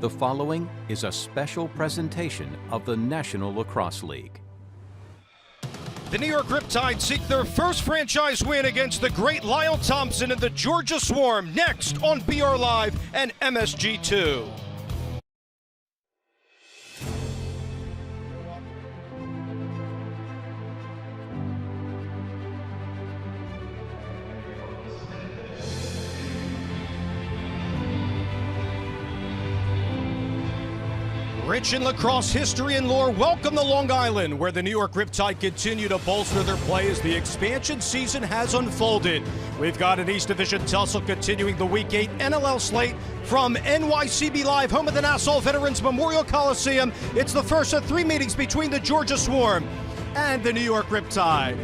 The following is a special presentation of the National Lacrosse League. The New York Riptide seek their first franchise win against the great Lyle Thompson and the Georgia Swarm next on BR Live and MSG2. Rich in lacrosse history and lore, welcome to Long Island, where the New York Riptide continue to bolster their play as the expansion season has unfolded. We've got an East Division tussle continuing the Week 8 NLL slate from NYCB Live, home of the Nassau Veterans Memorial Coliseum. It's the first of three meetings between the Georgia Swarm and the New York Riptide.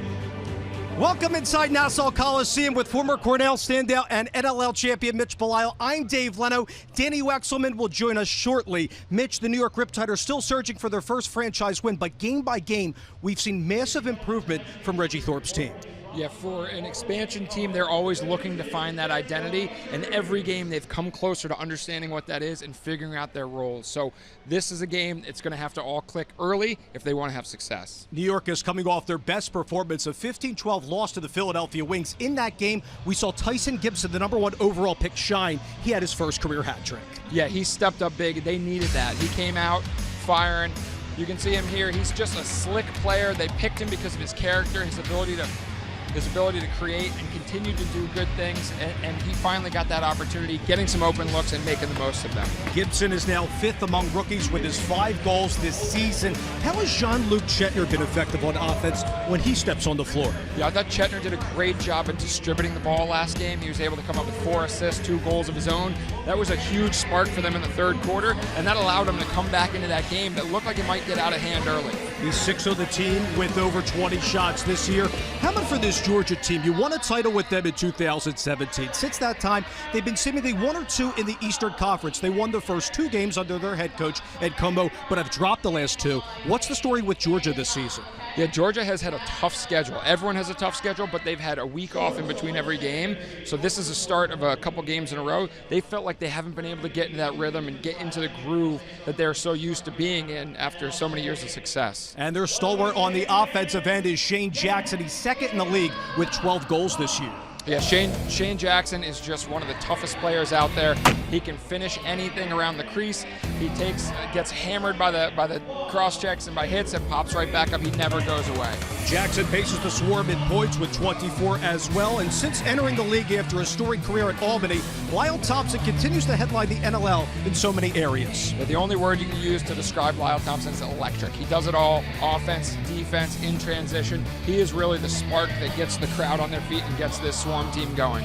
Welcome inside Nassau Coliseum with former Cornell standout and NLL champion Mitch Belisle. I'm Dave Leno. Danny Wexelman will join us shortly. Mitch, the New York Riptide are still searching for their first franchise win, but game by game, we've seen massive improvement from Reggie Thorpe's team. Yeah, for an expansion team, they're always looking to find that identity, and every game they've come closer to understanding what that is and figuring out their roles. So this is a game it's going to have to all click early if they want to have success. New York is coming off their best performance, a 15-12 loss to the Philadelphia Wings. In that game, we saw Tyson Gibson, the #1 overall pick, shine. He had his first career hat trick. Yeah, he stepped up big. They needed that. He came out firing. You can see him here. He's just a slick player. They picked him because of his character, his ability to create and continue to do good things, and he finally got that opportunity, getting some open looks and making the most of them. Gibson is now 5th among rookies with his 5 goals this season. How has Jean-Luc Chetner been effective on offense when he steps on the floor? Yeah, I thought Chetner did a great job at distributing the ball last game. He was able to come up with 4 assists, 2 goals of his own. That was a huge spark for them in the third quarter, and that allowed him to come back into that game that looked like it might get out of hand early. He's 6th on the team with over 20 shots this year. How about for this Georgia team? You won a title with them in 2017. Since that time, they've been seemingly 1 or 2 in the Eastern Conference. They won the first 2 games under their head coach, Ed Como, but have dropped the last 2. What's the story with Georgia this season? Yeah, Georgia has had a tough schedule. Everyone has a tough schedule, but they've had a week off in between every game. So this is the start of a couple games in a row. They felt like they haven't been able to get into that rhythm and get into the groove that they're so used to being in after so many years of success. And their stalwart on the offensive end is Shane Jackson. He's 2nd in the league with 12 goals this year. Yeah, Shane Jackson is just one of the toughest players out there. He can finish anything around the crease. He gets hammered by the cross checks and by hits and pops right back up. He never goes away. Jackson paces the Swarm in points with 24 as well. And since entering the league after a storied career at Albany, Lyle Thompson continues to headline the NLL in so many areas. Yeah, the only word you can use to describe Lyle Thompson is electric. He does it all: offense, defense, in transition. He is really the spark that gets the crowd on their feet and gets this Swarm team going.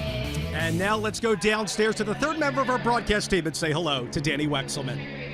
And now let's go downstairs to the third member of our broadcast team and say hello to Danny Wexelman.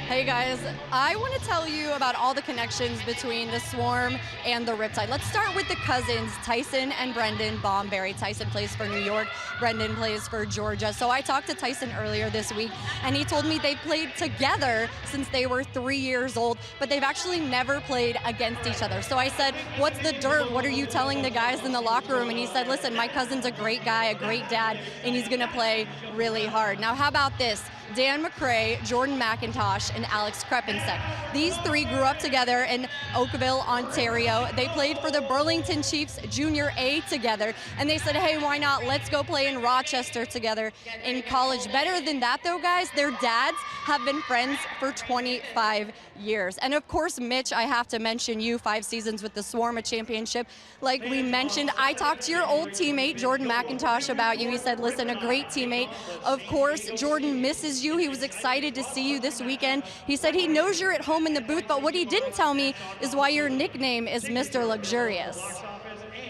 Hey guys, I want to tell you about all the connections between the Swarm and the Riptide. Let's start with the cousins, Tyson and Brendan Bomberry. Tyson plays for New York, Brendan plays for Georgia. So I talked to Tyson earlier this week, and he told me they played together since they were 3 years old, but they've actually never played against each other. So I said, what's the dirt? What are you telling the guys in the locker room? And he said, listen, my cousin's a great guy, a great dad, and he's gonna play really hard. Now, how about this? Dan McCray, Jordan McIntosh, and Alex Krepensek. These 3 grew up together in Oakville, Ontario. They played for the Burlington Chiefs Junior A together, and they said, hey, why not? Let's go play in Rochester together in college. Better than that, though, guys, their dads have been friends for 25 years. And of course, Mitch, I have to mention you, 5 seasons with the Swarm, a championship. Like we mentioned, I talked to your old teammate, Jordan McIntosh, about you. He said, listen, a great teammate. Of course, Jordan misses you. He was excited to see you this weekend. He said he knows you're at home in the booth, but what he didn't tell me is why your nickname is Mr. Luxurious.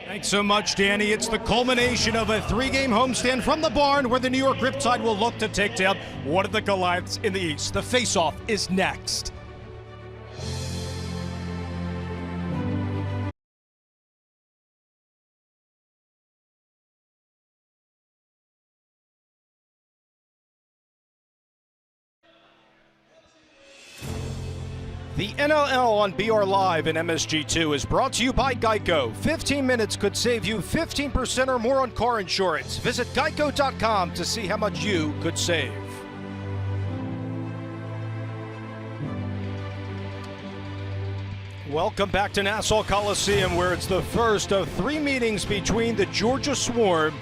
Thanks so much, Danny. It's the culmination of a 3-game homestand from the barn where the New York Riptide will look to take down one of the Goliaths in the East. The face-off is next. The NLL on BR Live and MSG2 is brought to you by Geico. 15 minutes could save you 15% or more on car insurance. Visit geico.com to see how much you could save. Welcome back to Nassau Coliseum, where it's the first of 3 meetings between the Georgia Swarm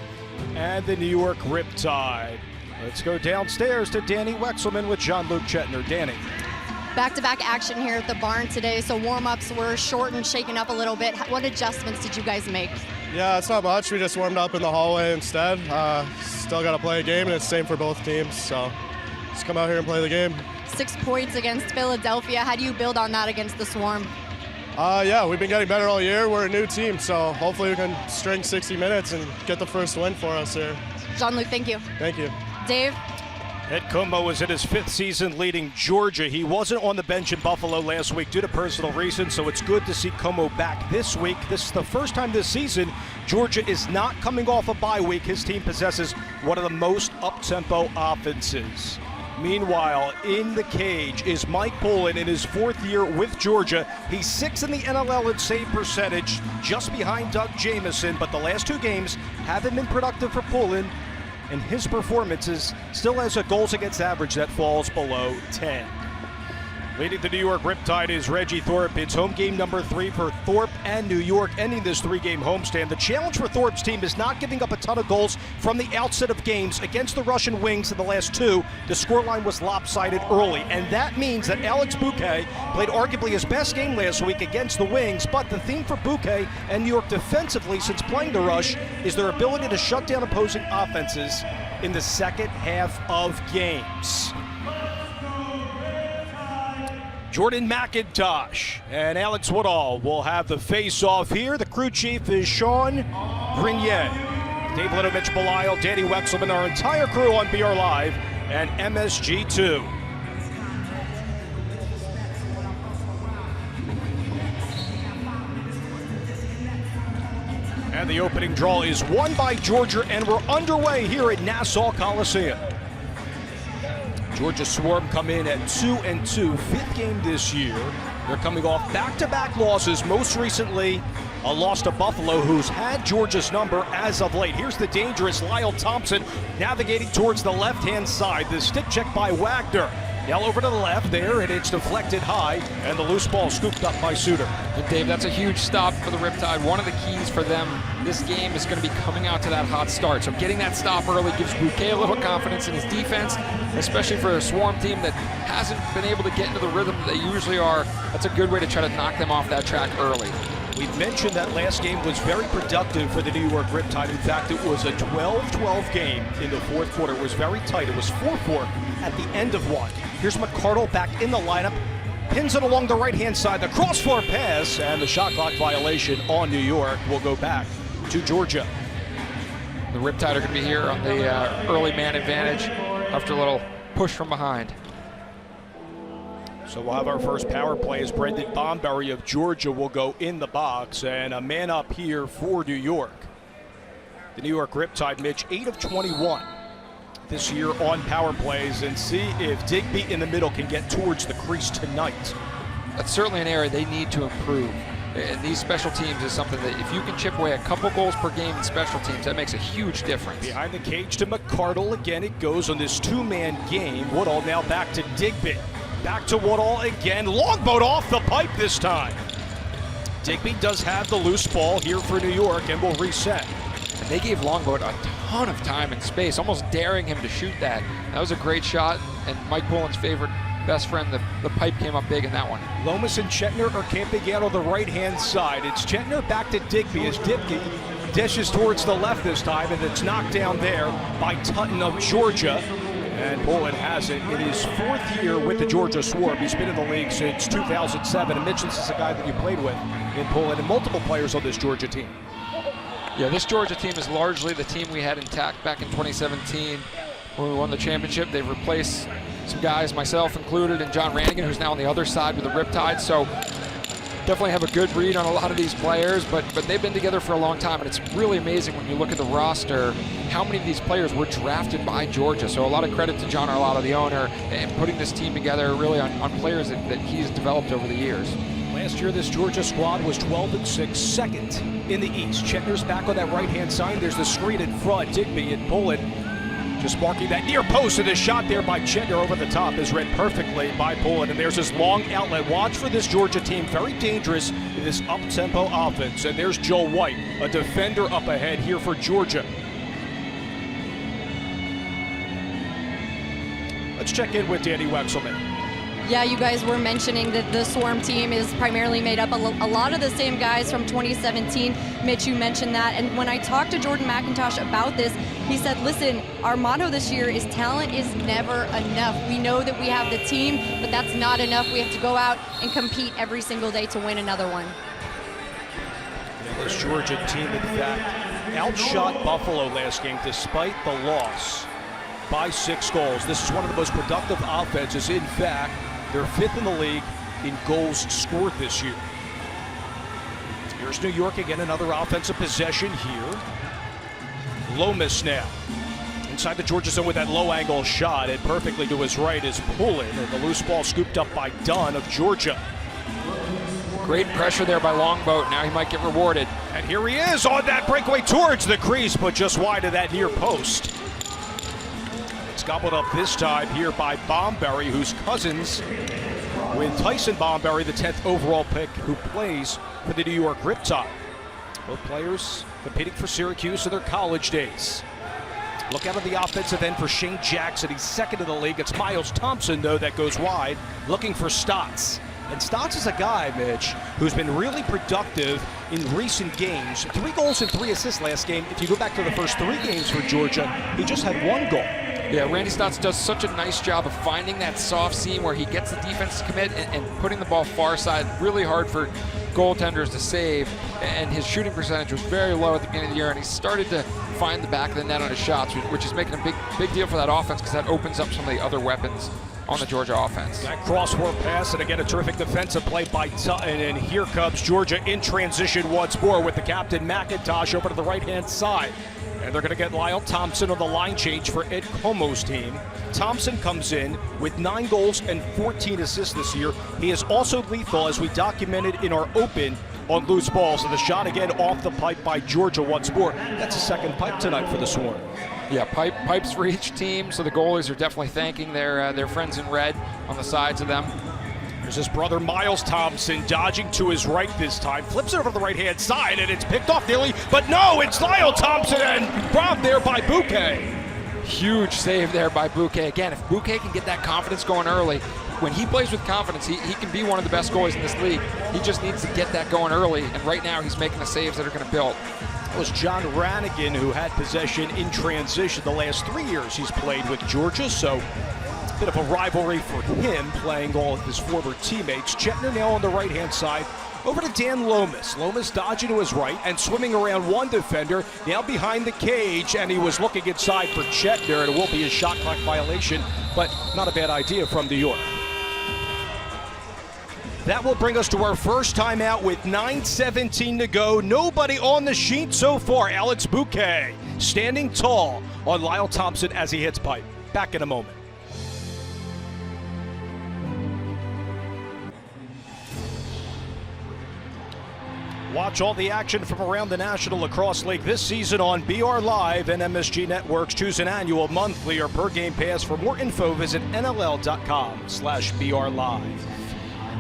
and the New York Riptide. Let's go downstairs to Danny Wexelman with Jean-Luc Chetner. Danny. Back-to-back action here at the barn today, so warm-ups were short and shaken up a little bit. What adjustments did you guys make? Yeah, it's not much. We just warmed up in the hallway instead. Still got to play a game, and it's the same for both teams, so just come out here and play the game. 6 points against Philadelphia. How do you build on that against the Swarm? Yeah, we've been getting better all year. We're a new team, so hopefully we can string 60 minutes and get the first win for us here. Jean-Luc, thank you. Thank you. Dave? Ed Como is in his 5th season leading Georgia. He wasn't on the bench in Buffalo last week due to personal reasons, so it's good to see Como back this week. This is the first time this season Georgia is not coming off a bye week. His team possesses one of the most up-tempo offenses. Meanwhile, in the cage is Mike Poulin in his 4th year with Georgia. He's 6th in the NLL in save percentage, just behind Doug Jamieson, but the last 2 games haven't been productive for Poulin, and his performances still has a goals against average that falls below 10. Leading the New York Riptide is Reggie Thorpe. It's home game number 3 for Thorpe and New York, ending this 3-game homestand. The challenge for Thorpe's team is not giving up a ton of goals from the outset of games. Against the Russian Wings in the last 2, the scoreline was lopsided early, and that means that Alex Bouquet played arguably his best game last week against the Wings, but the theme for Bouquet and New York defensively since playing the Rush is their ability to shut down opposing offenses in the second half of games. Jordan McIntosh and Alex Woodall will have the face-off here. The crew chief is Sean Grenier. Dave Little, Mitch Belisle, Danny Wexelman, our entire crew on BR Live and MSG2. And the opening draw is won by Georgia, and we're underway here at Nassau Coliseum. Georgia Swarm come in at 2-2, 5th game this year. They're coming off back-to-back losses, most recently a loss to Buffalo, who's had Georgia's number as of late. Here's the dangerous Lyle Thompson navigating towards the left-hand side. The stick check by Wagner. Now over to the left there, and it's deflected high, and the loose ball scooped up by Suter. And Dave, that's a huge stop for the Riptide. One of the keys for them this game is going to be coming out to that hot start. So getting that stop early gives Bouquet a little confidence in his defense, especially for a Swarm team that hasn't been able to get into the rhythm that they usually are. That's a good way to try to knock them off that track early. We've mentioned that last game was very productive for the New York Riptide. In fact, it was a 12-12 game in the 4th quarter. It was very tight. It was 4-4 at the end of one. Here's McCardle back in the lineup. Pins it along the right-hand side. The cross-floor pass and the shot clock violation on New York will go back to Georgia. The Riptide are going to be here on the early man advantage after a little push from behind. So we'll have our first power play as Brendan Bomberry of Georgia will go in the box, and a man up here for New York. The New York Riptide, Mitch, 8 of 21 this year on power plays, and see if Digby in the middle can get towards the crease tonight. That's certainly an area they need to improve. And these special teams is something that if you can chip away a couple goals per game in special teams, that makes a huge difference. Behind the cage to McCardle. Again, it goes on this 2-man game. Woodall now back to Digby. Back to Woodall again. Longboat off the pipe this time. Digby does have the loose ball here for New York and will reset. And they gave Longboat a ton of time and space, almost daring him to shoot that. That was a great shot, and Mike Poulin's favorite best friend, the pipe came up big in that one. Lomas and Chetner are camping out on the right-hand side. It's Chetner back to Digby as Digby dishes towards the left this time, and it's knocked down there by Tutton of Georgia. And Poulin has it in his 4th year with the Georgia Swarm. He's been in the league since 2007. And Mitch, this is a guy that you played with in Poulin and multiple players on this Georgia team. Yeah, this Georgia team is largely the team we had intact back in 2017 when we won the championship. They've replaced some guys, myself included, and John Rannigan, who's now on the other side with the Riptide. So definitely have a good read on a lot of these players, but they've been together for a long time, and it's really amazing when you look at the roster how many of these players were drafted by Georgia. So a lot of credit to John Arlotta, the owner, and putting this team together really on players that he's developed over the years. Last year, this Georgia squad was 12-6, second in the East. Chetner's back on that right-hand side. There's the screen in front. Digby and Poulin Just marking that near post, and the shot there by Chetner over the top is read perfectly by Pullen. And there's his long outlet. Watch for this Georgia team, very dangerous in this up-tempo offense. And there's Joe White, a defender up ahead here for Georgia. Let's check in with Danny Wexelman. Yeah, you guys were mentioning that the Swarm team is primarily made up of a lot of the same guys from 2017. Mitch, you mentioned that. And when I talked to Jordan McIntosh about this, he said, listen, our motto this year is talent is never enough. We know that we have the team, but that's not enough. We have to go out and compete every single day to win another one. This Georgia team, in fact, outshot Buffalo last game despite the loss by 6 goals. This is one of the most productive offenses. In fact, they're 5th in the league in goals scored this year. Here's New York again, another offensive possession here. Lomas now inside the Georgia zone with that low angle shot, and perfectly to his right is Pullen, and the loose ball scooped up by Dunn of Georgia. Great pressure there by Longboat. Now he might get rewarded. And here he is on that breakaway towards the crease, but just wide of that near post. It's gobbled up this time here by Bomberry, whose cousins with Tyson Bomberry, the 10th overall pick, who plays for the New York Riptide. Both players competing for Syracuse in their college days. Look out of the offensive end for Shane Jackson. He's 2nd in the league. It's Miles Thompson, though, that goes wide, looking for Stotts. And Stotts is a guy, Mitch, who's been really productive in recent games. 3 goals and 3 assists last game. If you go back to the first 3 games for Georgia, he just had 1 goal. Yeah, Randy Stotts does such a nice job of finding that soft seam where he gets the defense to commit and putting the ball far side. Really hard for goaltenders to save, and his shooting percentage was very low at the beginning of the year, and he started to find the back of the net on his shots, which is making a big deal for that offense because that opens up some of the other weapons on the Georgia offense. That crossword pass, and again a terrific defensive play by Tutton, and here comes Georgia in transition once more with the captain McIntosh over to the right-hand side. And they're going to get Lyle Thompson on the line change for Ed Como's team. Thompson comes in with 9 goals and 14 assists this year. He is also lethal, as we documented in our open, on loose balls. And the shot again off the pipe by Georgia once more. That's a 2nd pipe tonight for the Swarm. Yeah, pipes for each team, so the goalies are definitely thanking their friends in red on the sides of them. There's his brother Miles Thompson dodging to his right this time. Flips it over to the right-hand side, and it's picked off nearly. But no, it's Lyle Thompson, and robbed there by Bouquet. Huge save there by Bouquet. Again, if Bouquet can get that confidence going early, when he plays with confidence, he can be one of the best goalies in this league. He just needs to get that going early, and right now he's making the saves that are going to build. It was John Ranigan who had possession in transition the last 3 years he's played with Georgia, so bit of a rivalry for him, playing all of his former teammates. Chetner now on the right-hand side. Over to Dan Lomas. Lomas dodging to his right and swimming around one defender, now behind the cage, and he was looking inside for Chetner, and it will be a shot clock violation, but not a bad idea from New York. That will bring us to our first timeout with 9:17 to go. Nobody on the sheet so far. Alex Bouquet standing tall on Lyle Thompson as he hits pipe. Back in a moment. Watch all the action from around the National Lacrosse League this season on BR Live and MSG Networks. Choose an annual, monthly, or per game pass. For more info, visit nll.com/BRLive.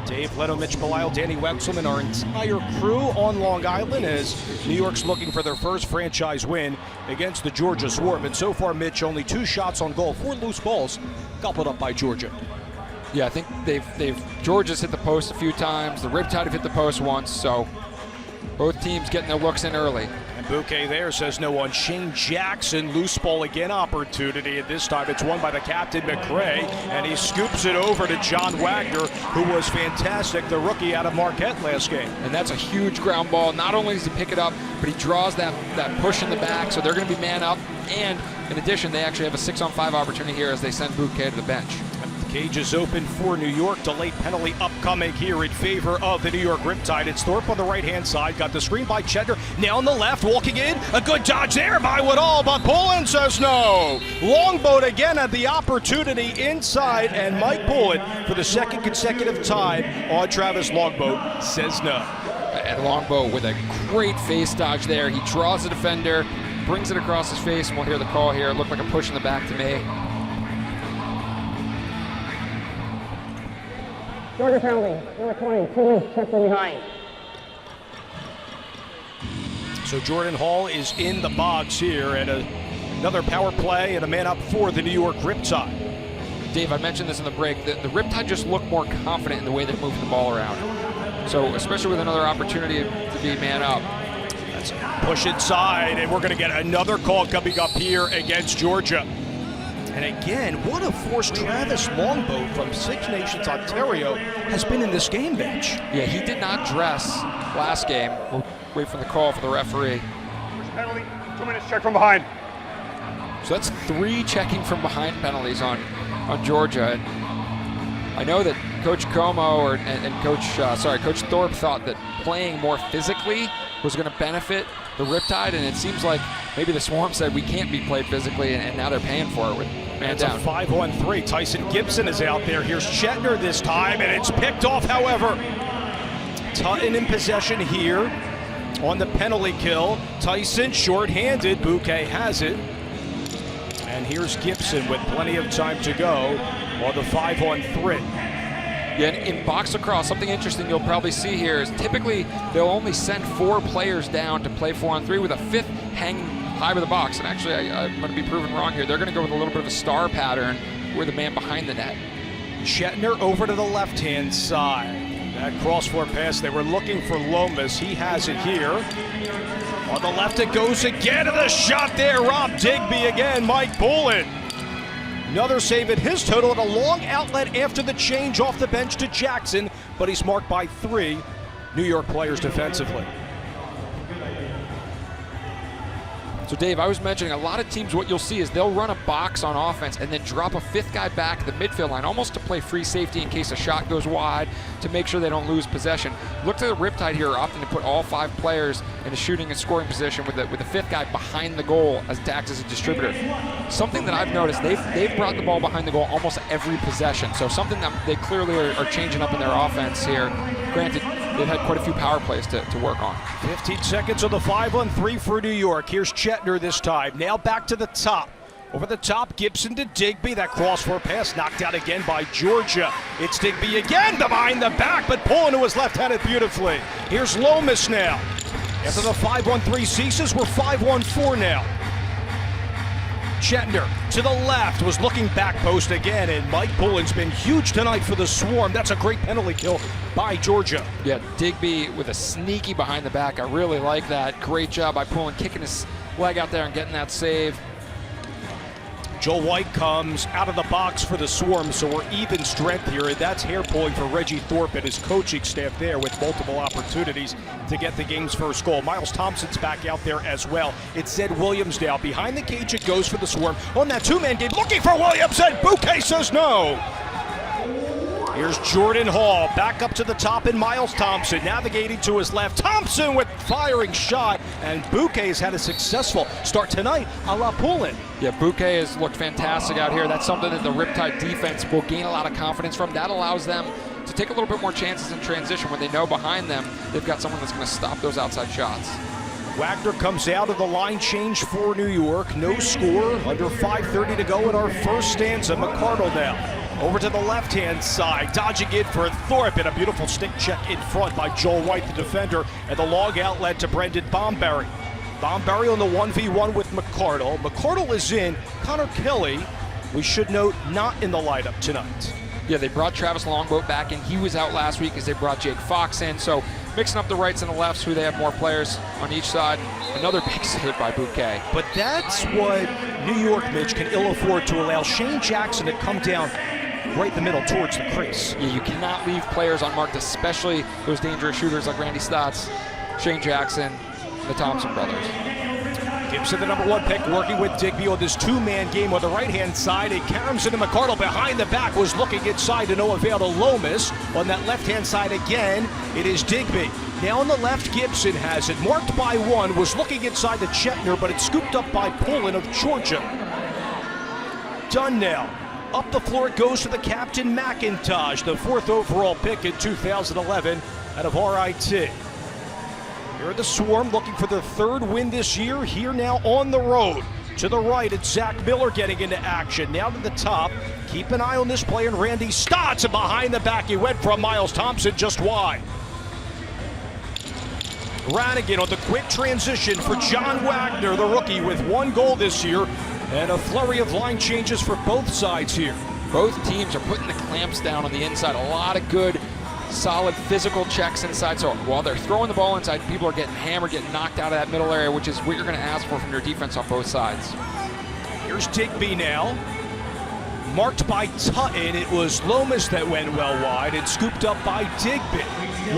Dave Leno, Mitch Belisle, Danny Wexelman, our entire crew on Long Island as New York's looking for their first franchise win against the Georgia Swarm. And so far, Mitch, only 2 shots on goal, 4 loose balls gobbled up by Georgia. Yeah, I think Georgia's hit the post a few times. The Riptide have hit the post once, so both teams getting their looks in early. And Bouquet there says no on Shane Jackson. Loose ball again opportunity, and this time it's won by the captain, McRae, and he scoops it over to John Wagner, who was fantastic, the rookie out of Marquette last game. And that's a huge ground ball. Not only does he pick it up, but he draws that push in the back, so they're going to be man up. And in addition, they actually have a 6-on-5 opportunity here as they send Bouquet to the bench. Cage is open for New York. Delayed penalty upcoming here in favor of the New York Riptide. It's Thorpe on the right-hand side. Got the screen by Chetner. Now on the left, walking in. A good dodge there by Woodall, but Pullen says no. Longboat again had the opportunity inside, and Mike Pullen, for the 2nd consecutive time on Travis Longboat, says no. And Longboat with a great face dodge there. He draws the defender, brings it across his face, and we'll hear the call here. It looked like a push in the back to me. Georgia penalty, number 20, 2 minutes, check from behind. So Jordan Hall is in the box here, and another power play and a man up for the New York Riptide. Dave, I mentioned this in the break. The Riptide just look more confident in the way they're moving the ball around. So especially with another opportunity to be man up. That's a push inside, and we're going to get another call coming up here against Georgia. And again, what a force Travis Longboat from Six Nations, Ontario, has been in this game, Bench. Yeah, he did not dress last game. We'll wait for the call for the referee. Penalty, 2 minutes, check from behind. So that's 3 checking from behind penalties on Georgia. And I know that Coach Como and Coach Thorpe thought that playing more physically was going to benefit the Riptide, and it seems like maybe the Swarm said we can't be played physically, and now they're paying for it with man down. It's a 5-on-3. Tyson Gibson is out there. Here's Chetner this time, and it's picked off, however. Tutton in possession here on the penalty kill. Tyson short-handed. Bouquet has it. And here's Gibson with plenty of time to go on the 5-on-3. Yeah, in box lacrosse, something interesting you'll probably see here is typically they'll only send 4 players down to play 4-on-3 with a 5th hanging high with the box. And actually, I'm going to be proven wrong here. They're going to go with a little bit of a star pattern with the man behind the net. Chetner over to the left-hand side. That cross-floor pass, they were looking for Lomas. He has it here. On the left it goes again, and the shot there. Rob Digby again, Mike Bullen. Another save at his total, and a long outlet after the change off the bench to Jackson, but he's marked by 3 New York players defensively. So Dave, I was mentioning a lot of teams, what you'll see is they'll run a box on offense and then drop a 5th guy back at the midfield line, almost to play free safety in case a shot goes wide, to make sure they don't lose possession. Look to the Riptide here, opting to put all 5 players in a shooting and scoring position with the 5th guy behind the goal as to act as a distributor. Something that I've noticed, they've brought the ball behind the goal almost every possession. So something that they clearly are changing up in their offense here. Granted, they've had quite a few power plays to work on. 15 seconds on the 5-on-3 for New York. Here's Chetner this time. Now back to the top. Over the top, Gibson to Digby. That cross-floor pass knocked out again by Georgia. It's Digby again behind the back, but pulling to his left-handed beautifully. Here's Lomas now. After the 5-on-3 ceases, we're 5-on-4 now. Chetner to the left, was looking back post again, and Mike Bullen's been huge tonight for the Swarm. That's a great penalty kill by Georgia. Yeah, Digby with a sneaky behind the back. I really like that. Great job by Pullen, kicking his leg out there and getting that save. Joel White comes out of the box for the Swarm, so we're even strength here, and that's hair pulling for Reggie Thorpe and his coaching staff there with multiple opportunities to get the game's first goal. Miles Thompson's back out there as well. It's Zed Williams now. Behind the cage it goes for the Swarm. On that 2-man game, looking for Williams, and Bouquet says no. Here's Jordan Hall back up to the top, and Miles Thompson navigating to his left. Thompson with firing shot, and Bouquet has had a successful start tonight a la Pullen. Yeah, Bouquet has looked fantastic out here. That's something that the Riptide defense will gain a lot of confidence from. That allows them to take a little bit more chances in transition when they know behind them they've got someone that's going to stop those outside shots. Wagner comes out of the line change for New York. No score, under 5:30 to go in our first stanza. McCardle now. Over to the left-hand side, dodging it for Thorpe, and a beautiful stick check in front by Joel White, the defender, and the long outlet to Brendan Bomberry. Bomberry on the 1v1 with McCardle. McCardle is in. Connor Kelly, we should note, not in the lineup tonight. Yeah, they brought Travis Longboat back in. He was out last week as they brought Jake Fox in. So mixing up the rights and the lefts, who they have more players on each side. Another big save by Bouquet. But that's what New York, Mitch, can ill afford, to allow Shane Jackson to come down right in the middle towards the crease. Yeah, you cannot leave players unmarked, especially those dangerous shooters like Randy Stotts, Shane Jackson, the Thompson brothers. Gibson, the number 1 pick, working with Digby on this 2-man game on the right-hand side. And Karamson and McCardle behind the back was looking inside to no avail to Lomas. On that left-hand side again, it is Digby. Now on the left, Gibson has it. Marked by 1, was looking inside to Chetner, but it's scooped up by Pullen of Georgia. Done now. Up the floor it goes to the captain, McIntosh, the 4th overall pick in 2011 out of RIT. Here are the Swarm looking for their third win this year, here now on the road. To the right, it's Zach Miller getting into action. Now to the top. Keep an eye on this play, and Randy Stotts, and behind the back he went from Miles Thompson just wide. Ranigan on the quick transition for John Wagner, the rookie, with 1 goal this year, and a flurry of line changes for both sides here. Both teams are putting the clamps down on the inside. A lot of good, solid physical checks inside. So while they're throwing the ball inside, people are getting hammered, getting knocked out of that middle area, which is what you're going to ask for from your defense on both sides. Here's Digby now. Marked by Tutton. It was Lomas that went well wide and scooped up by Digby.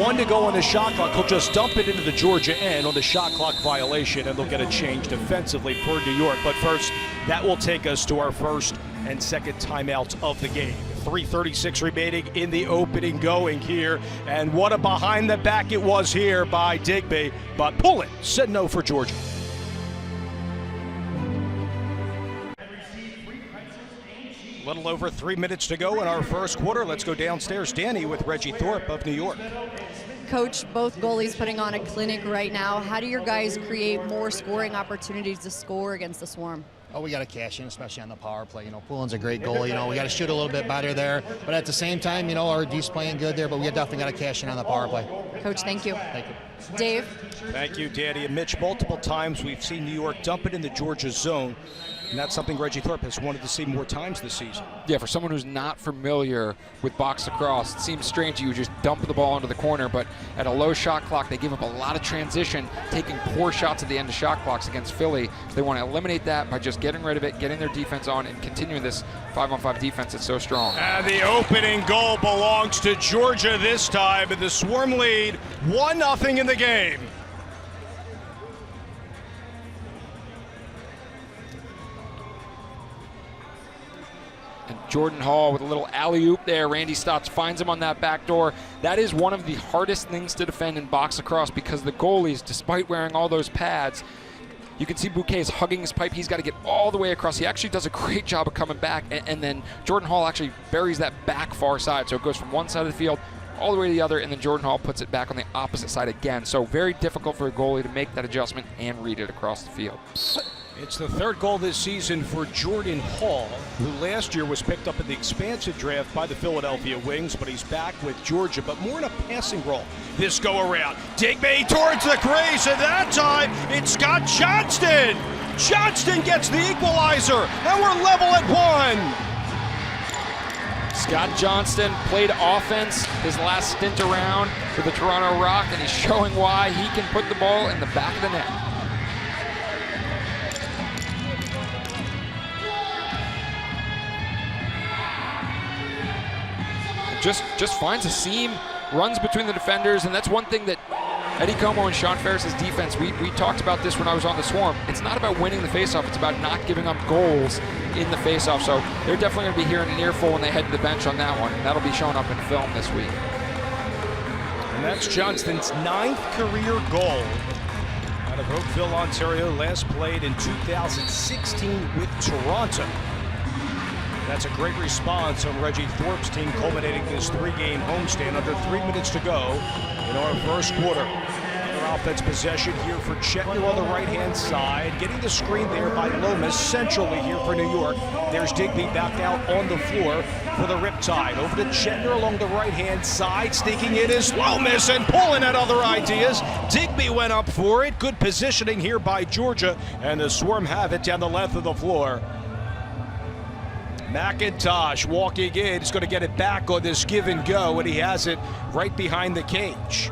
1 to go on the shot clock. He'll just dump it into the Georgia end on the shot clock violation, and they'll get a change defensively for New York. But first, that will take us to our first and second timeouts of the game. 3:36 remaining in the opening going here. And what a behind the back it was here by Digby. But Pullen said no for Georgia. A little over 3 minutes to go in our first quarter. Let's go downstairs. Danny with Reggie Thorpe of New York. Coach, both goalies putting on a clinic right now. How do your guys create more scoring opportunities to score against the Swarm? Oh, we got to cash in, especially on the power play. Pullen's a great goalie. We got to shoot a little bit better there. But at the same time, our D's playing good there, but we definitely got to cash in on the power play. Coach, thank you. Thank you. Dave? Thank you, Danny. And Mitch, multiple times we've seen New York dump it in the Georgia zone. And that's something Reggie Thorpe has wanted to see more times this season. Yeah, for someone who's not familiar with box lacrosse, it seems strange you just dump the ball into the corner, but at a low shot clock, they give up a lot of transition, taking poor shots at the end of shot clocks against Philly. They want to eliminate that by just getting rid of it, getting their defense on, and continuing this 5-on-5 defense that's so strong. And the opening goal belongs to Georgia this time, and the Swarm lead 1-0 in the game. And Jordan Hall with a little alley-oop there. Randy Stotts finds him on that back door. That is one of the hardest things to defend in box lacrosse because the goalies, despite wearing all those pads, you can see Bouquet is hugging his pipe. He's got to get all the way across. He actually does a great job of coming back, and then Jordan Hall actually buries that back far side. So it goes from one side of the field all the way to the other, and then Jordan Hall puts it back on the opposite side again. So very difficult for a goalie to make that adjustment and read it across the field. It's the third goal this season for Jordan Hall, who last year was picked up in the expansive draft by the Philadelphia Wings, but he's back with Georgia, but more in a passing role this go around. Digby towards the crease, and that time it's Scott Johnston. Johnston gets the equalizer, and we're level at 1. Scott Johnston played offense his last stint around for the Toronto Rock, and he's showing why he can put the ball in the back of the net. Just finds a seam, runs between the defenders, and that's one thing that Eddie Como and Sean Ferris' defense, we talked about this when I was on the Swarm. It's not about winning the faceoff, it's about not giving up goals in the faceoff. So they're definitely going to be hearing an earful when they head to the bench on that one. And that'll be showing up in film this week. And that's Johnston's 9th career goal out of Oakville, Ontario, last played in 2016 with Toronto. That's a great response on Reggie Thorpe's team, culminating this 3-game homestand under 3 minutes to go in our first quarter. Another offense possession here for Chetner on the right-hand side. Getting the screen there by Lomas centrally here for New York. There's Digby back out on the floor for the Riptide. Over to Chetner along the right-hand side. Sneaking in is Lomas and pulling at other ideas. Digby went up for it. Good positioning here by Georgia. And the Swarm have it down the length of the floor. McIntosh walking in. He's going to get it back on this give and go, and he has it right behind the cage.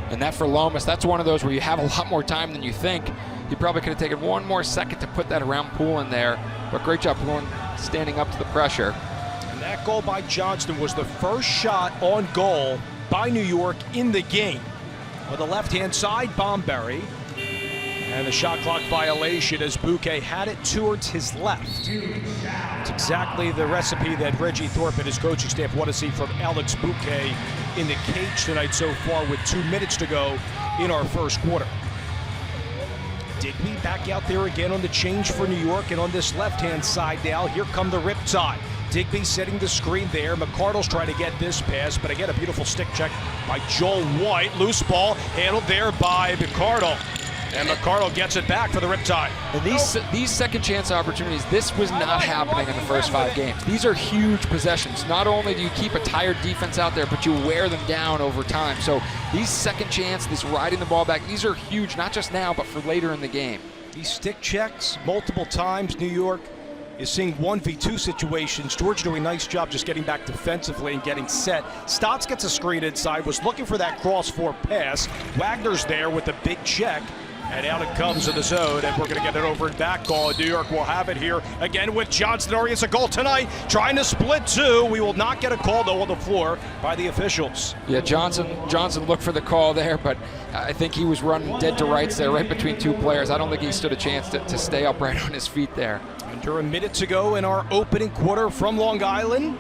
And that for Lomas, that's one of those where you have a lot more time than you think. He probably could have taken one more second to put that around Poole in there, but great job Poole standing up to the pressure. And that goal by Johnston was the first shot on goal by New York in the game. On the left-hand side, Bomberry. And the shot clock violation as Bouquet had it towards his left. It's exactly the recipe that Reggie Thorpe and his coaching staff want to see from Alex Bouquet in the cage tonight so far with 2 minutes to go in our first quarter. Digby back out there again on the change for New York, and on this left-hand side now, here come the Riptide. Digby setting the screen there. McCardle's trying to get this pass, but again, a beautiful stick check by Joel White. Loose ball handled there by McCardle. And McCardle gets it back for the Riptide. And these second chance opportunities, this was not happening in the first 5 games. These are huge possessions. Not only do you keep a tired defense out there, but you wear them down over time. So these second chance, this riding the ball back, these are huge, not just now, but for later in the game. These stick checks multiple times. New York is seeing 1v2 situations. Georgia doing a nice job just getting back defensively and getting set. Stotts gets a screen inside, was looking for that cross-4 pass. Wagner's there with a big check. And out it comes in the zone, and we're going to get it over and back call. New York will have it here again with Johnston. Already gets a goal tonight, trying to split 2. We will not get a call, though, on the floor by the officials. Yeah, Johnson looked for the call there, but I think he was running dead to rights there, right between 2 players. I don't think he stood a chance to stay upright on his feet there. Under a minute to go in our opening quarter from Long Island.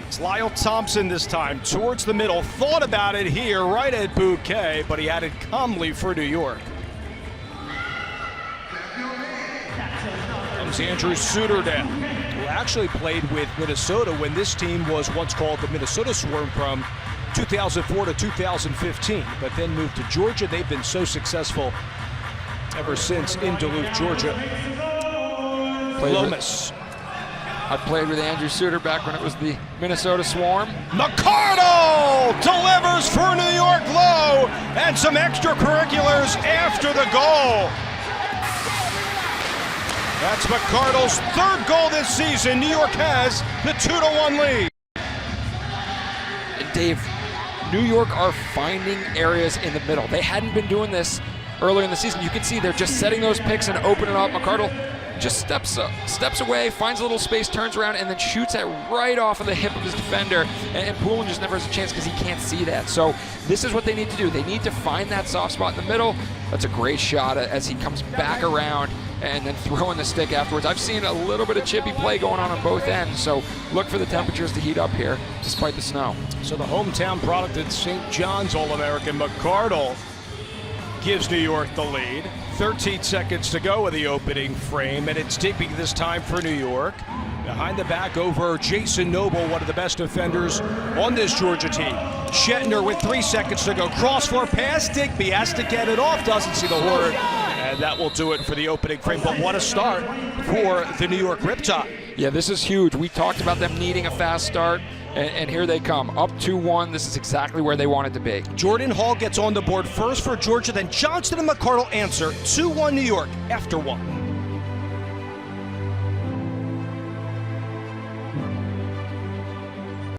It's Lyle Thompson this time, towards the middle. Thought about it here, right at Bouquet, but he had it calmly for New York. Comes Andrew Suterden, who actually played with Minnesota when this team was once called the Minnesota Swarm from 2004 to 2015, but then moved to Georgia. They've been so successful ever since in Duluth, Georgia. Lomas. I played with Andrew Suter back when it was the Minnesota Swarm. McCardle delivers for New York low, and some extracurriculars after the goal. That's McCardle's 3rd goal this season. New York has the 2-1 lead. And Dave, New York are finding areas in the middle. They hadn't been doing this earlier in the season. You can see they're just setting those picks and opening up. McCardle just steps away, finds a little space, turns around, and then shoots it right off of the hip of his defender. And Poulin just never has a chance because he can't see that. So this is what they need to do. They need to find that soft spot in the middle. That's a great shot as he comes back around and then throwing the stick afterwards. I've seen a little bit of chippy play going on both ends, so look for the temperatures to heat up here despite the snow. So the hometown product at St. John's All-American McCardle gives New York the lead. 13 seconds to go in the opening frame, and it's Digby this time for New York. Behind the back over Jason Noble, one of the best defenders on this Georgia team. Shetner with 3 seconds to go. Cross-floor pass. Digby has to get it off. Doesn't see the horn. And that will do it for the opening frame. But what a start for the New York Riptide. Yeah, this is huge. We talked about them needing a fast start, and here they come. Up 2-1. This is exactly where they wanted to be. Jordan Hall gets on the board first for Georgia, then Johnston and McCardle answer. 2-1 New York after 1.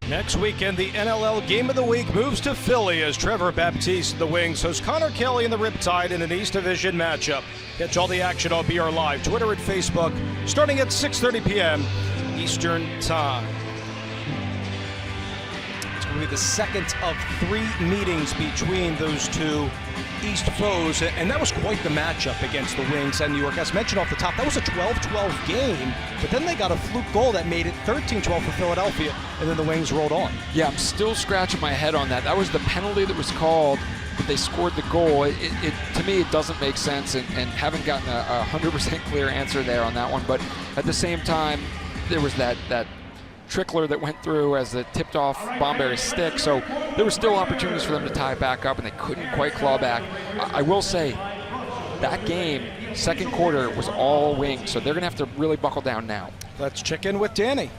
Next weekend, the NLL Game of the Week moves to Philly as Trevor Baptiste and the Wings host Connor Kelly and the Riptide in an East Division matchup. Catch all the action on BR Live, Twitter and Facebook, starting at 6:30 p.m. Eastern Time. It's going to be the second of 3 meetings between those two East foes, and that was quite the matchup against the Wings and New York. As mentioned off the top, that was a 12-12 game, but then they got a fluke goal that made it 13-12 for Philadelphia, and then the Wings rolled on. Yeah, I'm still scratching my head on that. That was the penalty that was called, but they scored the goal. To me, it doesn't make sense, and haven't gotten a 100% clear answer there on that one. But at the same time, there was that trickler that went through as it tipped off Bomberry's stick, so there were still opportunities for them to tie it back up, and they couldn't quite claw back. I will say, that game, second quarter, was all Wings, so they're going to have to really buckle down now. Let's check in with Danny.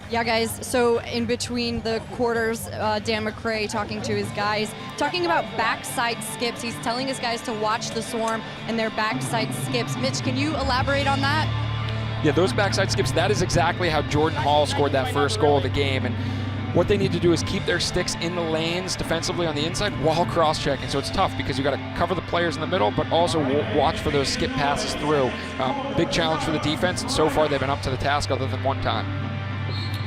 Yeah, guys, so in between the quarters, Dan McCray talking to his guys, talking about backside skips. He's telling his guys to watch the Swarm and their backside skips. Mitch, can you elaborate on that? Yeah, those backside skips, that is exactly how Jordan Hall scored that first goal of the game. And what they need to do is keep their sticks in the lanes defensively on the inside while cross-checking. So it's tough because you got to cover the players in the middle, but also watch for those skip passes through. Big challenge for the defense, and so far they've been up to the task other than one time.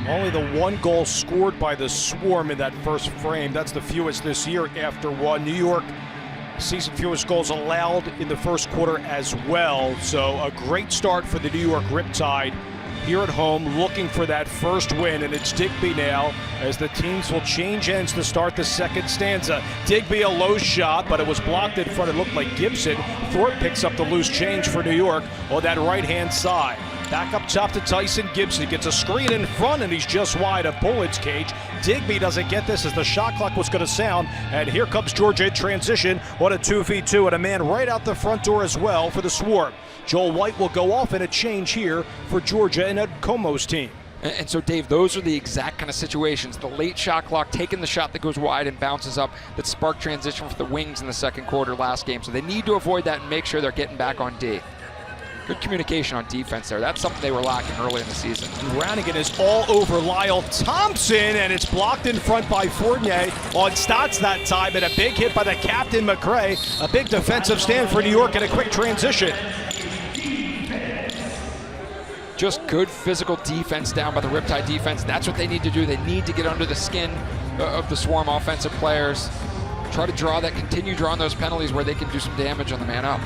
Only the 1 goal scored by the Swarm in that first frame. That's the fewest this year after 1. New York season fewest goals allowed in the first quarter as well. So a great start for the New York Riptide here at home, looking for that first win. And it's Digby now as the teams will change ends to start the second stanza. Digby a low shot, but it was blocked in front. It looked like Gibson. Thorpe picks up the loose change for New York on that right-hand side. Back up top to Tyson Gibson. Gets a screen in front, and he's just wide of Bullitt's cage. Digby doesn't get this as the shot clock was going to sound. And here comes Georgia in transition on a 2v2, and a man right out the front door as well for the Swarm. Joel White will go off in a change here for Georgia and Ed Como's team. And so, Dave, those are the exact kind of situations. The late shot clock, taking the shot that goes wide and bounces up, that sparked transition for the Wings in the second quarter last game. So they need to avoid that and make sure they're getting back on D. Good communication on defense there. That's something they were lacking early in the season. Brannigan is all over Lyle Thompson, and it's blocked in front by Fournier on Stotts that time, and a big hit by the captain, McCray. A big defensive stand for New York and a quick transition. Just good physical defense down by the Riptide defense. That's what they need to do. They need to get under the skin of the Swarm offensive players. Try to draw that, continue drawing those penalties where they can do some damage on the man up.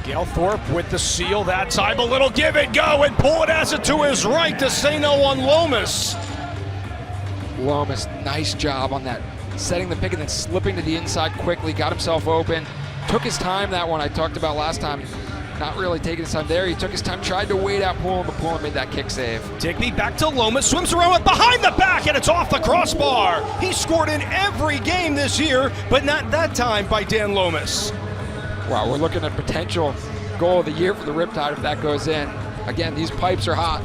Gale Thorpe with the seal that time. A little give and go, and Bullitt has it to his right to say no on Lomas. Lomas, nice job on that. Setting the pick and then slipping to the inside quickly. Got himself open. Took his time, that one I talked about last time. Not really taking his time there. He took his time, tried to wait out Poulin, but Poulin made that kick save. Digby back to Lomas, swims around with behind the back, and it's off the crossbar. He scored in every game this year, but not that time by Dan Lomas. Wow, we're looking at potential goal of the year for the Riptide if that goes in. Again, these pipes are hot.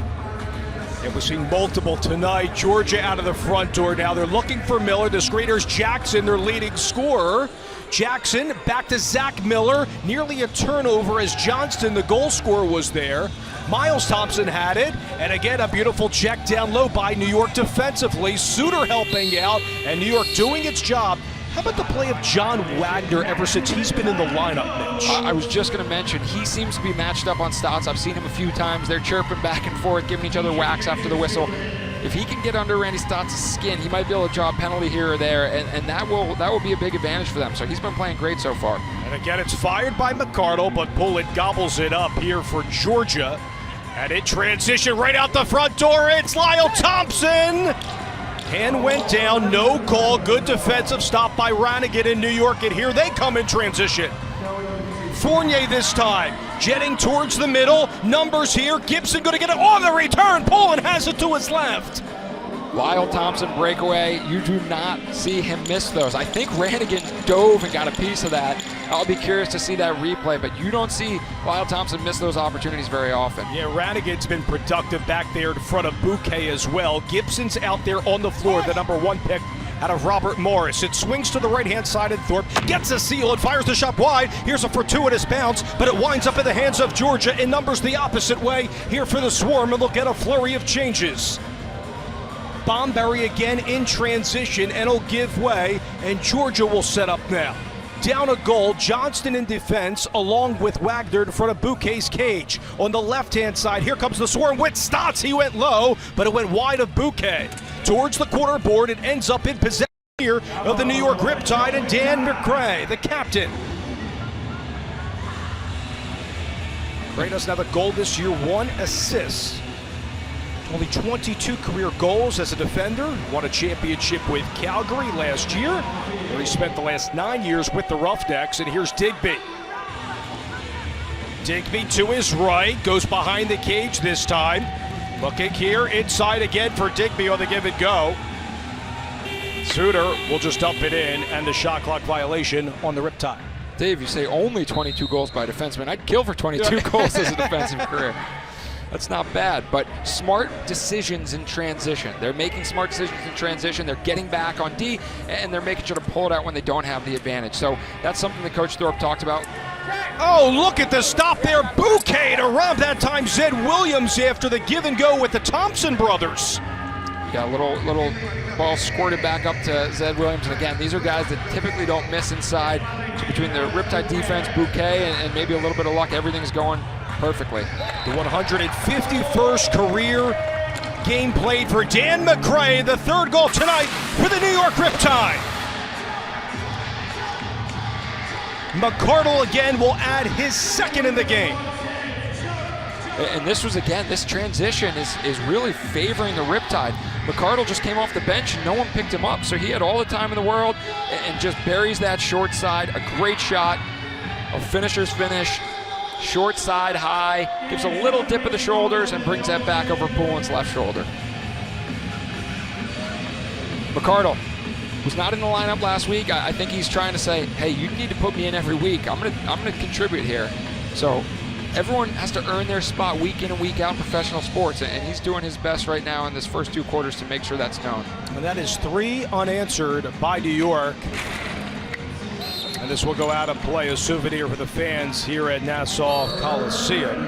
And we're seeing multiple tonight. Georgia out of the front door now. They're looking for Miller. The Screeners, Jackson, their leading scorer. Jackson back to Zach Miller. Nearly a turnover as Johnston, the goal scorer, was there. Miles Thompson had it. And again, a beautiful check down low by New York defensively. Suter helping out, and New York doing its job. How about the play of John Wagner ever since he's been in the lineup, Mitch? I was just going to mention, he seems to be matched up on Stotts. I've seen him a few times. They're chirping back and forth, giving each other whacks after the whistle. If he can get under Randy Stotts' skin, he might be able to draw a penalty here or there, and that will be a big advantage for them. So he's been playing great so far. And again, it's fired by McCardle, but Bullitt gobbles it up here for Georgia. And in transition right out the front door, it's Lyle Thompson. Hand went down, no call. Good defensive stop by Rannigan in New York, and here they come in transition. Fournier this time, jetting towards the middle. Numbers here. Gibson going to get it on the return. Poulin has it to his left. Lyle Thompson breakaway. You do not see him miss those. I think Rannigan dove and got a piece of that. I'll be curious to see that replay, but you don't see Lyle Thompson miss those opportunities very often. Yeah, Rannigan's been productive back there in front of Bouquet as well. Gibson's out there on the floor, the number 1 pick out of Robert Morris. It swings to the right-hand side, and Thorpe gets a seal and fires the shot wide. Here's a fortuitous bounce, but it winds up in the hands of Georgia and numbers the opposite way here for the Swarm, and they'll get a flurry of changes. Bomberry again in transition, and will give way, and Georgia will set up now. Down a goal, Johnston in defense, along with Wagner in front of Bouquet's cage. On the left-hand side, here comes the Swarm with Stotts. He went low, but it went wide of Bouquet. Towards the corner board, it ends up in possession here of the New York Riptide and Dan McCray, the captain. McCray doesn't have a goal this year, 1 assist. Only 22 career goals as a defender. Won a championship with Calgary last year, where he spent the last 9 years with the Roughnecks. And here's Digby. Digby to his right, goes behind the cage this time. Looking here, inside again for Digby on the give and go. Suter will just dump it in, and the shot clock violation on the Riptide. Dave, you say only 22 goals by a defenseman. I'd kill for 22 goals as a defensive career. That's not bad, but smart decisions in transition. They're making smart decisions in transition. They're getting back on D, and they're making sure to pull it out when they don't have the advantage. So that's something that Coach Thorpe talked about. Oh, look at the stop there. Bouquet to rob that time Zed Williams after the give and go with the Thompson brothers. Yeah, little ball squirted back up to Zed Williams. And again, these are guys that typically don't miss inside. So between the Riptide defense, Bouquet, and maybe a little bit of luck, everything's going perfectly. The 151st career game played for Dan McCray, the 3rd goal tonight for the New York Riptide. McCardle again will add his 2nd in the game. And this was, again, this transition is really favoring the Riptide. McCardle just came off the bench and no one picked him up, so he had all the time in the world and just buries that short side. A great shot, a finisher's finish. short side high, gives a little dip of the shoulders and brings that back over Poulin's left shoulder. McArdle was not in the lineup last week. I think he's trying to say, hey, you need to put me in every week. I'm gonna contribute here. So everyone has to earn their spot week in and week out in professional sports, and he's doing his best right now in this first 2 quarters to make sure that's known. And that is 3 unanswered by New York. And this will go out of play, a souvenir for the fans here at Nassau Coliseum.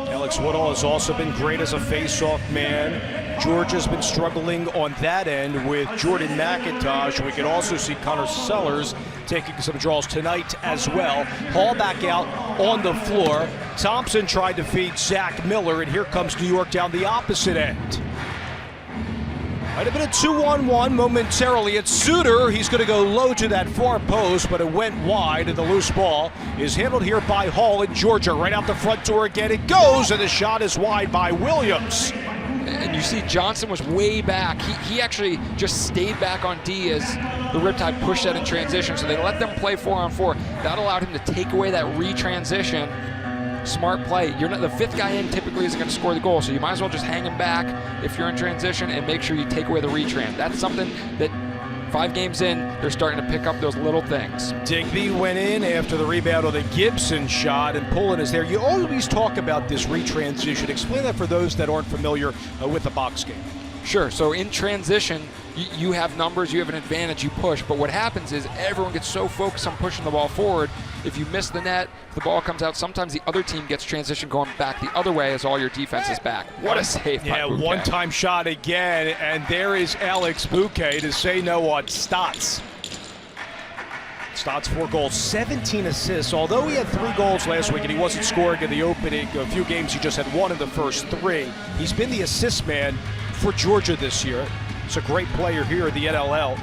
Alex Woodall has also been great as a face-off man. Georgia's been struggling on that end with Jordan McIntosh. We can also see Connor Sellers taking some draws tonight as well. Hall back out on the floor. Thompson tried to feed Zach Miller, and here comes New York down the opposite end. Might have been a 2-on-1 momentarily. It's Suter. He's going to go low to that far post, but it went wide, and the loose ball is handled here by Hall in Georgia. Right out the front door again. It goes, and the shot is wide by Williams. And you see Johnson was way back. He actually just stayed back on D as the Riptide pushed that in transition, so they let them play 4-on-4. That allowed him to take away that retransition. Smart play. You're not, the 5th guy in typically isn't going to score the goal, so you might as well just hang him back if you're in transition and make sure you take away the retran. That's something that 5 games in, they're starting to pick up those little things. Digby went in after the rebound on the Gibson shot, and Poulin is there. You always talk about this retransition. Explain that for those that aren't familiar with the box game. Sure, so in transition, you have numbers, you have an advantage, you push, but what happens is everyone gets so focused on pushing the ball forward, if you miss the net, if the ball comes out, sometimes the other team gets transition going back the other way as all your defense is back. What a save by Bouquet. One-time shot again, and there is Alex Bouquet to say no on Stotts. Stotts 4 goals, 17 assists. Although he had 3 goals last week and he wasn't scoring in the opening a few games, he just had 1 in the first 3. He's been the assist man for Georgia this year. It's a great player here in the NLL.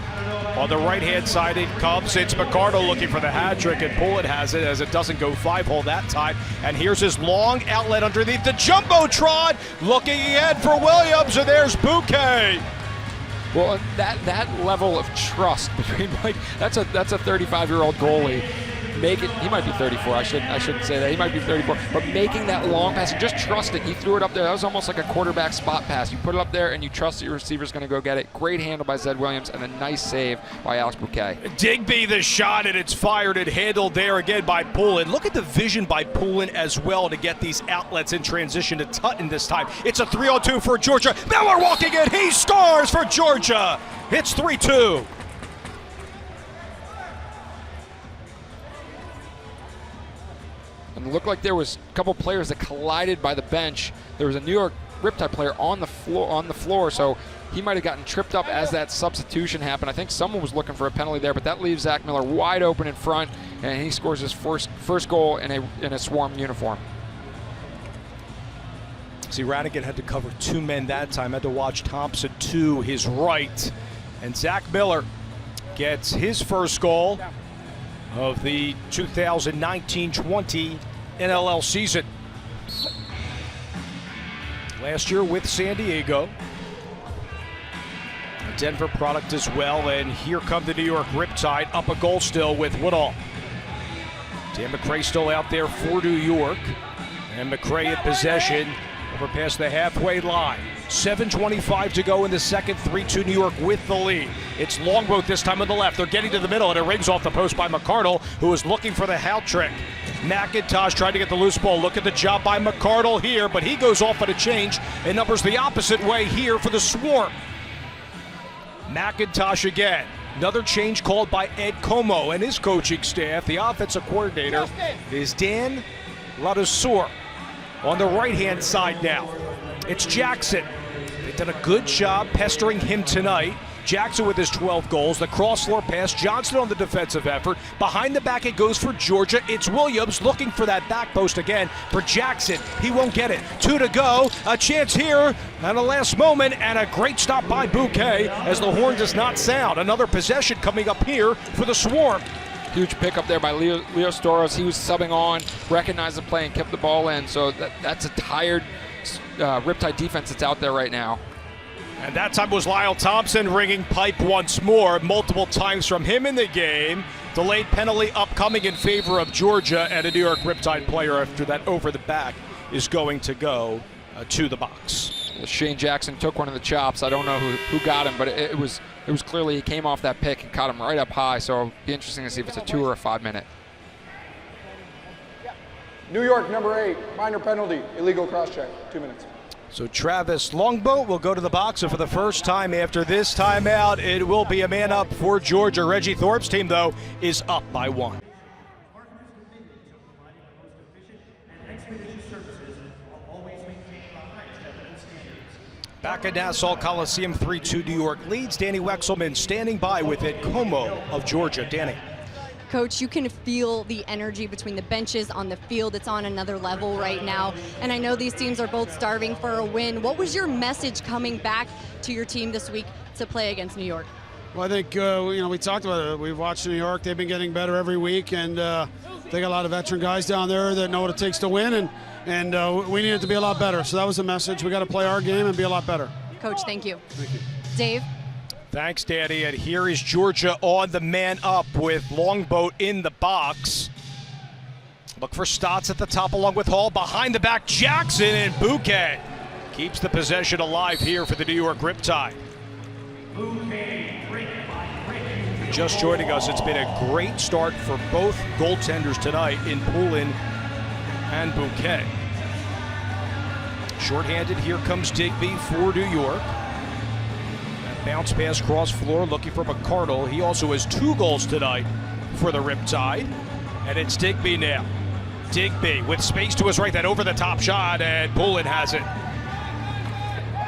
On the right-hand side it comes. It's McArdle looking for the hat trick, and Poullin has it as it doesn't go 5-hole that time. And here's his long outlet underneath the Jumbotron. Looking ahead for Williams, and there's Bouquet. Well, that level of trust between, like, that's a 35-year-old goalie. He might be 34, I shouldn't say that, he might be 34, but making that long pass, and just trust it. He threw it up there. That was almost like a quarterback spot pass. You put it up there and you trust that your receiver's going to go get it. Great handle by Zed Williams, and a nice save by Alex Bouquet. Digby the shot, and it's fired and handled there again by Poulin. Look at the vision by Poulin as well to get these outlets in transition to Tutton this time. It's a 3-on-2 for Georgia. Miller walking in, he scores for Georgia. It's 3-2. And it looked like there was a couple players that collided by the bench. There was a New York Riptide player on the floor, so he might have gotten tripped up as that substitution happened. I think someone was looking for a penalty there, but that leaves Zach Miller wide open in front, and he scores his first goal in a Swarm uniform. See, Radigan had to cover 2 men that time, had to watch Thompson to his right, and Zach Miller gets his first goal of the 2019-20 NLL season. Last year with San Diego. A Denver product as well, and here come the New York Riptide, up a goal still with Woodall. Dan McRae still out there for New York, and McRae in possession over past the halfway line. 7:25 to go in the second, 3-2 New York with the lead. It's Longboat this time on the left. They're getting to the middle, and it rings off the post by McArdle, who is looking for the hat trick. McIntosh tried to get the loose ball. Look at the job by McArdle here, but he goes off at a change and numbers the opposite way here for the Swarm. McIntosh again. Another change called by Ed Como and his coaching staff. The offensive coordinator is Dan Ladouceur. On the right-hand side now, it's Jackson. They've done a good job pestering him tonight. Jackson with his 12 goals. The cross-floor pass. Johnson on the defensive effort. Behind the back it goes for Georgia. It's Williams looking for that back post again for Jackson. He won't get it. 2 to go. A chance here at the last moment, and a great stop by Bouquet as the horn does not sound. Another possession coming up here for the Swarm. Huge pickup there by Leo Storos. He was subbing on, recognized the play, and kept the ball in. So that's a tired Riptide defense that's out there right now. And that time was Lyle Thompson ringing pipe once more, multiple times from him in the game. Delayed penalty upcoming in favor of Georgia, and a New York Riptide player after that over the back is going to go to the box. Shane Jackson took one of the chops. I don't know who got him, but it was clearly he came off that pick and caught him right up high, so it'll be interesting to see if it's a 2 or a 5 minute. New York, number 8, minor penalty, illegal cross-check, 2 minutes. So Travis Longboat will go to the box, and for the first time after this timeout, it will be a man up for Georgia. Reggie Thorpe's team, though, is up by 1. Back at Nassau Coliseum, 3-2 New York leads. Danny Wexelman standing by with Ed Como of Georgia. Danny. Coach, you can feel the energy between the benches on the field. It's on another level right now. And I know these teams are both starving for a win. What was your message coming back to your team this week to play against New York? Well, I think, we talked about it. We've watched New York. They've been getting better every week. And they got a lot of veteran guys down there that know what it takes to win. And we need it to be a lot better. So that was the message. We got to play our game and be a lot better. Coach, thank you. Thank you. Dave? Thanks, Danny. And here is Georgia on the man up with Longboat in the box. Look for Stotts at the top along with Hall. Behind the back, Jackson, and Bouquet keeps the possession alive here for the New York Riptide. Just joining us, it's been a great start for both goaltenders tonight in Poulin and Bouquet. Shorthanded, here comes Digby for New York. Bounce pass cross floor looking for McCardle. He also has 2 goals tonight for the Riptide. And it's Digby now. Digby with space to his right, that over-the-top shot, and Poulin has it.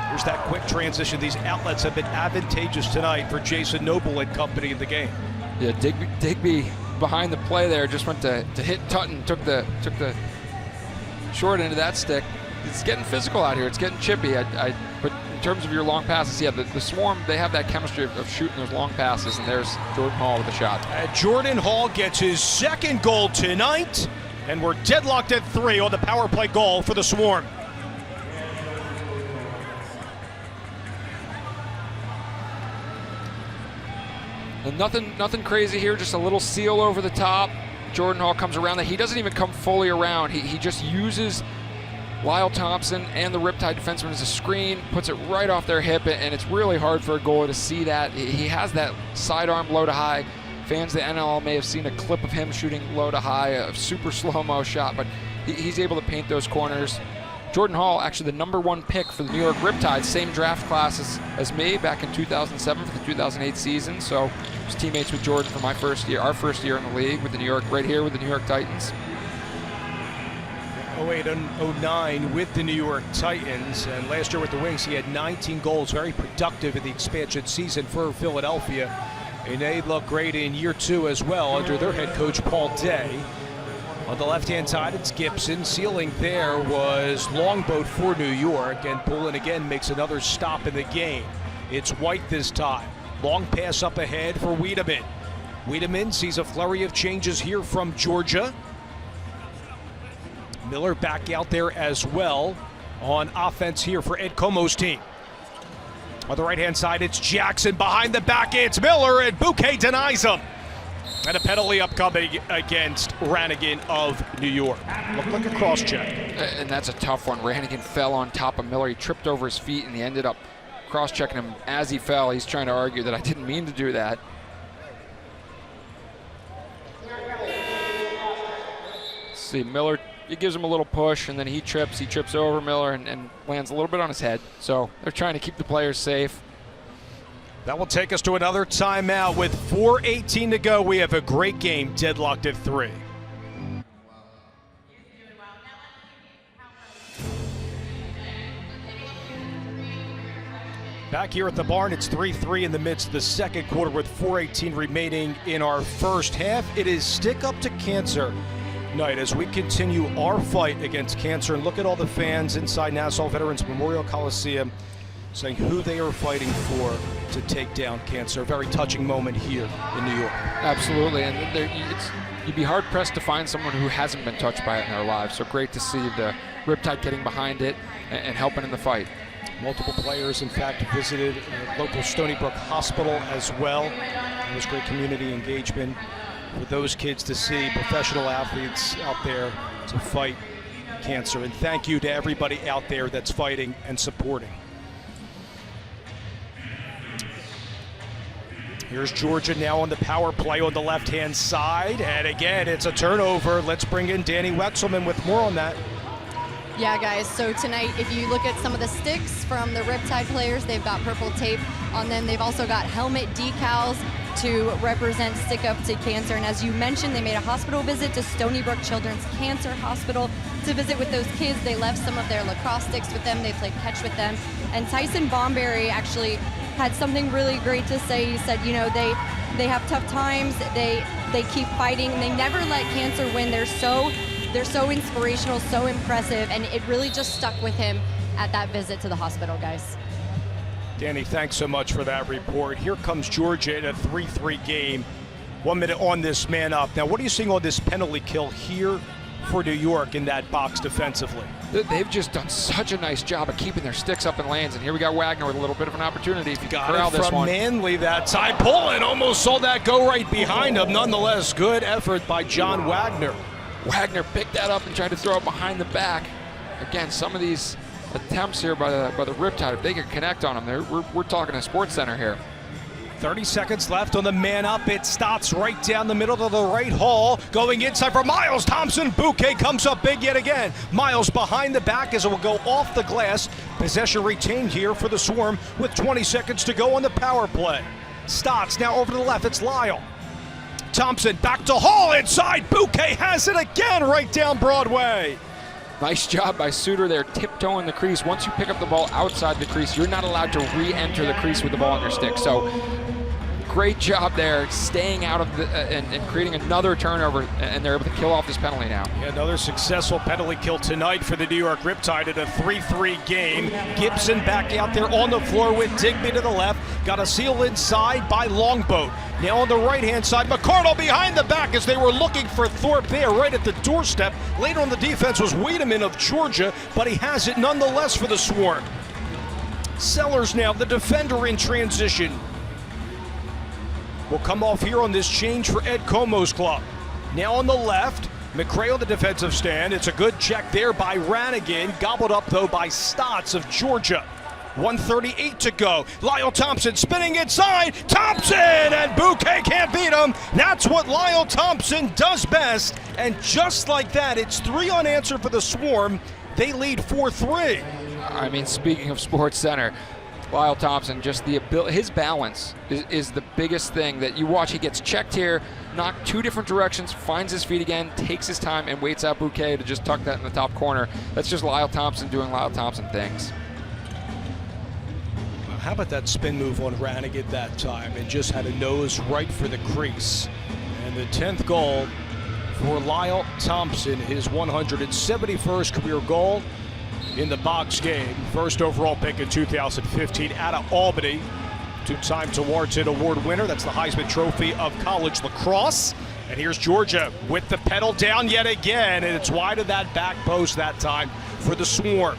Here's that quick transition. These outlets have been advantageous tonight for Jason Noble and company in the game. Yeah, Digby behind the play there just went to hit Tutton, took the short end of that stick. It's getting physical out here. It's getting chippy. But in terms of your long passes, yeah, the Swarm, they have that chemistry of shooting those long passes, and there's Jordan Hall with a shot. Jordan Hall gets his 2nd goal tonight, and we're deadlocked at 3 on the power play goal for the Swarm. And nothing crazy here, just a little seal over the top. Jordan Hall comes around that. He doesn't even come fully around. He just uses Lyle Thompson and the Riptide defenseman as a screen, puts it right off their hip, and it's really hard for a goalie to see that. He has that sidearm low to high. Fans of the NL may have seen a clip of him shooting low to high, a super slow-mo shot, but he's able to paint those corners. Jordan Hall, actually the #1 pick for the New York Riptide, same draft class as me back in 2007 for the 2008 season. So I was teammates with Jordan for our first year in the league with the New York, right here with the New York Titans. 08 and 09 with the New York Titans, and last year with the Wings he had 19 goals, very productive in the expansion season for Philadelphia. And they look great in year 2 as well under their head coach Paul Day. On the left-hand side, it's Gibson. Sealing there was Longboat for New York, and Poulin again makes another stop in the game. It's White this time. Long pass up ahead for Wiedemann. Wiedemann sees a flurry of changes here from Georgia. Miller back out there as well on offense here for Ed Como's team. On the right-hand side, it's Jackson. Behind the back, it's Miller, and Bouquet denies him. And a penalty upcoming against Ranigan of New York. Looked like a cross-check. And that's a tough one. Ranigan fell on top of Miller. He tripped over his feet, and he ended up cross-checking him as he fell. He's trying to argue that I didn't mean to do that. Let's see, Miller, he gives him a little push, and then he trips over Miller and lands a little bit on his head. So they're trying to keep the players safe. That will take us to another timeout with 4:18 to go. We have a great game, deadlocked at 3. Back here at the barn, it's 3-3 in the midst of the second quarter with 4:18 remaining in our first half. It is Stick Up to Cancer night as we continue our fight against cancer, and look at all the fans inside Nassau Veterans Memorial Coliseum saying who they are fighting for to take down cancer. A very touching moment here in New York. Absolutely, and you'd be hard-pressed to find someone who hasn't been touched by it in their lives. So great to see the Riptide getting behind it and helping in the fight. Multiple players, in fact, visited local Stony Brook Hospital as well. There was great community engagement for those kids to see professional athletes out there to fight cancer. And thank you to everybody out there that's fighting and supporting. Here's Georgia now on the power play on the left-hand side. And again, it's a turnover. Let's bring in Danny Wexelman with more on that. Yeah, guys, so tonight, if you look at some of the sticks from the Riptide players, they've got purple tape on them. They've also got helmet decals to represent Stick Up to Cancer. And as you mentioned, they made a hospital visit to Stony Brook Children's Cancer Hospital to visit with those kids. They left some of their lacrosse sticks with them. They played catch with them. And Tyson Bomberry actually had something really great to say. He said, you know, they have tough times. They keep fighting. They never let cancer win. They're so inspirational, so impressive, and it really just stuck with him at that visit to the hospital, guys. Danny, thanks so much for that report. Here comes Georgia in a 3-3 game. 1 minute on this man up. Now, what are you seeing on this penalty kill here for New York in that box defensively? They've just done such a nice job of keeping their sticks up in lanes, and here we got Wagner with a little bit of an opportunity. If you got corral it this from one. Manley that side. Pulling, almost saw that go right behind him. Nonetheless, good effort by John Wagner. Wagner picked that up and tried to throw it behind the back. Again, some of these attempts here by the Riptide, if they can connect on them, we're talking a sports center here. 30 seconds left on the man up. It stops right down the middle of the right hall. Going inside for Miles Thompson. Bouquet comes up big yet again. Miles behind the back as it will go off the glass. Possession retained here for the Swarm with 20 seconds to go on the power play. Stotts now over to the left. It's Lyle. Thompson back to Hall inside. Bouquet has it again right down Broadway. Nice job by Suter there, tiptoeing the crease. Once you pick up the ball outside the crease, you're not allowed to re-enter the crease with the ball on your stick. So great job there, staying out of the and creating another turnover, and they're able to kill off this penalty now. Yeah, another successful penalty kill tonight for the New York Riptide in a 3-3 game. Gibson back out there on the floor with Digby to the left. Got a seal inside by Longboat. Now on the right-hand side, McCardle behind the back as they were looking for Thorpe there right at the doorstep. Later on the defense was Wiedemann of Georgia, but he has it nonetheless for the Swarm. Sellers now, the defender in transition. Will come off here on this change for Ed Como's club. Now on the left, McCray on the defensive stand. It's a good check there by Ranigan, gobbled up though by Stotts of Georgia. 1:38 to go. Lyle Thompson spinning inside. Thompson, and Bouquet can't beat him. That's what Lyle Thompson does best. And just like that, it's 3 unanswered for the Swarm. They lead 4-3. I mean, speaking of Sports Center, Lyle Thompson, just the ability, his balance is the biggest thing that you watch. He gets checked here, knocked 2 different directions, finds his feet again, takes his time, and waits out Bouquet to just tuck that in the top corner. That's just Lyle Thompson doing Lyle Thompson things. How about that spin move on Ranigan that time, and just had a nose right for the crease. And the 10th goal for Lyle Thompson, his 171st career goal in the box game. First overall pick in 2015 out of Albany. 2-time Tewaaraton Award winner. That's the Heisman Trophy of college lacrosse. And here's Georgia with the pedal down yet again, and it's wide of that back post that time for the Swarm.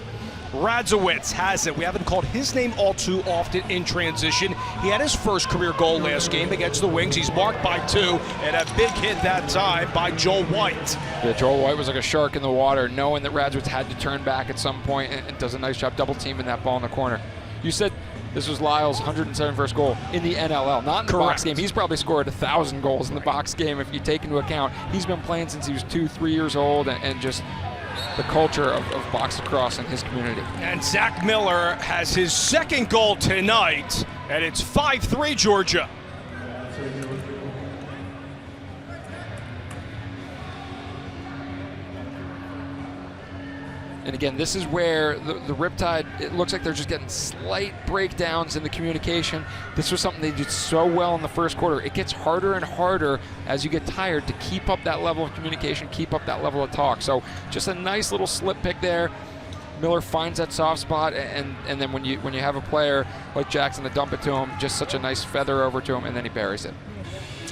Radzowitz has it. We haven't called his name all too often in transition. He had his first career goal last game against the Wings. He's marked by 2, and a big hit that time by Joel White. Yeah, Joel White was like a shark in the water, knowing that Radzowitz had to turn back at some point, and does a nice job double teaming that ball in the corner. You said this was Lyle's 171st goal in the NLL, not in the box game. He's probably scored 1,000 goals in the box game if you take into account he's been playing since he was 2-3 years old, and just the culture of box lacrosse in his community. And Zach Miller has his 2nd goal tonight, and it's 5-3 Georgia. And again, this is where the Riptide, it looks like they're just getting slight breakdowns in the communication. This was something they did so well in the first quarter. It gets harder and harder as you get tired to keep up that level of communication, keep up that level of talk. So just a nice little slip pick there. Miller finds that soft spot, and then when you have a player like Jackson to dump it to him, just such a nice feather over to him, and then he buries it.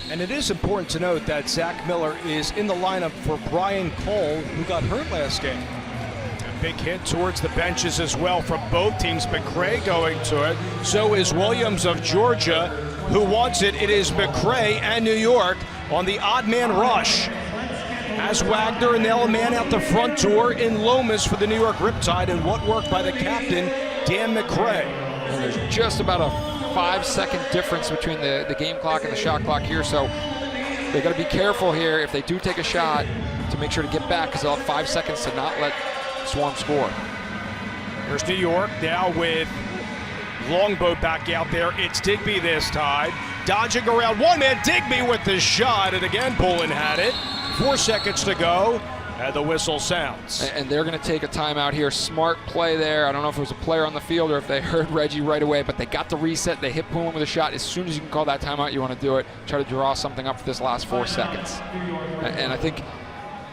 And it is important to note that Zach Miller is in the lineup for Brian Cole, who got hurt last game. Big hit towards the benches as well from both teams. McCray going to it. So is Williams of Georgia, who wants it. It is McCray and New York on the odd man rush. As Wagner and nail a man out the front door in Lomas for the New York Riptide, and what worked by the captain, Dan McCray. And there's just about a 5-second difference between the game clock and the shot clock here, so they got to be careful here if they do take a shot to make sure to get back, because they'll have 5 seconds to not let Swarm score. Here's New York now with Longboat back out there. It's Digby this time. Dodging around one man, Digby with the shot, and again Poland had it. 4 seconds to go, and the whistle sounds. And they're going to take a timeout here. Smart play there. I don't know if it was a player on the field or if they heard Reggie right away, but they got the reset. They hit Poland with a shot. As soon as you can call that timeout, you want to do it. Try to draw something up for this last 4 seconds. And I think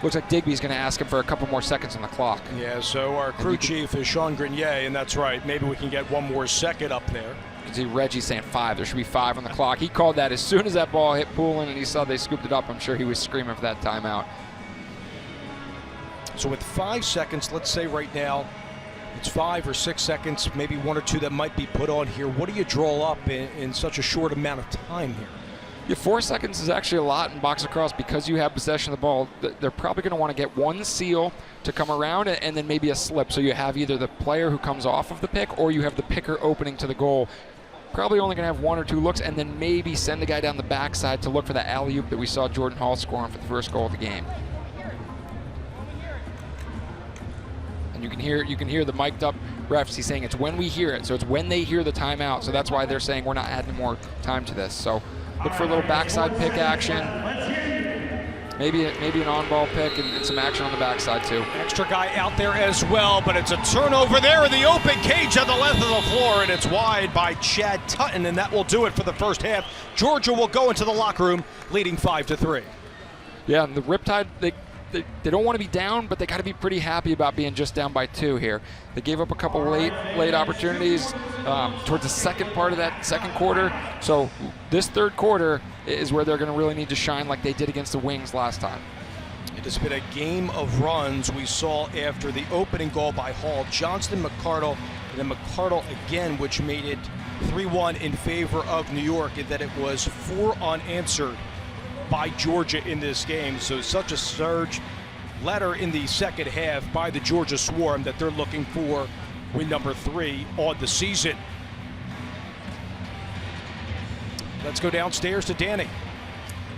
looks like Digby's going to ask him for a couple more seconds on the clock. Yeah, so our crew chief is Sean Grenier, and that's right. Maybe we can get one more second up there. You can see Reggie saying 5. There should be 5 on the clock. He called that as soon as that ball hit Poland and he saw they scooped it up. I'm sure he was screaming for that timeout. So with 5 seconds, let's say right now, it's 5 or 6 seconds, maybe 1 or 2 that might be put on here. What do you draw up in such a short amount of time here? Yeah, 4 seconds is actually a lot in box lacrosse because you have possession of the ball. They're probably going to want to get one seal to come around and then maybe a slip. So you have either the player who comes off of the pick or you have the picker opening to the goal. Probably only going to have 1 or 2 looks and then maybe send the guy down the backside to look for the alley-oop that we saw Jordan Hall scoring for the first goal of the game. And you can hear the mic'd up refs. He's saying it's when we hear it. So it's when they hear the timeout. So that's why they're saying we're not adding more time to this. So look for a little backside pick action. Maybe an on-ball pick and some action on the backside too. Extra guy out there as well, but it's a turnover there in the open cage on the length of the floor, and it's wide by Chad Tutton, and that will do it for the first half. Georgia will go into the locker room leading 5-3. Yeah, and the Riptide, they don't want to be down, but they got to be pretty happy about being just down by 2 here. They gave up a couple late opportunities towards the second part of that second quarter. So this third quarter is where they're going to really need to shine like they did against the Wings last time. It has been a game of runs we saw after the opening goal by Hall. Johnston, McCardle, and then McCardle again, which made it 3-1 in favor of New York, and that it was 4 unanswered by Georgia in this game. So such a surge later in the second half by the Georgia Swarm that they're looking for win number 3 on the season. Let's go downstairs to Danny.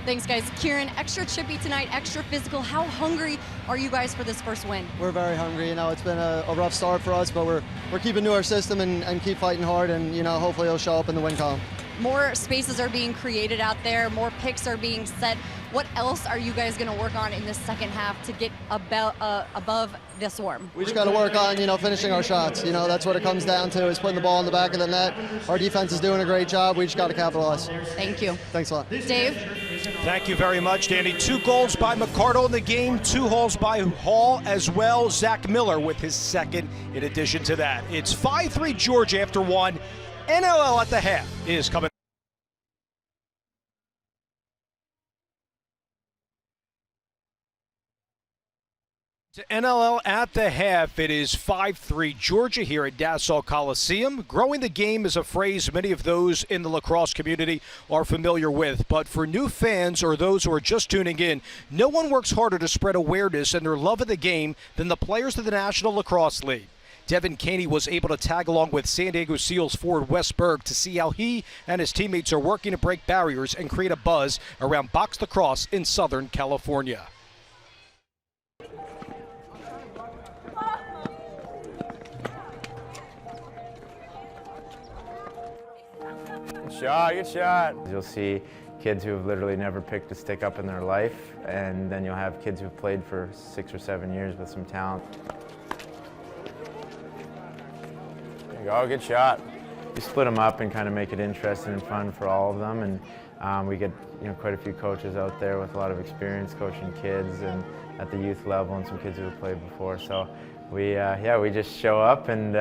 Thanks, guys. Kieran, extra chippy tonight, extra physical. How hungry are you guys for this first win? We're very hungry. You know, it's been a rough start for us, but we're keeping to our system and keep fighting hard, and, you know, hopefully it'll show up in the win column. More spaces are being created out there. More picks are being set. What else are you guys going to work on in the second half to get above the Swarm? We just got to work on, you know, finishing our shots. You know, that's what it comes down to, is putting the ball in the back of the net. Our defense is doing a great job. We just got to capitalize. Thank you. Thanks a lot. Dave? Thank you very much, Danny. 2 goals by McCardle in the game, 2 goals by Hall as well. Zach Miller with his second in addition to that. It's 5-3 Georgia after 1. NLL at the half is coming. To NLL at the half, it is 5-3 Georgia here at Nassau Coliseum. Growing the game is a phrase many of those in the lacrosse community are familiar with. But for new fans or those who are just tuning in, no one works harder to spread awareness and their love of the game than the players of the National Lacrosse League. Devin Caney was able to tag along with San Diego Seals forward Wes Berg to see how he and his teammates are working to break barriers and create a buzz around box lacrosse in Southern California. Good shot. You'll see kids who have literally never picked a stick up in their life, and then you'll have kids who've played for 6 or 7 years with some talent. There you go, good shot. We split them up and kind of make it interesting and fun for all of them, and we get quite a few coaches out there with a lot of experience coaching kids and at the youth level, and some kids who have played before. So we just show up and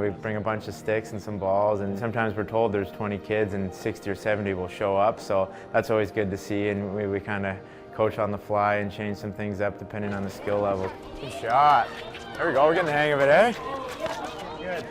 we bring a bunch of sticks and some balls, and sometimes we're told there's 20 kids and 60 or 70 will show up, so that's always good to see, and we kind of coach on the fly and change some things up depending on the skill level. Good shot. There we go, we're getting the hang of it, eh? Good.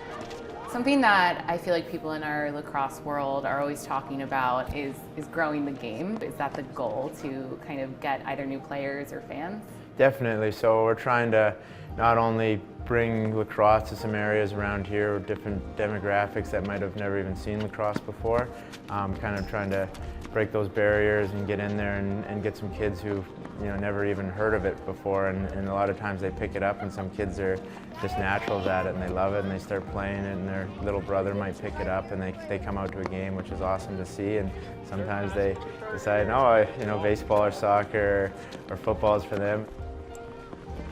Something that I feel like people in our lacrosse world are always talking about is growing the game. Is that the goal, to kind of get either new players or fans? Definitely. So we're trying to not only bring lacrosse to some areas around here with different demographics that might have never even seen lacrosse before, kind of trying to break those barriers and get in there and get some kids who've never even heard of it before, and a lot of times they pick it up, and some kids are just naturals at it and they love it and they start playing it, and their little brother might pick it up and they come out to a game, which is awesome to see. And sometimes they decide, no, baseball or soccer or football is for them.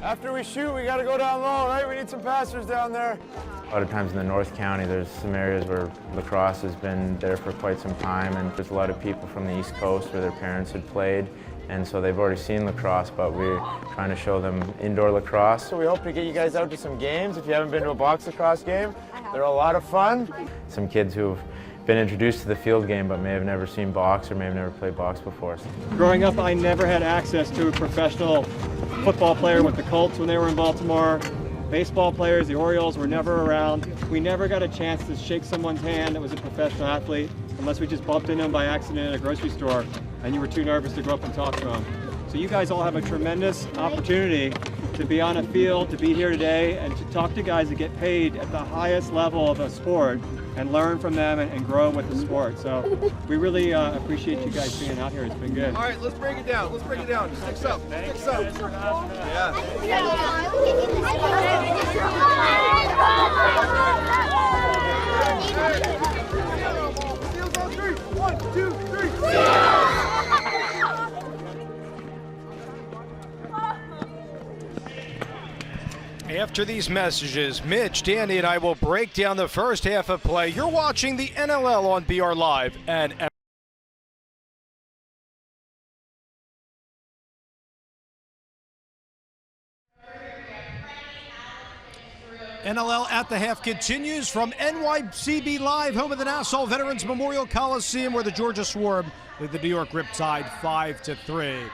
After we shoot, we got to go down low, right? We need some passers down there. A lot of times in the North County, there's some areas where lacrosse has been there for quite some time, and there's a lot of people from the East Coast where their parents had played, and so they've already seen lacrosse, but we're trying to show them indoor lacrosse. So we hope to get you guys out to some games. If you haven't been to a box lacrosse game, they're a lot of fun. Some kids who've been introduced to the field game but may have never seen box or may have never played box before. Growing up, I never had access to a professional football player with the Colts when they were in Baltimore. Baseball players, the Orioles, were never around. We never got a chance to shake someone's hand that was a professional athlete unless we just bumped into them by accident at a grocery store and you were too nervous to go up and talk to them. So you guys all have a tremendous opportunity to be on a field, to be here today, and to talk to guys that get paid at the highest level of a sport and learn from them and grow with the sport. So we really appreciate you guys being out here. It's been good. All right, let's break it down. Let's break it down. Sticks up. Sticks up. One, two, three. After these messages, Mitch, Danny, and I will break down the first half of play. You're watching the NLL on BR Live and NLL at the half continues from NYCB Live, home of the Nassau Veterans Memorial Coliseum, where the Georgia Swarm lead the New York Riptide 5-3.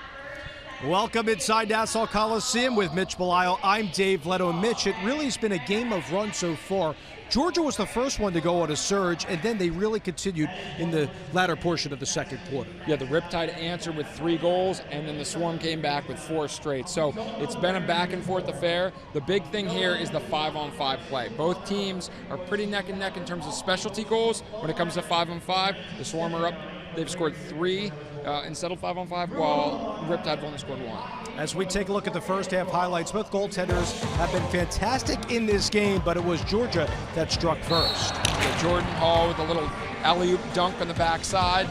Welcome inside Nassau Coliseum with Mitch Belisle. I'm Dave Leto. Mitch, it really has been a game of runs so far. Georgia was the first one to go on a surge, and then they really continued in the latter portion of the second quarter. Yeah, the Riptide answered with 3 goals, and then the Swarm came back with 4 straight. So it's been a back-and-forth affair. The big thing here is the 5-on-5 play. Both teams are pretty neck and neck in terms of specialty goals. When it comes to 5-on-5, the Swarm are up. They've scored 3 and settled 5-on-5, while Riptide have only scored 1. As we take a look at the first half highlights, both goaltenders have been fantastic in this game, but it was Georgia that struck first. Jordan Hall with a little alley-oop dunk on the backside.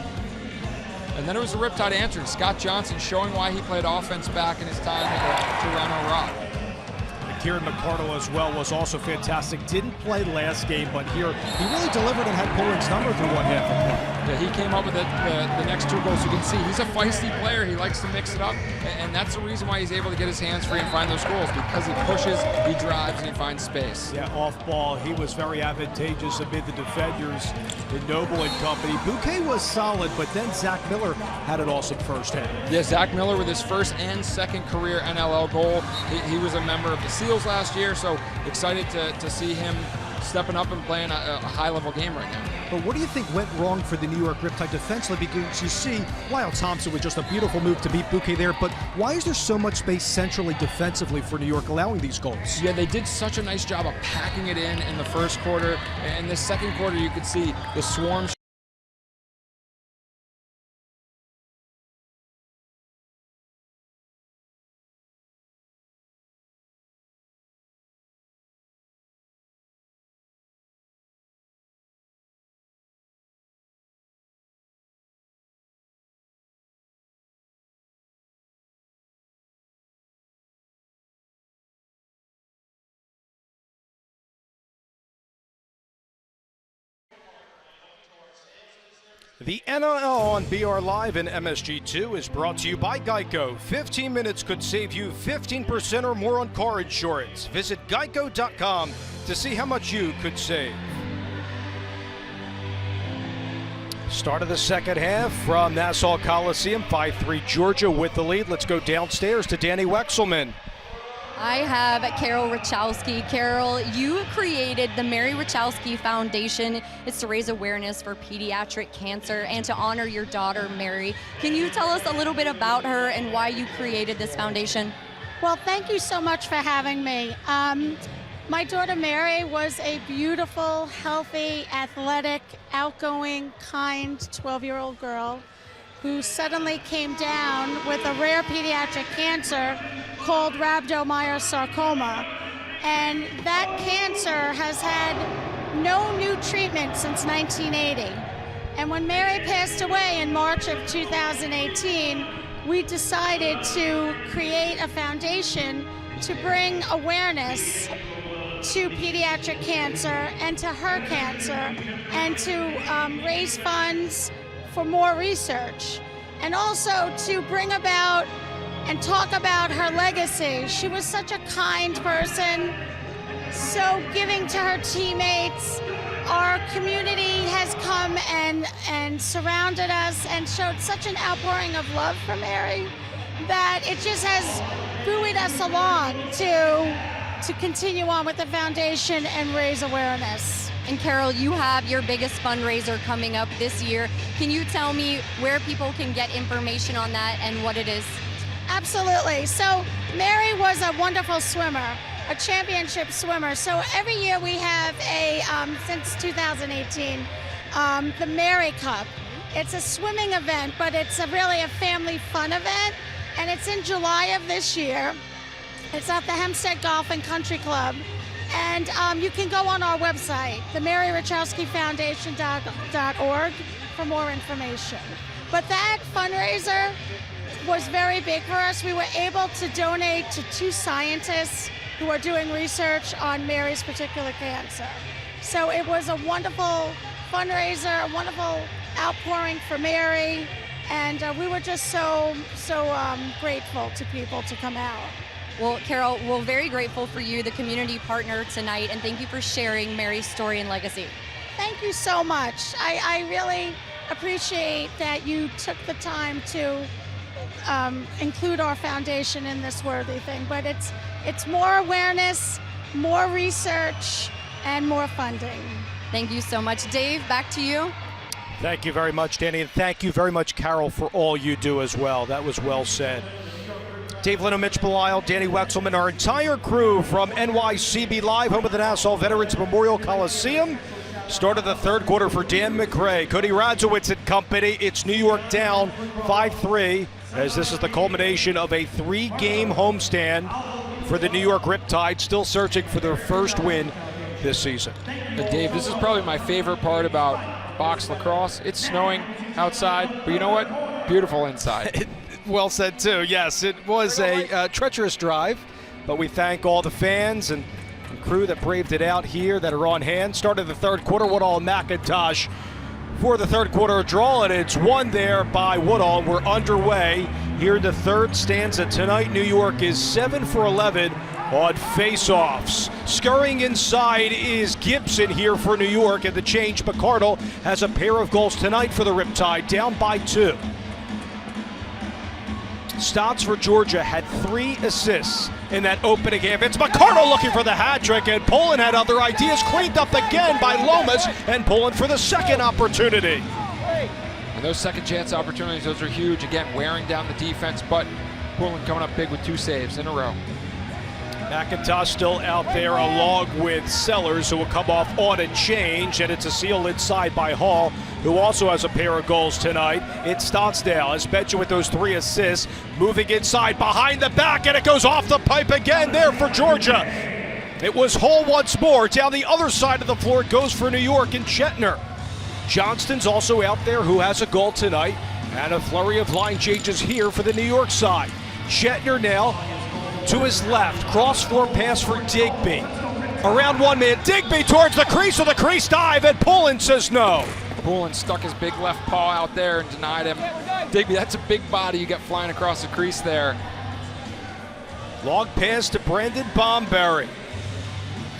And then it was the Riptide answering. Scott Johnson showing why he played offense back in his time at Toronto Rock. Kieran McCardle as well was also fantastic. Didn't play last game, but here he really delivered and had Poland's number through one half of play. Yeah, he came up with the next 2 goals. You can see he's a feisty player. He likes to mix it up, and that's the reason why he's able to get his hands free and find those goals, because he pushes, he drives, and he finds space. Yeah, off ball, he was very advantageous amid the defenders in Noble and company. Bouquet was solid, but then Zach Miller had an awesome first half. Yeah, Zach Miller with his first and second career NLL goal. He was a member of the Seals last year, so excited to see him stepping up and playing a high-level game right now. But what do you think went wrong for the New York Riptide defensively? Because you see, Lyle Thompson with just a beautiful move to beat Bouquet there, but why is there so much space centrally defensively for New York allowing these goals? Yeah, they did such a nice job of packing it in the first quarter. And the second quarter, you could see the Swarm The NLL on BR Live and MSG2 is brought to you by Geico. 15 minutes could save you 15% or more on car insurance. Visit geico.com to see how much you could save. Start of the second half from Nassau Coliseum, 5-3 Georgia with the lead. Let's go downstairs to Danny Wexelman. I have Carol Rachowski. Carol, you created the Mary Rachowski Foundation. It's to raise awareness for pediatric cancer and to honor your daughter, Mary. Can you tell us a little bit about her and why you created this foundation? Well, thank you so much for having me. My daughter Mary was a beautiful, healthy, athletic, outgoing, kind 12-year-old girl who suddenly came down with a rare pediatric cancer called rhabdomyosarcoma. And that cancer has had no new treatment since 1980. And when Mary passed away in March of 2018, we decided to create a foundation to bring awareness to pediatric cancer and to her cancer, and to raise funds for more research, and also to bring about and talk about her legacy. She was such a kind person, so giving to her teammates. Our community has come and surrounded us and showed such an outpouring of love for Mary that it just has buoyed us along to continue on with the foundation and raise awareness. And Carol, you have your biggest fundraiser coming up this year. Can you tell me where people can get information on that and what it is? Absolutely. So Mary was a wonderful swimmer, a championship swimmer. So every year we have since 2018, the Mary Cup. It's a swimming event, but it's really a family fun event. And it's in July of this year. It's at the Hempstead Golf and Country Club. And you can go on our website, themaryrachowskifoundation.org, for more information. But that fundraiser was very big for us. We were able to donate to 2 scientists who are doing research on Mary's particular cancer. So it was a wonderful fundraiser, a wonderful outpouring for Mary. And we were just so grateful to people to come out. Well, Carol, we're very grateful for you, the community partner tonight, and thank you for sharing Mary's story and legacy. Thank you so much. I really appreciate that you took the time to include our foundation in this worthy thing, but it's more awareness, more research, and more funding. Thank you so much. Dave, back to you. Thank you very much, Danny, and thank you very much, Carol, for all you do as well. That was well said. Dave Leno, Mitch Belisle, Danny Wexelman, our entire crew from NYCB Live, home of the Nassau Veterans Memorial Coliseum. Started the third quarter for Dan McRae, Cody Radzowitz and company. It's New York down 5-3, as this is the culmination of a 3-game homestand for the New York Riptide, still searching for their first win this season. And Dave, this is probably my favorite part about box lacrosse. It's snowing outside, but you know what? Beautiful inside. Well said, too. Yes, it was a treacherous drive, but we thank all the fans and crew that braved it out here that are on hand. Started the third quarter, Woodall McIntosh for the third quarter draw, and it's won there by Woodall. We're underway here in the third stanza tonight. New York is 7 for 11 on face-offs. Scurrying inside is Gibson here for New York, and the change, McCardle has a pair of goals tonight for the Riptide, down by 2. Stotts for Georgia had 3 assists in that opening game. It's McCardle looking for the hat trick, and Poland had other ideas. Cleaned up again by Lomas, and Poland for the second opportunity. And those second chance opportunities, those are huge. Again, wearing down the defense, but Poland coming up big with 2 saves in a row. McIntosh still out there along with Sellers, who will come off on a change, and it's a seal inside by Hall, who also has a pair of goals tonight. It's Stotsdale, as mentioned, with those 3 assists, moving inside behind the back, and it goes off the pipe again there for Georgia. It was Hall once more. Down the other side of the floor it goes for New York and Chetner. Johnston's also out there, who has a goal tonight, and a flurry of line changes here for the New York side. Chetner now to his left, cross-form pass for Digby. Around 1 man, Digby towards the crease with a crease dive, and Poland says no. Poland stuck his big left paw out there and denied him. Digby, that's a big body you got flying across the crease there. Long pass to Brendan Bomberry,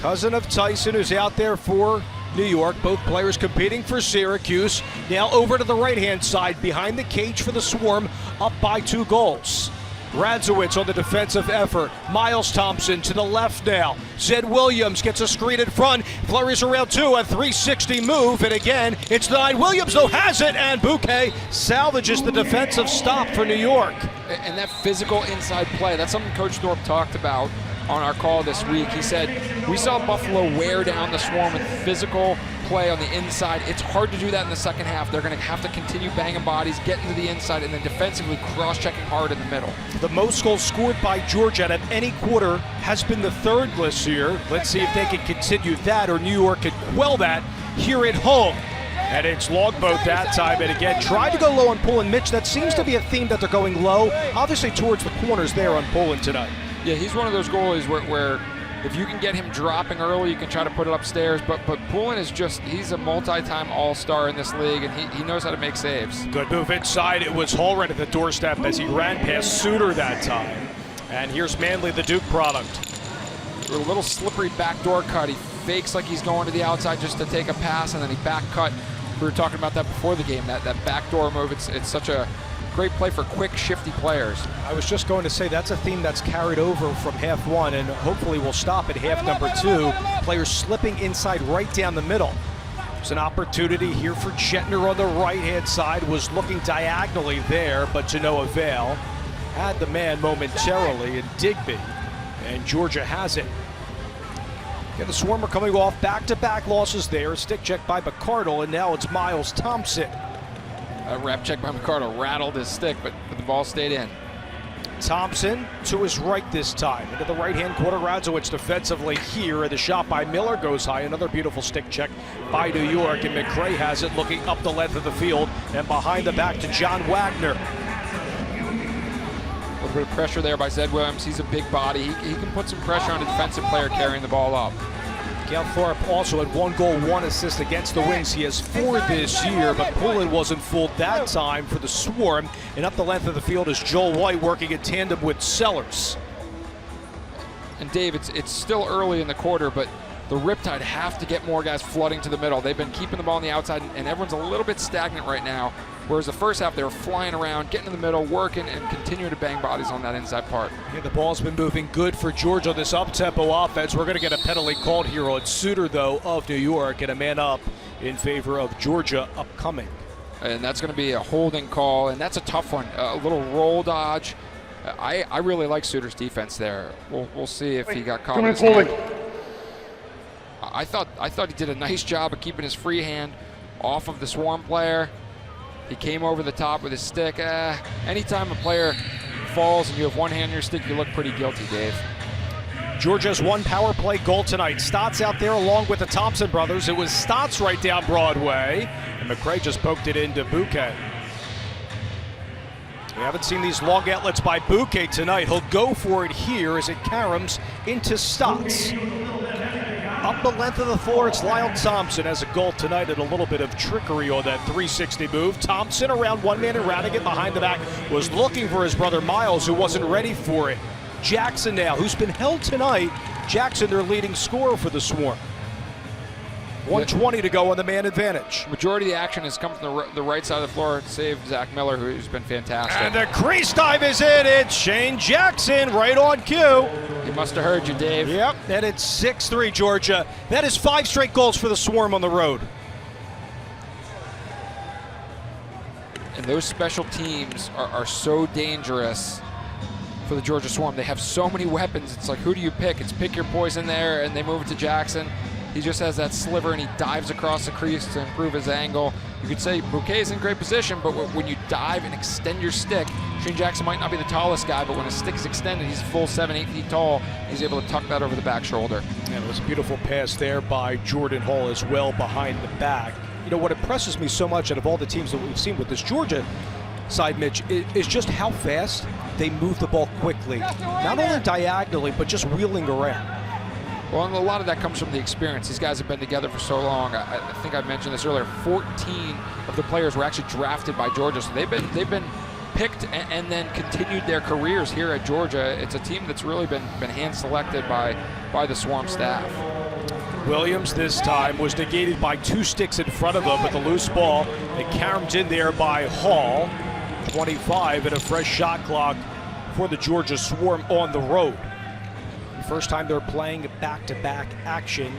cousin of Tyson, who's out there for New York. Both players competing for Syracuse. Now over to the right-hand side, behind the cage for the Swarm, up by 2 goals. Radzowitz on the defensive effort. Miles Thompson to the left now. Zed Williams gets a screen in front. Flurries around 2, a 360 move, and again, it's denied. Williams, though, has it, and Bouquet salvages the defensive stop for New York. And that physical inside play, that's something Coach Thorpe talked about on our call this week. He said, we saw Buffalo wear down the Swarm with physical play on the inside. It's hard to do that in the second half. They're going to have to continue banging bodies, get into the inside, and then defensively cross-checking hard in the middle. The most goals scored by Georgia out of any quarter has been the third this year. Let's see if they can continue that or New York can quell that here at home. And it's Longboat that time, and again, tried to go low on Poulin. Mitch, that seems to be a theme that they're going low, obviously towards the corners there on Poulin tonight. Yeah, he's one of those goalies where if you can get him dropping early, you can try to put it upstairs. But Poulin is just, he's a multi-time all-star in this league, and he knows how to make saves. Good move inside. It was Hall right at the doorstep as he ran past Suter that time. And here's Manley, the Duke product. A little slippery backdoor cut. He fakes like he's going to the outside just to take a pass, and then he back cut. We were talking about that before the game, that backdoor move. It's such a great play for quick, shifty players. I was just going to say that's a theme that's carried over from half one, and hopefully we'll stop at half number 2. Players slipping inside right down the middle. There's an opportunity here for Jetner on the right-hand side. Was looking diagonally there, but to no avail. Had the man momentarily in Digby, and Georgia has it. And the Swarm are coming off back-to-back losses there. Stick check by McCardle, and now it's Miles Thompson. A wrap check by McCardle rattled his stick, but the ball stayed in. Thompson to his right this time. Into the right-hand corner, Radzowitz defensively here. And the shot by Miller goes high. Another beautiful stick check by New York, and McCray has it looking up the length of the field and behind the back to John Wagner. A little bit of pressure there by Zed Williams. He's a big body. He can put some pressure on a defensive player carrying the ball up. Gail Thorpe also had 1 goal, 1 assist against the Wings. He has 4 this year, but Poulin wasn't fooled that time for the Swarm. And up the length of the field is Joel White working in tandem with Sellers. And Dave, it's still early in the quarter, but the Riptide have to get more guys flooding to the middle. They've been keeping the ball on the outside, and everyone's a little bit stagnant right now. Whereas the first half, they were flying around, getting in the middle, working, and continuing to bang bodies on that inside part. Yeah, the ball's been moving good for Georgia on this up-tempo offense. We're going to get a penalty called here on Suter, though, of New York, and a man up in favor of Georgia upcoming. And that's going to be a holding call, and that's a tough one. A little roll dodge. I really like Suter's defense there. We'll see if he got caught. I thought he did a nice job of keeping his free hand off of the Swarm player. He came over the top with his stick. Anytime a player falls and you have one hand on your stick, you look pretty guilty, Dave. Georgia's 1 power play goal tonight. Stotts out there along with the Thompson brothers. It was Stotts right down Broadway, and McCray just poked it into Bouquet. We haven't seen these long outlets by Bouquet tonight. He'll go for it here as it caroms into Stotts. Up the length of the floor, it's Lyle Thompson has a goal tonight and a little bit of trickery on that 360 move. Thompson around one man and rounding it behind the back, was looking for his brother Miles, who wasn't ready for it. Jackson now, who's been held tonight. Jackson, their leading scorer for the Swarm. 1:20 to go on the man advantage. Majority of the action has come from the right side of the floor to save Zach Miller, who's been fantastic. And the crease dive is in. It's Shane Jackson right on cue. He must have heard you, Dave. Yep, and it's 6-3 Georgia. That is 5 straight goals for the Swarm on the road. And those special teams are so dangerous for the Georgia Swarm. They have so many weapons. It's like, who do you pick? It's pick your poison there, and they move it to Jackson. He just has that sliver, and he dives across the crease to improve his angle. You could say Bouquet is in great position, but when you dive and extend your stick, Shane Jackson might not be the tallest guy, but when his stick is extended, he's full 7-8 feet tall. He's able to tuck that over the back shoulder. And it was a beautiful pass there by Jordan Hall as well behind the back. You know, what impresses me so much out of all the teams that we've seen with this Georgia side, Mitch, is just how fast they move the ball quickly. Not only diagonally, but just wheeling around. Well, and a lot of that comes from the experience. These guys have been together for so long. I think I mentioned this earlier. 14 of the players were actually drafted by Georgia, so they've been picked and then continued their careers here at Georgia. It's a team that's really been hand-selected by the Swarm staff. Williams this time was negated by 2 sticks in front of him with the loose ball. It caromed in there by Hall. 25 and a fresh shot clock for the Georgia Swarm on the road. First time they're playing back-to-back action.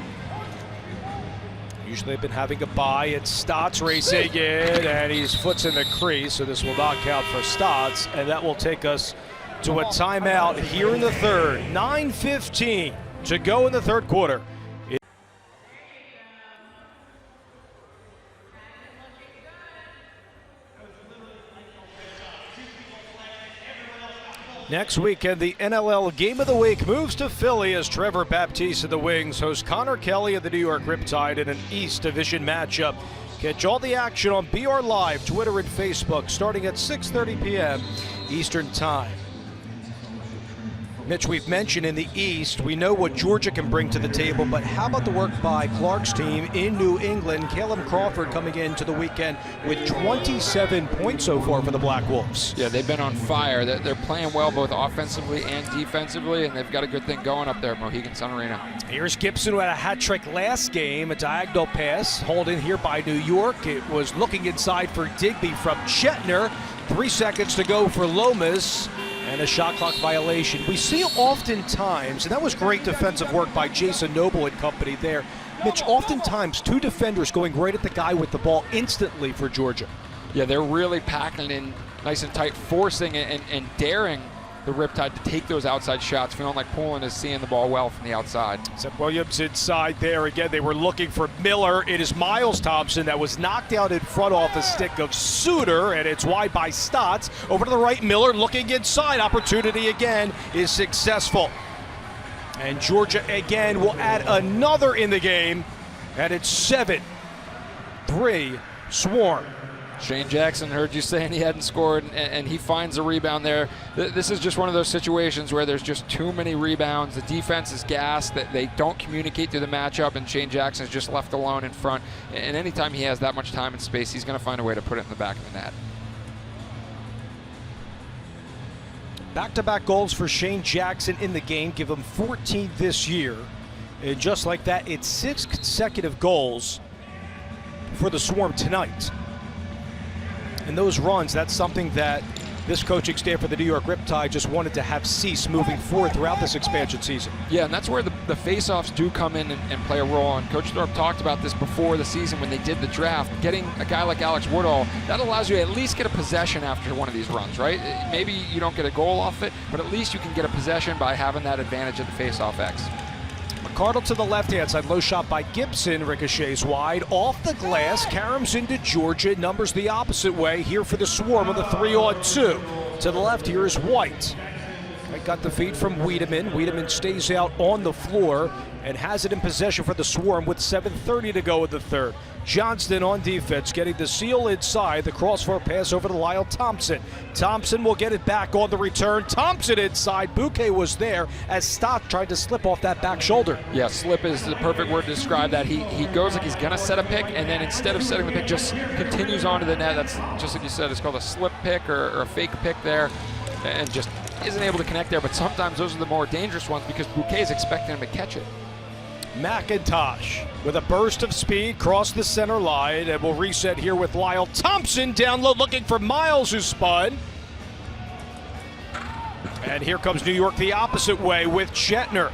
Usually they've been having a bye. It's Stotts racing in, and his foot's in the crease, so this will not count for Stotts, and that will take us to a timeout here in the third. 9:15 to go in the third quarter. Next weekend, the NLL Game of the Week moves to Philly as Trevor Baptiste of the Wings hosts Connor Kelly of the New York Riptide in an East Division matchup. Catch all the action on BR Live, Twitter, and Facebook starting at 6:30 p.m. Eastern Time. Mitch, we've mentioned in the East, we know what Georgia can bring to the table, but how about the work by Clark's team in New England? Caleb Crawford coming into the weekend with 27 points so far for the Black Wolves. Yeah, they've been on fire. They're playing well both offensively and defensively, and they've got a good thing going up there at Mohegan Sun Arena. Here's Gibson, who had a hat trick last game, a diagonal pass hauled in here by New York. It was looking inside for Digby from Chetner. 3 seconds to go for Lomas. And a shot clock violation. We see oftentimes, and that was great defensive work by Jason Noble and company there. Mitch, oftentimes two defenders going right at the guy with the ball instantly for Georgia. Yeah, they're really packing it in nice and tight, forcing it and daring the Riptide to take those outside shots, feeling like Poulin is seeing the ball well from the outside. Except Williams inside there again. They were looking for Miller. It is Miles Thompson that was knocked out in front off the stick of Suter, and it's wide by Stotts. Over to the right, Miller looking inside. Opportunity again is successful. And Georgia again will add another in the game, and it's 7-3 Swarm. Shane Jackson heard you saying he hadn't scored, and he finds a rebound there. This is just one of those situations where there's just too many rebounds. The defense is gassed, that they don't communicate through the matchup, and Shane Jackson is just left alone in front. And anytime he has that much time and space, he's going to find a way to put it in the back of the net. Back-to-back goals for Shane Jackson in the game, give him 14 this year. And just like that, it's 6 consecutive goals for the Swarm tonight. And those runs, that's something that this coaching staff for the New York Riptide just wanted to have cease moving forward throughout this expansion season. Yeah, and that's where the face-offs do come in and play a role. And Coach Thorpe talked about this before the season when they did the draft. Getting a guy like Alex Woodall, that allows you to at least get a possession after one of these runs, right? Maybe you don't get a goal off it, but at least you can get a possession by having that advantage of the face-off X. McCardle to the left-hand side, low shot by Gibson, ricochets wide, off the glass, caroms into Georgia, numbers the opposite way here for the Swarm with a 3-on-2. To the left here is White. White got the feed from Wiedemann. Wiedemann stays out on the floor and has it in possession for the Swarm with 7:30 to go in the third. Johnston on defense, getting the seal inside. The crossbar pass over to Lyle Thompson. Thompson will get it back on the return. Thompson inside. Bouquet was there as Stott tried to slip off that back shoulder. Yeah, slip is the perfect word to describe that. He goes like he's going to set a pick, and then instead of setting the pick, just continues onto the net. That's just like you said, it's called a slip pick or a fake pick there, and just isn't able to connect there. But sometimes those are the more dangerous ones because Bouquet is expecting him to catch it. McIntosh with a burst of speed, cross the center line, and we'll reset here with Lyle Thompson down low looking for Miles, who spun. And here comes New York the opposite way with Chetner.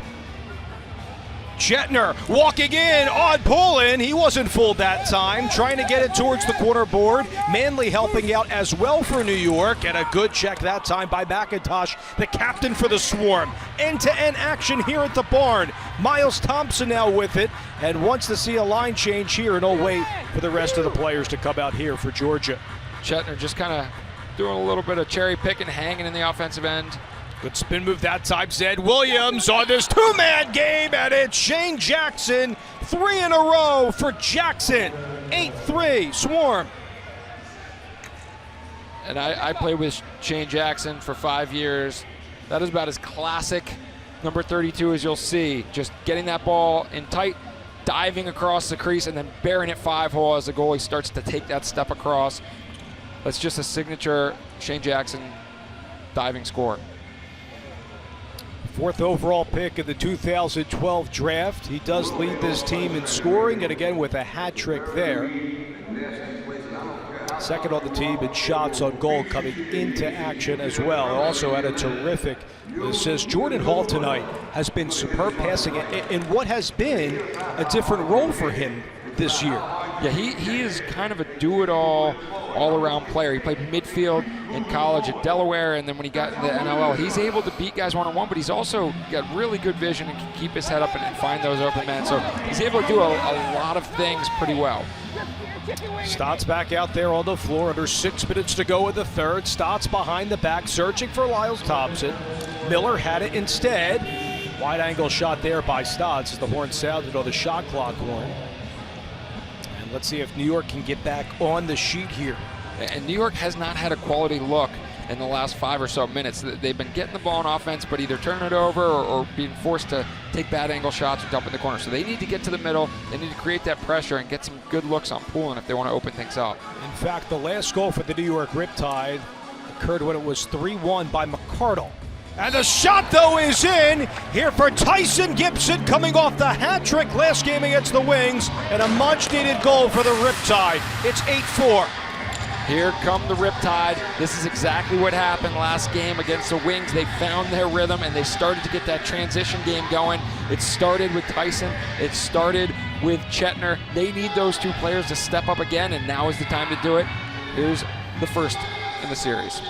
Chetner walking in on Poulin. He wasn't fooled that time, trying to get it towards the corner board. Manley helping out as well for New York, and a good check that time by McIntosh, the captain for the Swarm. End-to-end action here at the barn. Miles Thompson now with it, and wants to see a line change here, and I'll wait for the rest of the players to come out here for Georgia. Chetner just kind of doing a little bit of cherry picking, hanging in the offensive end. Good spin move that time, Zed Williams on this two-man game, and it's Shane Jackson. 3 in a row for Jackson. 8-3 Swarm. And I played with Shane Jackson for 5 years. That is about as classic number 32 as you'll see. Just getting that ball in tight, diving across the crease, and then burying it 5-hole as the goalie starts to take that step across. That's just a signature Shane Jackson diving score. 4th overall pick in the 2012 draft. He does lead this team in scoring, and again with a hat trick there. second on the team in shots on goal coming into action as well. Also had a terrific assist. Jordan Hall tonight has been superb passing in what has been a different role for him this year. Yeah, he is kind of a do-it-all, all-around player. He played midfield in college at Delaware, and then when he got in the NLL, he's able to beat guys one-on-one, but he's also got really good vision and can keep his head up and find those open men. So he's able to do a lot of things pretty well. Stotts back out there on the floor under 6 minutes to go in the third. Stotts behind the back, searching for Lyles Thompson. Miller had it instead. Wide angle shot there by Stotts as the horn sounded on the shot clock horn. And let's see if New York can get back on the sheet here. And New York has not had a quality look in the last 5 or so minutes. They've been getting the ball on offense, but either turning it over or being forced to take bad angle shots or dump in the corner. So they need to get to the middle. They need to create that pressure and get some good looks on Poulin if they want to open things up. In fact, the last goal for the New York Riptide occurred when it was 3-1 by McCardle. And the shot, though, is in here for Tyson Gibson, coming off the hat trick last game against the Wings, and a much-needed goal for the Riptide. It's 8-4. Here come the Riptide. This is exactly what happened last game against the Wings. They found their rhythm and they started to get that transition game going. It started with Tyson. It started with Chetner. They need those two players to step up again, and now is the time to do it. Here's the first in the series.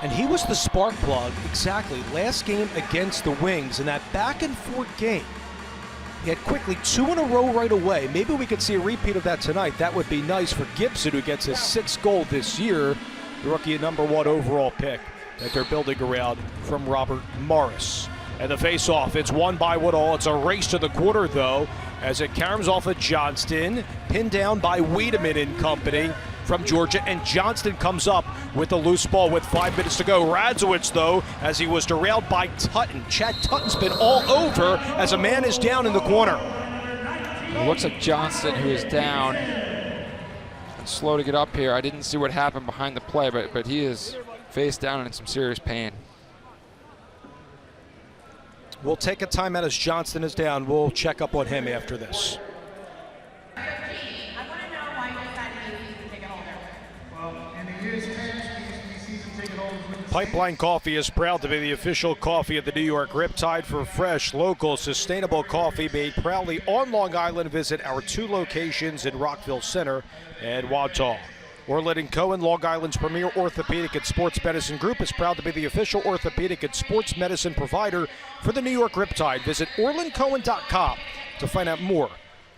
And he was the spark plug, exactly, last game against the Wings in that back-and-forth game. He had quickly 2 in a row right away. Maybe we could see a repeat of that tonight. That would be nice for Gibson, who gets his 6th goal this year. The rookie #1 overall pick that they're building around from Robert Morris. And the face-off, it's won by Woodall. It's a race to the quarter, though, as it caroms off of Johnston, pinned down by Wiedemann and company from Georgia, and Johnston comes up with the loose ball with 5 minutes to go. Radzowitz, though, as he was derailed by Tutton. Chad Tutton's been all over as a man is down in the corner. It looks like Johnston, who is down and slow to get up here. I didn't see what happened behind the play, but he is face down and in some serious pain. We'll take a timeout as Johnston is down. We'll check up on him after this. Pipeline Coffee is proud to be the official coffee of the New York Riptide. For fresh, local, sustainable coffee made proudly on Long Island, visit our 2 locations in Rockville Center and Wausau. Orland & Cohen, Long Island's premier orthopedic and sports medicine group, is proud to be the official orthopedic and sports medicine provider for the New York Riptide. Visit orlandcohen.com to find out more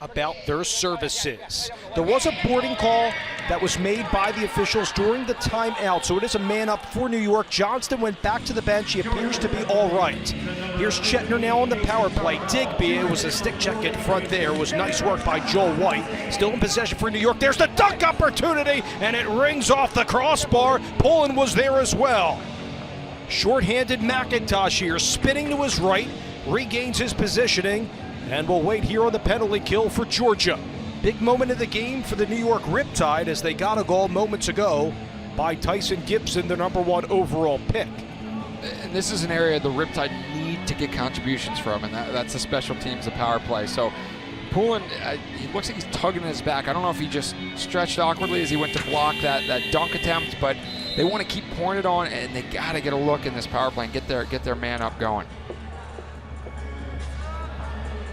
about their services. There was a boarding call that was made by the officials during the timeout, so it is a man up for New York. Johnston went back to the bench. He appears to be all right. Here's Chetner now on the power play. Digby, it was a stick check in front there. It was nice work by Joel White. Still in possession for New York. There's the dunk opportunity, and it rings off the crossbar. Poulin was there as well. Short-handed McIntosh here, spinning to his right, regains his positioning, and we'll wait here on the penalty kill for Georgia. Big moment of the game for the New York Riptide as they got a goal moments ago by Tyson Gibson, the #1 overall pick. And this is an area the Riptide need to get contributions from, and that's the special teams, the power play. So Poulin, he looks like he's tugging his back. I don't know if he just stretched awkwardly as he went to block that dunk attempt, but they want to keep pouring it on, and they got to get a look in this power play and get their man up going.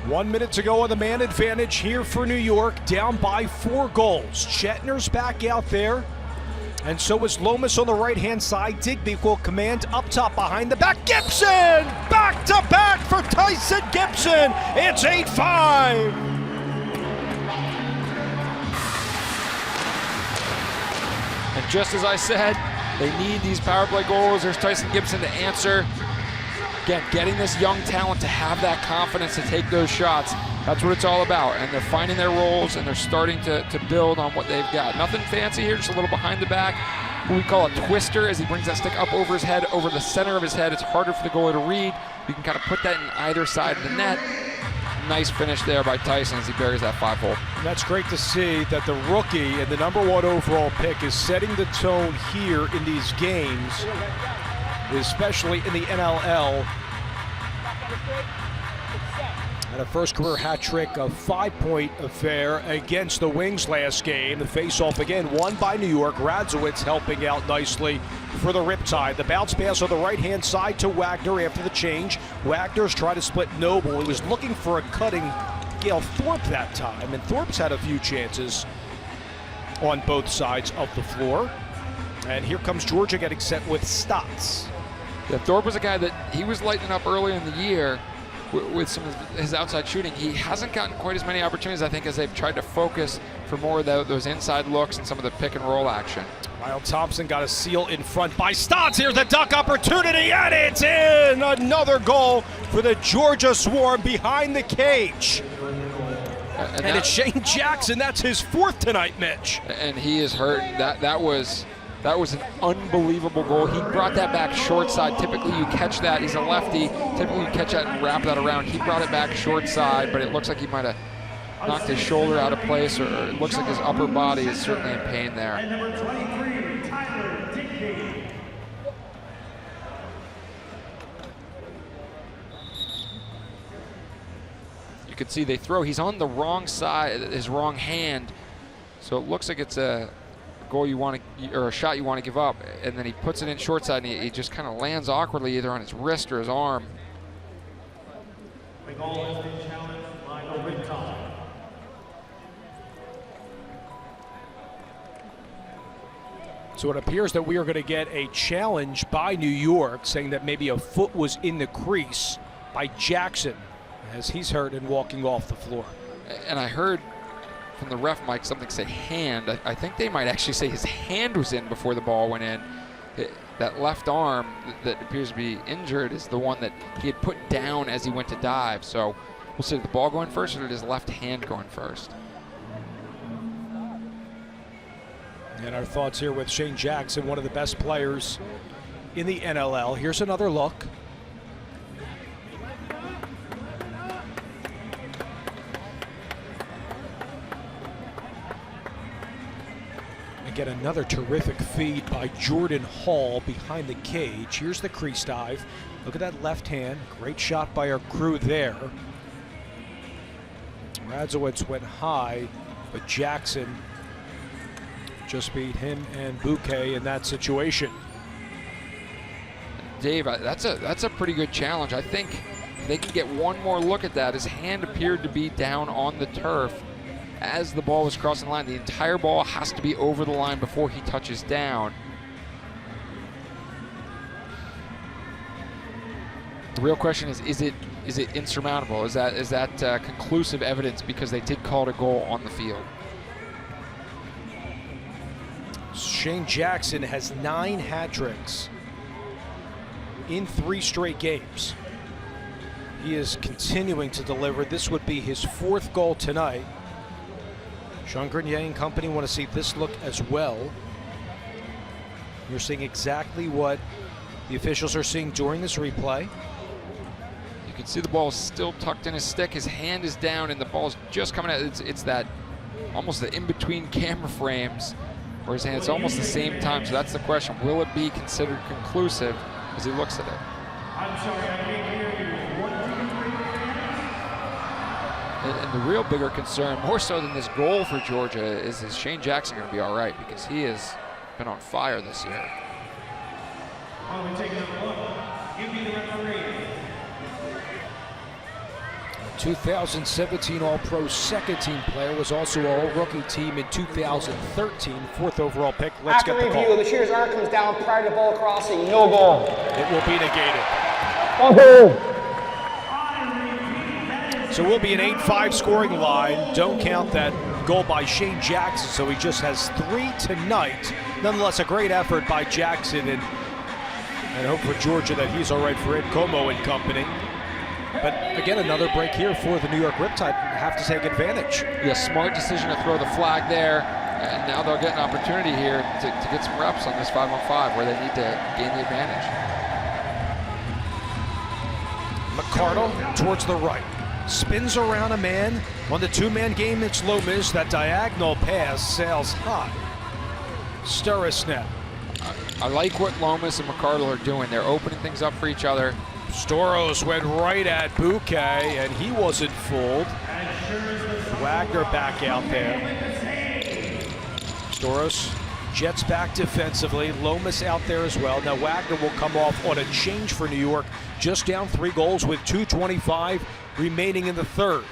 1 minute to go on the man advantage here for New York, down by 4 goals. Chetner's back out there, and so is Lomas on the right-hand side. Digby will command up top behind the back. Gibson! Back-to-back for Tyson Gibson. It's 8-5. And just as I said, they need these power play goals. There's Tyson Gibson to answer. Again, getting this young talent to have that confidence to take those shots, that's what it's all about. And they're finding their roles, and they're starting to build on what they've got. Nothing fancy here, just a little behind the back. What we call a twister, as he brings that stick up over his head, over the center of his head. It's harder for the goalie to read. You can kind of put that in either side of the net. Nice finish there by Tyson as he buries that 5-hole. And that's great to see that the rookie and the #1 overall pick is setting the tone here in these games, especially in the NLL. And a first career hat trick, a 5-point affair against the Wings last game. The face-off again won by New York. Radzowitz helping out nicely for the Riptide. The bounce pass on the right-hand side to Wagner after the change. Wagner's trying to split Noble. He was looking for a cutting Gail Thorpe that time, and Thorpe's had a few chances on both sides of the floor. And here comes Georgia getting set with Stotts. Yeah, Thorpe was a guy that he was lighting up earlier in the year with some of his outside shooting. He hasn't gotten quite as many opportunities, I think, as they've tried to focus for more of those inside looks and some of the pick and roll action. Lyle Thompson got a seal in front by Stotts. Here's the dunk opportunity, and it's in! Another goal for the Georgia Swarm behind the cage. And it's Shane Jackson. That's his 4th tonight, Mitch. And he is hurt. That was an unbelievable goal. He brought that back short side. Typically you catch that. He's a lefty. Typically you catch that and wrap that around. He brought it back short side, but it looks like he might have knocked his shoulder out of place, or it looks like his upper body is certainly in pain there. You can see they throw. He's on the wrong side, his wrong hand, so it looks like it's a goal you want to, or a shot you want to give up, and then he puts it in short side, and he just kind of lands awkwardly either on his wrist or his arm. The goal has been challenged by overtime. So it appears that we are going to get a challenge by New York, saying that maybe a foot was in the crease by Jackson, as he's hurt and walking off the floor. And I heard from the ref mic something say hand. I think they might actually say his hand was in before the ball went in. That left arm that appears to be injured is the one that he had put down as he went to dive. So we'll see, did the ball going first, or did his left hand going first? And our thoughts here with Shane Jackson, one of the best players in the NLL. Here's another look. Get another terrific feed by Jordan Hall behind the cage. Here's the crease dive. Look at that left hand. Great shot by our crew there. Radzowitz went high, but Jackson just beat him and Bouquet in that situation. Dave, that's a pretty good challenge. I think they can get one more look at that. His hand appeared to be down on the turf as the ball was crossing the line. The entire ball has to be over the line before he touches down. The real question is it insurmountable? Is that conclusive evidence, because they did call it a goal on the field? Shane Jackson has 9 hat tricks in 3 straight games. He is continuing to deliver. This would be his 4th goal tonight. Sean Grenier and company want to see this look as well. You're seeing exactly what the officials are seeing during this replay. You can see the ball is still tucked in his stick. His hand is down and the ball's just coming out. It's that almost the in-between camera frames where his hand's almost the same time. So that's the question. Will it be considered conclusive as he looks at it? I'm sorry, I can't hear you. And the real bigger concern, more so than this goal for Georgia, is Shane Jackson going to be all right, because he has been on fire this year. While we take another look, give me the referee. 2017 All-Pro second-team player, was also All-Rookie team in 2013, 4th overall pick. Let's After get the review, call. the Shears arm comes down prior to ball crossing. No goal. It will be negated. Okay. So we'll be an 8-5 scoring line. Don't count that goal by Shane Jackson, so he just has 3 tonight. Nonetheless, a great effort by Jackson, and hope for Georgia that he's all right for Ed Como and company. But again, another break here for the New York Riptide. Have to take advantage. Yeah, smart decision to throw the flag there, and now they'll get an opportunity here to get some reps on this 5-on-5 where they need to gain the advantage. McCardle towards the right. Spins around a man. On the 2-man game, it's Lomas. That diagonal pass sails high. Sturisnet. I like what Lomas and McCardle are doing. They're opening things up for each other. Storos went right at Bouquet, and he wasn't fooled. Wagner back out there. Storos jets back defensively. Lomas out there as well. Now Wagner will come off on a change for New York, just down 3 goals with 2:25 remaining in the third.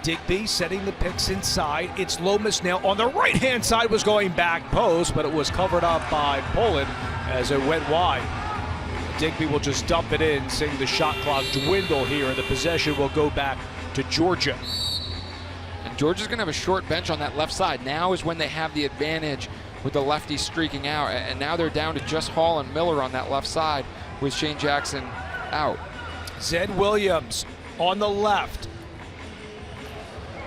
Digby setting the picks inside. It's Lomas now on the right-hand side, was going back post, but it was covered up by Poland as it went wide. Digby will just dump it in, seeing the shot clock dwindle here, and the possession will go back to Georgia. And Georgia's going to have a short bench on that left side. Now is when they have the advantage with the lefties streaking out, and now they're down to just Hall and Miller on that left side with Shane Jackson out. Zed Williams on the left.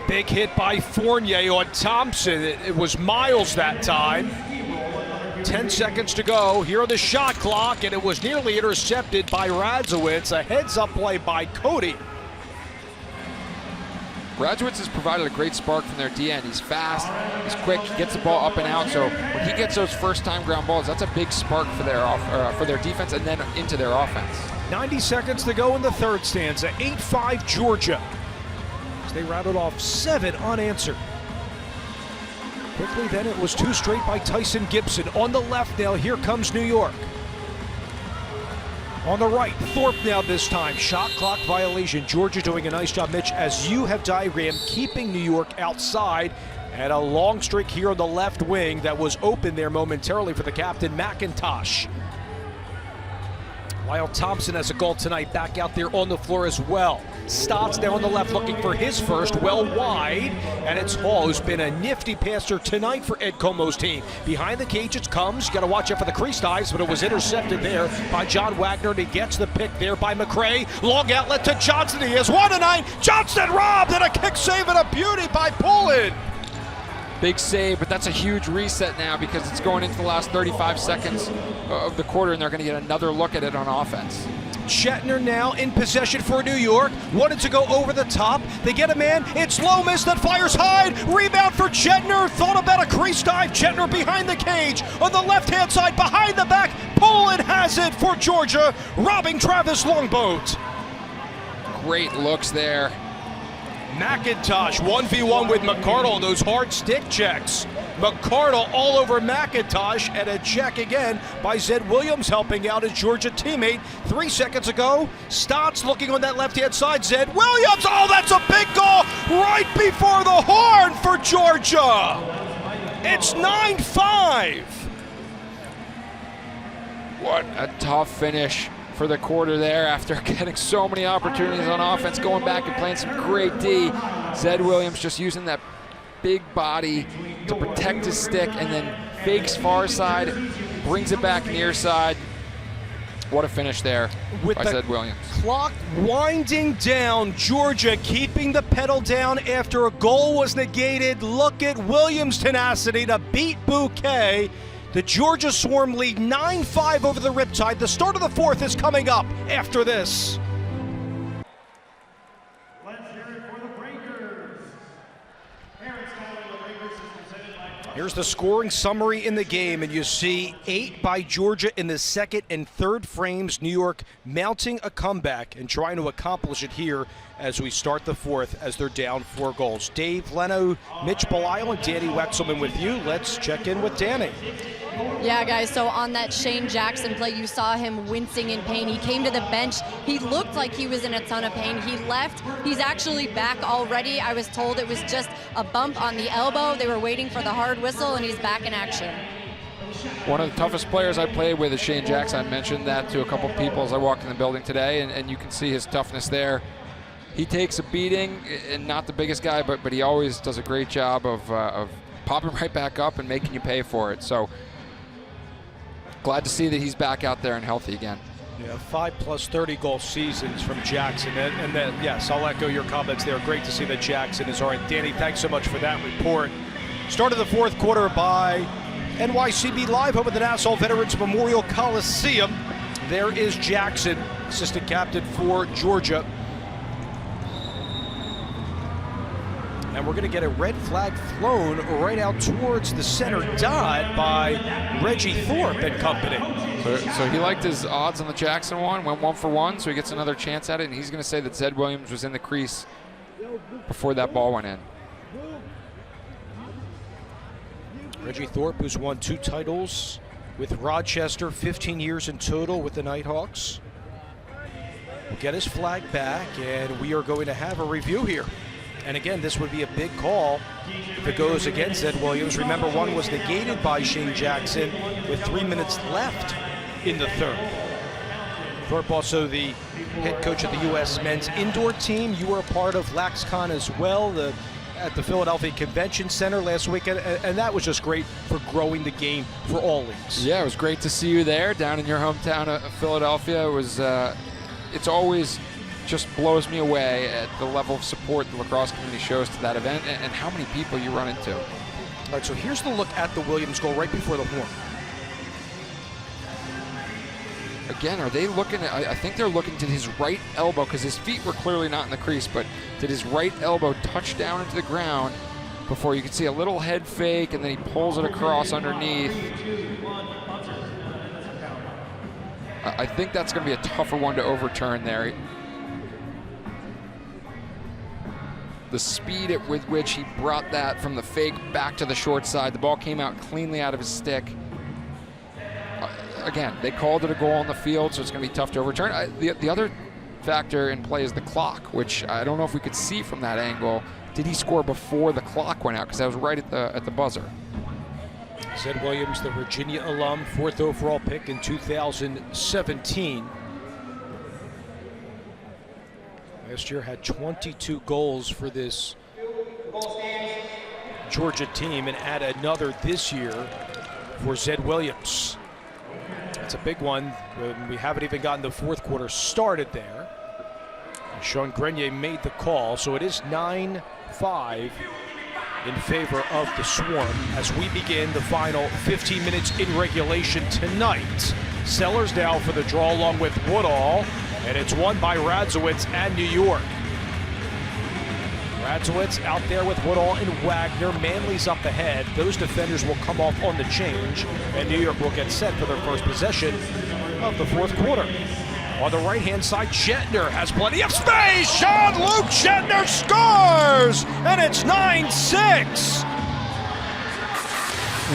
Big hit by Fournier on Thompson. It was Miles that time. 10 seconds to go here on the shot clock, and it was nearly intercepted by Radzowitz. A heads-up play by Cody. Radzowitz has provided a great spark from their D end. He's fast, he's quick, he gets the ball up and out. So when he gets those first-time ground balls, that's a big spark for their defense and then into their offense. 90 seconds to go in the third stanza. 8-5 Georgia. They rattled off 7 unanswered. Quickly then it was 2 straight by Tyson Gibson. On the left now, here comes New York. On the right, Thorpe now this time. Shot clock violation. Georgia doing a nice job, Mitch, as you have diagrammed, keeping New York outside. And a long streak here on the left wing that was open there momentarily for the captain, McIntosh. Lyle Thompson has a goal tonight, back out there on the floor as well. Stotts there on the left looking for his first, well wide, and it's Hall, who's been a nifty passer tonight for Ed Como's team. Behind the cage it comes, you gotta watch out for the crease dives, but it was intercepted there by John Wagner, and he gets the pick there by McRae. Long outlet to Johnson, he has 1-9, Johnson robbed, and a kick save and a beauty by Poland. Big save, but that's a huge reset now because it's going into the last 35 seconds of the quarter, and they're going to get another look at it on offense. Shetner now in possession for New York. Wanted to go over the top. They get a man. It's Lomas that fires high. Rebound for Shetner. Thought about a crease dive. Shetner behind the cage. On the left-hand side, behind the back. Poland has it for Georgia, robbing Travis Longboat. Great looks there. McIntosh 1v1 with McCardle, those hard stick checks. McCardle all over McIntosh, and a check again by Zed Williams helping out his Georgia teammate. 3 seconds ago, Stotts looking on that left-hand side. Zed Williams, oh, that's a big goal right before the horn for Georgia. It's 9-5. What a tough finish for the quarter there after getting so many opportunities on offense, going back and playing some great D. Zed Williams just using that big body to protect his stick and then fakes far side, brings it back near side. What a finish there by Zed Williams. Clock winding down, Georgia keeping the pedal down after a goal was negated. Look at Williams' tenacity to beat Bouquet. The Georgia Swarm lead 9-5 over the Riptide. The start of the fourth is coming up after this. Here's the scoring summary in the game, and you see 8 by Georgia in the second and third frames. New York mounting a comeback and trying to accomplish it here as we start the fourth as they're down 4 goals. Dave Leno, Mitch Belisle, and Danny Wexelman with you. Let's check in with Danny. Yeah, guys, so on that Shane Jackson play, you saw him wincing in pain. He came to the bench. He looked like he was in a ton of pain. He left. He's actually back already. I was told it was just a bump on the elbow. They were waiting for the hard whistle, and he's back in action. One of the toughest players I played with is Shane Jackson. I mentioned that to a couple people as I walked in the building today, and you can see his toughness there. He takes a beating, and not the biggest guy, but he always does a great job of popping right back up and making you pay for it. So glad to see that he's back out there and healthy again. Yeah, 5+ 30-goal seasons from Jackson. And then, yes, I'll echo your comments there. Great to see that Jackson is all right. Danny, thanks so much for that report. Start of the fourth quarter by NYCB Live over the Nassau Veterans Memorial Coliseum. There is Jackson, assistant captain for Georgia. And we're going to get a red flag flown right out towards the center dot by Reggie Thorpe and company. So he liked his odds on the Jackson one, went 1 for 1, so he gets another chance at it, and he's going to say that Zed Williams was in the crease before that ball went in. Reggie Thorpe, who's won 2 titles with Rochester, 15 years in total with the Nighthawks, will get his flag back, and we are going to have a review here. And again, this would be a big call if it goes against Zed Williams. Remember, one was negated by Shane Jackson with 3 minutes left in the third. Thorpe, also the head coach of the U.S. men's indoor team. You were a part of LaxCon as well at the Philadelphia Convention Center last weekend, and that was just great for growing the game for all leagues. Yeah, it was great to see you there down in your hometown of Philadelphia. It was, it's always just blows me away at the level of support the lacrosse community shows to that event and how many people you run into. All right, so here's the look at the Williams goal right before the horn. Again, are they looking at, I think they're looking to his right elbow, because his feet were clearly not in the crease, but did his right elbow touch down into the ground before you can see a little head fake, and then he pulls it across underneath. I think that's going to be a tougher one to overturn there. The speed with which he brought that from the fake back to the short side, the ball came out cleanly out of his stick. Again, they called it a goal on the field, so it's going to be tough to overturn. The other factor in play is the clock, which I don't know if we could see from that angle. Did he score before the clock went out? Because that was right at the buzzer. Zed Williams, the Virginia alum, 4th overall pick in 2017. Last year had 22 goals for this Georgia team, and add another this year for Zed Williams. It's a big one when we haven't even gotten the fourth quarter started there. And Sean Grenier made the call, so it is 9-5 in favor of the Swarm as we begin the final 15 minutes in regulation tonight. Sellers now for the draw along with Woodall, and it's won by Radzowitz and New York. Radzowitz out there with Woodall and Wagner. Manley's up ahead. Those defenders will come off on the change, and New York will get set for their first possession of the fourth quarter. On the right-hand side, Chetner has plenty of space. Jean-Luc Chetner scores, and it's 9-6.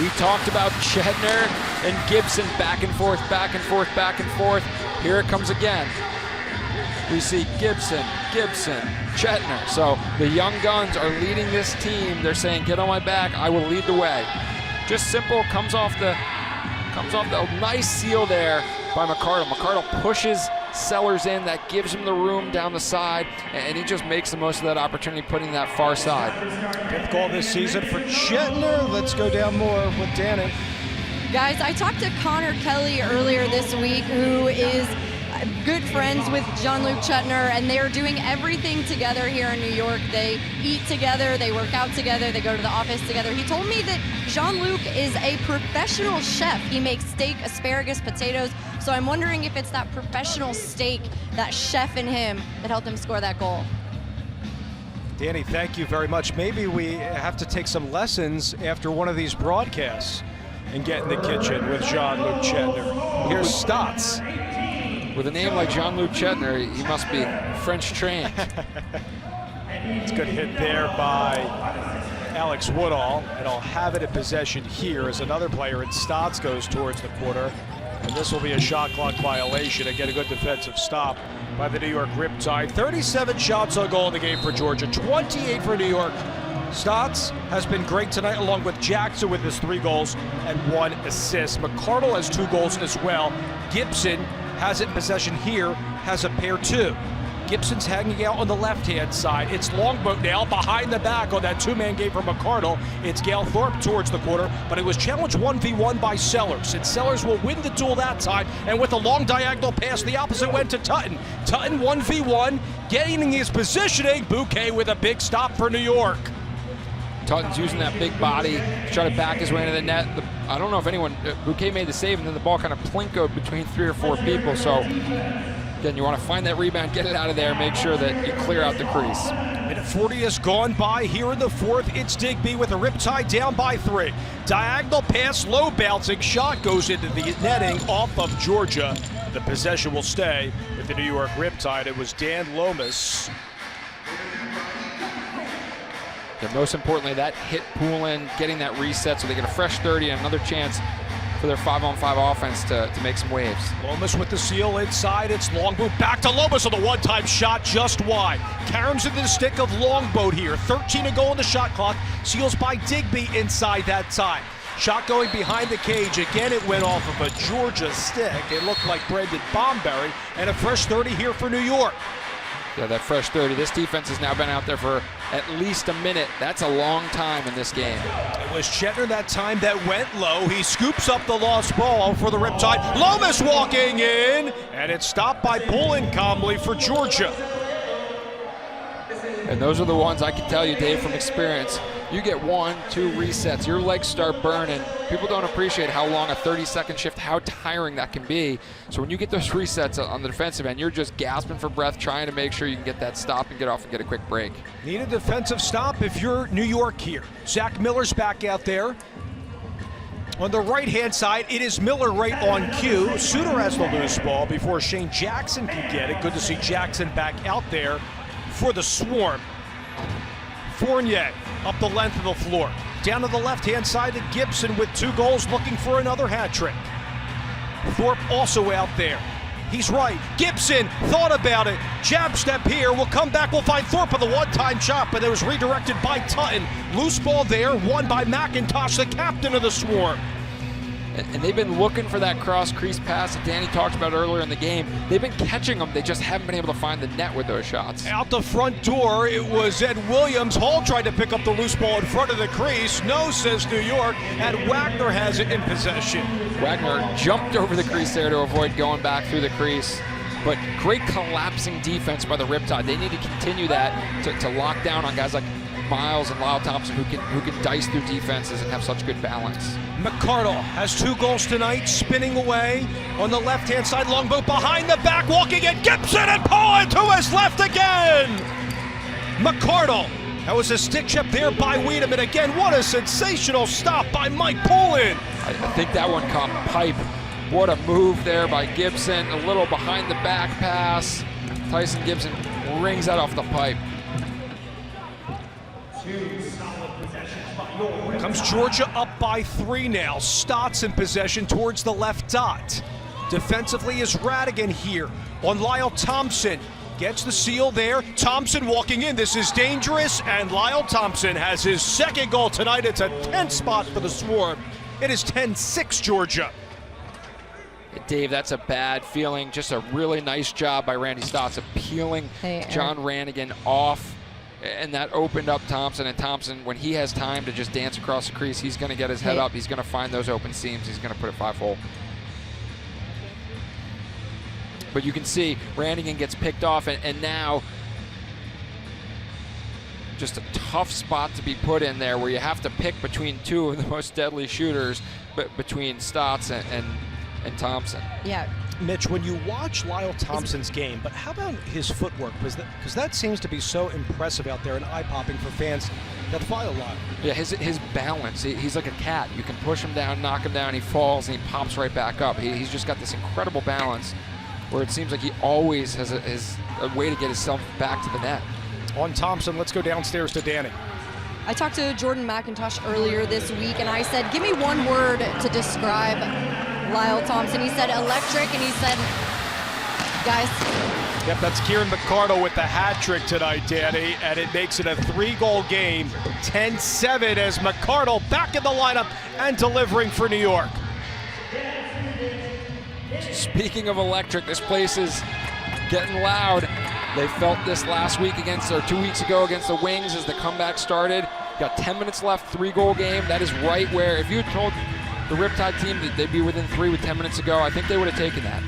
We talked about Chetner and Gibson back and forth, back and forth, back and forth. Here it comes again. We see Gibson, Chetner. So the young guns are leading this team. They're saying, get on my back, I will lead the way. Just simple, comes off the nice seal there by McCardle. McCardle pushes Sellers in, that gives him the room down the side, and he just makes the most of that opportunity, putting that far side. 5th goal this season for Chetner. Let's go down more with Dannon. Guys, I talked to Connor Kelly earlier this week, who is good friends with Jean-Luc Chetner, and they're doing everything together here in New York. They eat together, they work out together, they go to the office together. He told me that Jean-Luc is a professional chef. He makes steak, asparagus, potatoes. So I'm wondering if it's that professional steak, that chef in him, that helped him score that goal. Danny, thank you very much. Maybe we have to take some lessons after one of these broadcasts and get in the kitchen with Jean-Luc Chetner. Here's Stotts. With a name like Jean-Luc Chetner, he must be French trained. It's a good hit there by Alex Woodall, and I'll have it in possession here as another player in Stotts goes towards the corner. And this will be a shot clock violation and get a good defensive stop by the New York Riptide. 37 shots on goal in the game for Georgia, 28 for New York. Stotts has been great tonight, along with Jackson with his 3 goals and 1 assist. McCardle has 2 goals as well. Gibson has it in possession here, has a pair too. Gibson's hanging out on the left-hand side. It's Longboat now behind the back on that 2-man game for McCardle. It's Gale Thorpe towards the corner, but it was challenged 1v1 by Sellers. And Sellers will win the duel that time, and with a long diagonal pass, the opposite went to Tutton. Tutton 1v1, getting his positioning. Bouquet with a big stop for New York. Tutton's using that big body to try to back his way into the net. I don't know if anyone, Bouquet made the save, and then the ball kind of plinkoed between 3 or 4 people. So Again, you want to find that rebound, get it out of there, make sure that you clear out the crease. Minute 40 has gone by here in the fourth. It's Digby with a Riptide down by 3. Diagonal pass, low bouncing shot goes into the netting off of Georgia. The possession will stay with the New York Riptide. It was Dan Lomas. And most importantly, that hit Poulin, getting that reset so they get a fresh 30 and another chance for their 5-on-5 offense to make some waves. Lomas with the seal inside. It's Longboat back to Lomas on the one-time shot just wide. Caroms into the stick of Longboat here. 13 to go on the shot clock. Seals by Digby inside that time. Shot going behind the cage. Again, it went off of a Georgia stick. It looked like Brendan Bomberry, and a fresh 30 here for New York. Yeah, that fresh 30. This defense has now been out there for at least a minute. That's a long time in this game. It was Chetner that time that went low. He scoops up the lost ball for the Riptide. Lomas walking in, and it's stopped by Poulin calmly for Georgia. And those are the ones I can tell you, Dave, from experience. You get 1, 2 resets, your legs start burning. People don't appreciate how long a 30-second shift, how tiring that can be. So when you get those resets on the defensive end, you're just gasping for breath, trying to make sure you can get that stop and get off and get a quick break. Need a defensive stop if you're New York here. Zach Miller's back out there. On the right-hand side, it is Miller right on cue. Suter has the loose ball before Shane Jackson can get it. Good to see Jackson back out there for the Swarm. Fournier up the length of the floor. Down to the left-hand side to Gibson with 2 goals, looking for another hat trick. Thorpe also out there. He's right. Gibson thought about it. Jab step here. We'll come back. We'll find Thorpe with a one-time shot, but it was redirected by Tutton. Loose ball there, won by McIntosh, the captain of the Swarm. And they've been looking for that cross-crease pass that Danny talked about earlier in the game. They've been catching them. They just haven't been able to find the net with those shots. Out the front door, it was Ed Williams. Hall tried to pick up the loose ball in front of the crease. No, says New York, and Wagner has it in possession. Wagner jumped over the crease there to avoid going back through the crease. But great collapsing defense by the Riptide. They need to continue that to lock down on guys like Miles and Lyle Thompson who can dice through defenses and have such good balance. McCardle has 2 goals tonight, spinning away on the left-hand side. Longboat behind the back, walking in. Gibson and Poulin to his left again. McCardle. That was a stick chip there by Wiedemann. Again, what a sensational stop by Mike Poulin. I think that one caught pipe. What a move there by Gibson. A little behind the back pass. Tyson Gibson rings that off the pipe. Comes Georgia up by 3 now. Stotts in possession towards the left dot. Defensively is Radigan here on Lyle Thompson. Gets the seal there. Thompson walking in. This is dangerous, and Lyle Thompson has his 2nd goal tonight. It's a 10th spot for the Swarm. It is 10-6 Georgia. Dave, that's a bad feeling. Just a really nice job by Randy Stotts of peeling John Ranigan off. And that opened up Thompson, and Thompson, when he has time to just dance across the crease, he's going to get his head up, he's going to find those open seams, he's going to put it 5-hole. But you can see Ranigan gets picked off, and now just a tough spot to be put in there where you have to pick between 2 of the most deadly shooters, but between Stotts and Thompson. Yeah. Mitch, when you watch Lyle Thompson's game, but how about his footwork? Because that seems to be so impressive out there and eye-popping for fans that follow Lyle. Yeah, his balance, he's like a cat. You can push him down, knock him down, he falls, and he pops right back up. He's just got this incredible balance where it seems like he always has a way to get himself back to the net. On Thompson, let's go downstairs to Danny. I talked to Jordan McIntosh earlier this week, and I said, give me one word to describe Lyle Thompson. He said electric, and he said, guys. Yep, that's Kieran McCardle with the hat trick tonight, Danny, and it makes it a 3-goal game, 10-7 as McCardle back in the lineup and delivering for New York. Speaking of electric, this place is getting loud. They felt this last week or 2 weeks ago against the Wings as the comeback started. Got 10 minutes left, 3-goal game. That is right where, if you had told the Riptide team that they'd be within 3 with 10 minutes to go, I think they would have taken that.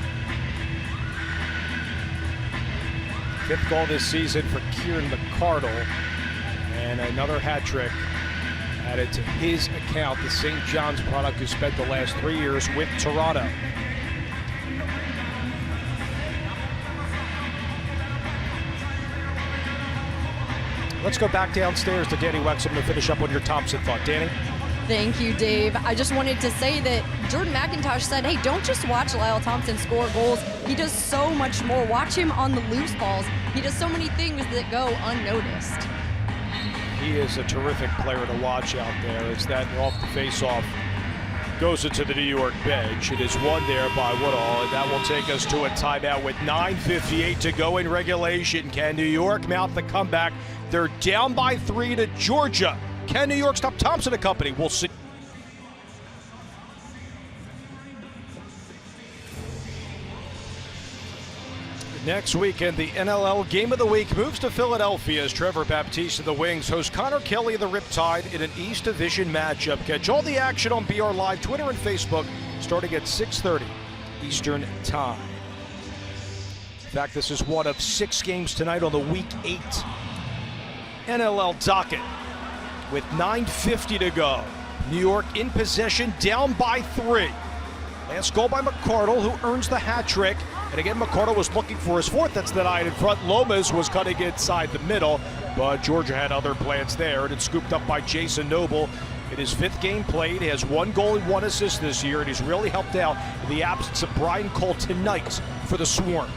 5th goal this season for Kieran McCardle, and another hat trick added to his account, the St. John's product who spent the last 3 years with Toronto. Let's go back downstairs to Danny Wexham to finish up on your Thompson thought. Danny? Thank you, Dave. I just wanted to say that Jordan McIntosh said, hey, don't just watch Lyle Thompson score goals. He does so much more. Watch him on the loose balls. He does so many things that go unnoticed. He is a terrific player to watch out there as that off the face-off goes into the New York bench. It is won there by Woodall, and that will take us to a timeout with 9:58 to go in regulation. Can New York mount the comeback? They're down by 3 to Georgia. Can New York stop Thompson and company? We'll see. Next weekend, the NLL Game of the Week moves to Philadelphia as Trevor Baptiste of the Wings hosts Connor Kelly of the Riptide in an East Division matchup. Catch all the action on BR Live, Twitter, and Facebook starting at 6:30 Eastern Time. In fact, this is one of 6 games tonight on the Week 8 NLL docket. With 9:50 to go, New York in possession, down by 3. Last goal by McCardle, who earns the hat trick. And again, McCardle was looking for his 4th. That's denied in front. Lomas was cutting inside the middle, but Georgia had other plans there, and it's scooped up by Jason Noble. In his 5th game played, he has 1 goal and 1 assist this year, and he's really helped out in the absence of Brian Cole tonight for the Swarm.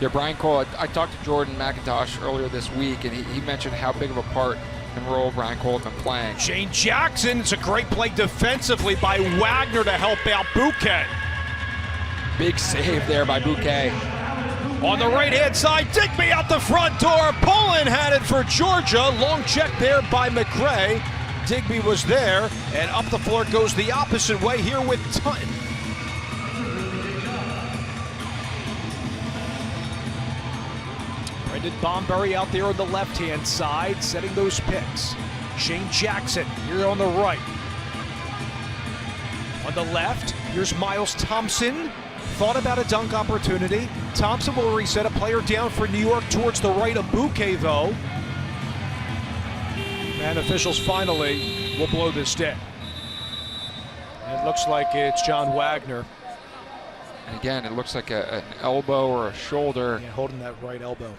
Yeah, Brian Cole, I talked to Jordan McIntosh earlier this week, and he mentioned how big of a part and role Brian Cole has been playing. Shane Jackson, it's a great play defensively by Wagner to help out Bouquet. Big save there by Bouquet. On the right-hand side, Digby out the front door. Pullen had it for Georgia. Long check there by McRae. Digby was there, and up the floor goes the opposite way here with Tutton. Brendan Bomberry out there on the left-hand side, setting those picks. Shane Jackson here on the right. On the left, here's Miles Thompson. Thought about a dunk opportunity. Thompson will reset a player down for New York towards the right of Bouquet, though. And officials finally will blow this dead. It looks like it's John Wagner. And again, it looks like an elbow or a shoulder. Yeah, holding that right elbow.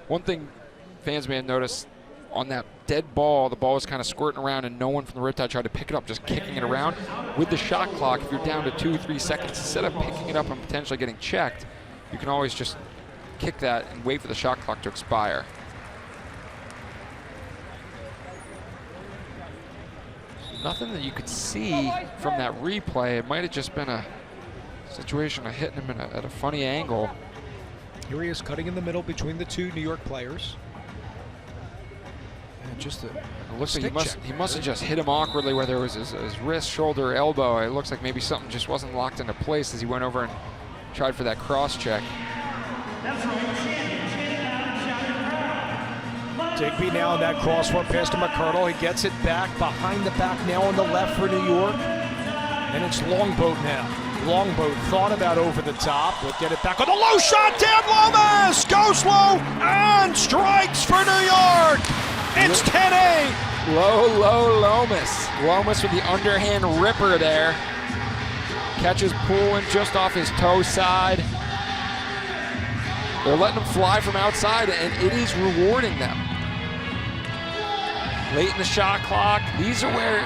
One thing fans may have noticed on that dead ball, the ball was kind of squirting around and no one from the Riptide tried to pick it up, just kicking it around. With the shot clock, if you're down to 2-3 seconds, instead of picking it up and potentially getting checked, you can always just kick that and wait for the shot clock to expire. Nothing that you could see from that replay. It might have just been a situation of hitting him at a funny angle. Here he is cutting in the middle between the 2 New York players. And just it looks like he must have just hit him awkwardly, whether it was his wrist, shoulder, elbow. It looks like maybe something just wasn't locked into place as he went over and tried for that cross check. Digby now in that crossbar pass to McCardle. He gets it back behind the back now on the left for New York. And it's Longboat now. Longboat thought about over the top. We'll get it back on the low shot. Dan Lomas goes low and strikes for New York. It's 10-8. Low Lomas. Lomas with the underhand ripper there. Catches Poulin just off his toe side. They're letting him fly from outside, and it is rewarding them. Late in the shot clock, these are where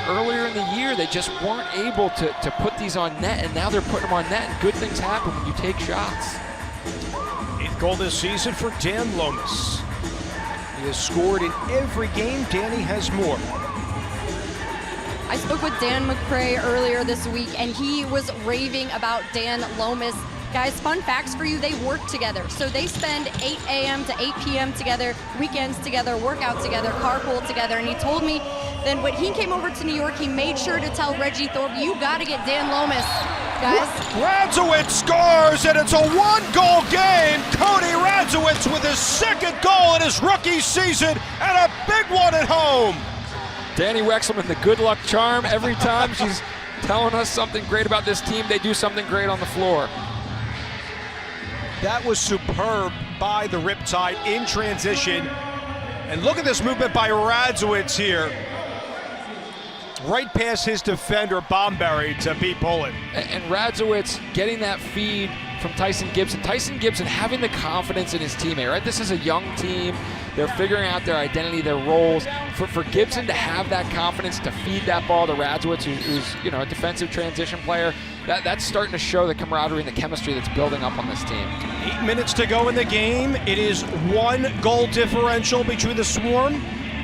earlier in the year they just weren't able to put these on net, and now they're putting them on net, and good things happen when you take shots. 8th goal this season for Dan Lomas. He has scored in every game. Danny has more. I spoke with Dan McRae earlier this week, and he was raving about Dan Lomas. Guys, fun facts for you, they work together. So they spend 8 a.m. to 8 p.m. together, weekends together, workout together, carpool together. And he told me then when he came over to New York, he made sure to tell Reggie Thorpe, you got to get Dan Lomas, guys. Radzowitz scores, and it's a 1-goal game. Cody Radzowitz with his 2nd goal in his rookie season, and a big one at home. Danny Wexham in the good luck charm. Every time she's telling us something great about this team, they do something great on the floor. That was superb by the Riptide in transition. And look at this movement by Radzowitz here. right past his defender, Bomberry, to beat Pullen. And Radzowitz getting that feed from Tyson Gibson. Tyson Gibson having the confidence in his teammate, right? This is a young team. They're figuring out their identity, their roles. For Gibson to have that confidence to feed that ball to Radzowitz, who's a defensive transition player, that's starting to show the camaraderie and the chemistry that's building up on this team. 8 minutes to go in the game. It is 1 goal differential between the Swarm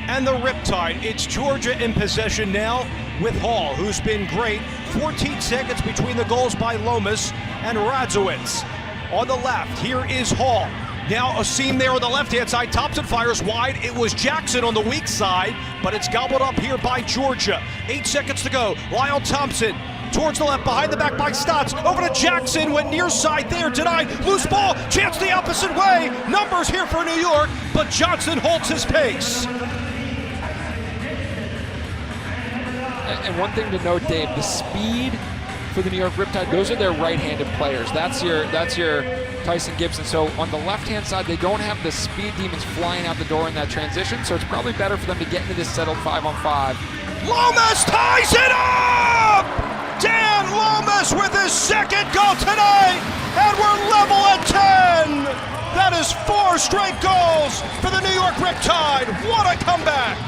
and the Riptide. It's Georgia in possession now with Hall, who's been great. 14 seconds between the goals by Lomas and Radzowitz. On the left, here is Hall. Now a seam there on the left-hand side. Thompson fires wide. It was Jackson on the weak side, but it's gobbled up here by Georgia. 8 seconds to go. Lyle Thompson towards the left, behind the back by Stotts. Over to Jackson, went near side there, denied. Loose ball, chance the opposite way. Numbers here for New York, but Johnson holds his pace. And one thing to note, Dave, the speed for the New York Riptide, those are their right-handed players. That's your Tyson Gibson. So on the left-hand side, they don't have the speed demons flying out the door in that transition, so it's probably better for them to get into this settled 5-on-5. Lomas ties it up! Dan Lomas with his second goal tonight, and we're level at 10! That is 4 straight goals for the New York Riptide. What a comeback!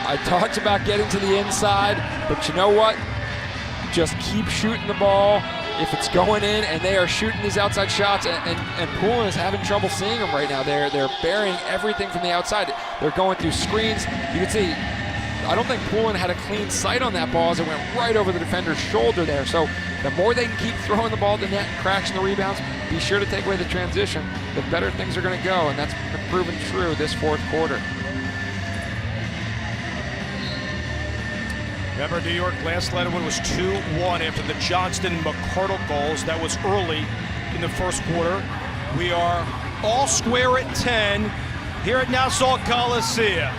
I talked about getting to the inside, but you know what? Just keep shooting the ball. If it's going in and they are shooting these outside shots, and Poulin is having trouble seeing them right now. They're burying everything from the outside. They're going through screens. You can see, I don't think Poulin had a clean sight on that ball as it went right over the defender's shoulder there. So the more they can keep throwing the ball to the net and crashing the rebounds, be sure to take away the transition, the better things are going to go, and that's been proven true this fourth quarter. Remember, New York last led when it was 2-1 after the Johnston and McCardle goals. That was early in the first quarter. We are all square at 10 here at Nassau Coliseum.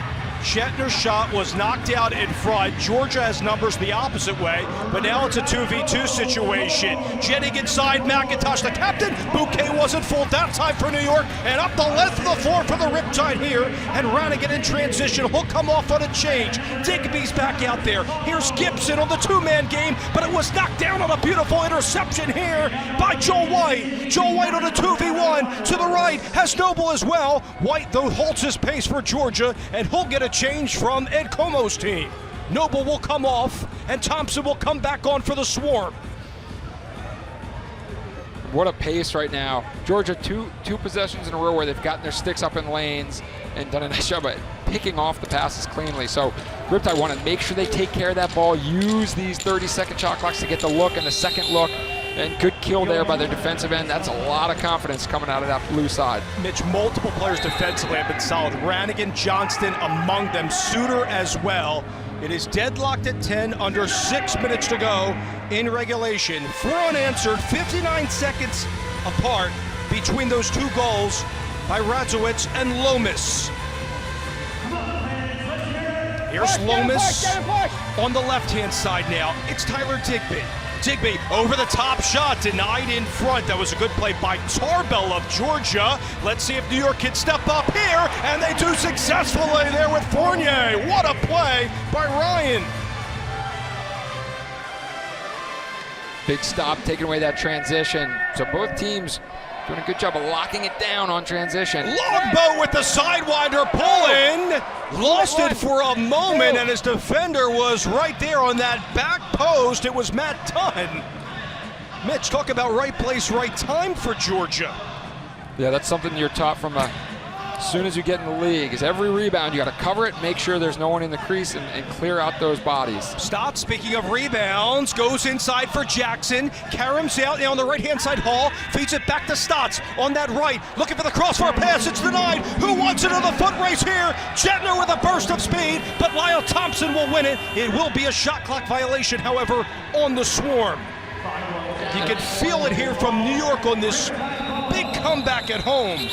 Shetner's shot was knocked out in front. Georgia has numbers the opposite way, but now it's a 2v2 situation. Jennings inside, McIntosh, the captain. Bouquet wasn't full that time for New York, and up the length of the floor for the Riptide here, and Rannigan in transition. He'll come off on a change. Digby's back out there. Here's Gibson on the two-man game, but it was knocked down on a beautiful interception here by Joe White. Joe White on a 2v1 to the right, has Noble as well. White, though, holds his pace for Georgia, and he'll get a change from Ed Como's team. Noble will come off, and Thompson will come back on for the Swarm. What a pace right now. Georgia, two possessions in a row where they've gotten their sticks up in lanes and done a nice job at picking off the passes cleanly. So Riptide want to make sure they take care of that ball, use these 30-second shot clocks to get the look and the second look, and good kill there by their defensive end. That's a lot of confidence coming out of that blue side. Mitch, multiple players defensively have been solid. Rannigan, Johnston among them, Suter as well. It is deadlocked at 10, under 6 minutes to go in regulation. 4 unanswered, 59 seconds apart between those 2 goals by Radzowitz and Lomas. Here's Lomas on the left-hand side now. It's Tyler Digby. Digby over the top shot, denied in front. That was a good play by Tarbell of Georgia. Let's see if New York can step up here, and they do successfully there with Fournier. What a play by Ryan. Big stop, taking away that transition. So both teams doing a good job of locking it down on transition. Longbow with the sidewinder pull-in. Lost it for a moment, and his defender was right there on that back post. It was Matt Dunn. Mitch, talk about right place, right time for Georgia. Yeah, that's something you're taught from as soon as you get in the league, is every rebound, you got to cover it, make sure there's no one in the crease, and clear out those bodies. Stott, speaking of rebounds, goes inside for Jackson. Karam's out now on the right-hand side. Hall feeds it back to Stotts on that right, looking for the crossbar pass. It's denied. Who wants it on the foot race here? Jetner with a burst of speed, but Lyle Thompson will win it. It will be a shot clock violation, however, on the Swarm. You can feel it here from New York on this big comeback at home.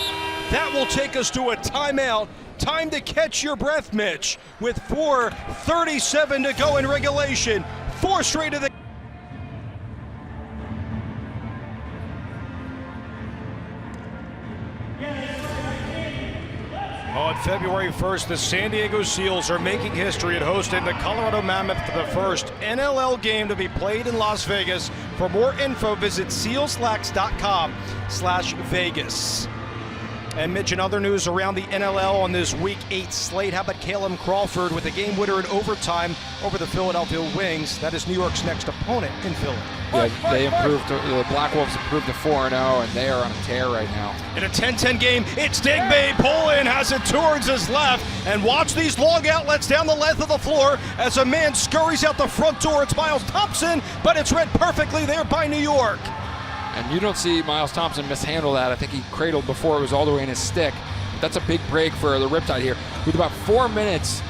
That will take us to a timeout. Time to catch your breath, Mitch, with 4:37 to go in regulation. 4 straight of the... Oh, and February 1st, the San Diego Seals are making history at hosting the Colorado Mammoth for the first NLL game to be played in Las Vegas. For more info, visit sealslacks.com/Vegas. And Mitch, in other news around the NLL on this Week 8 slate, how about Caleb Crawford with a game winner in overtime over the Philadelphia Wings? That is New York's next opponent in Philly. Yeah, they improved. The Black Wolves improved to 4-0, and they are on a tear right now. In a 10-10 game, it's Digby. Poland has it towards his left. And watch these long outlets down the length of the floor as a man scurries out the front door. It's Miles Thompson, but it's read perfectly there by New York. And you don't see Miles Thompson mishandle that. I think he cradled before it was all the way in his stick. But that's a big break for the Riptide here. With about 4 minutes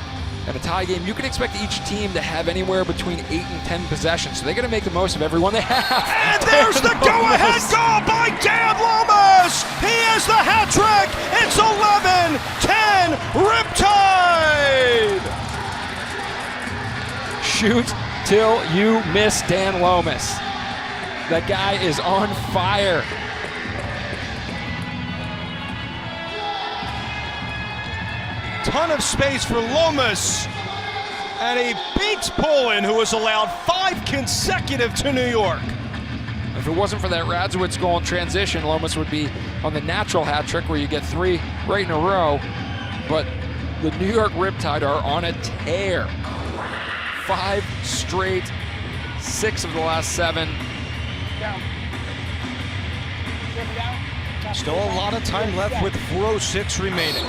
in a tie game, you can expect each team to have anywhere between 8 and 10 possessions. So they're going to make the most of everyone they have. And there's the go-ahead goal by Dan Lomas. He has the hat trick. It's 11-10 Riptide. Shoot till you miss Dan Lomas. That guy is on fire. Ton of space for Lomas. And he beats Poland, who was allowed 5 consecutive to New York. If it wasn't for that Radzewicz goal in transition, Lomas would be on the natural hat trick where you get 3 right in a row. But the New York Riptide are on a tear. 5 straight, 6 of the last 7. Still a lot of time left with 4:06 remaining.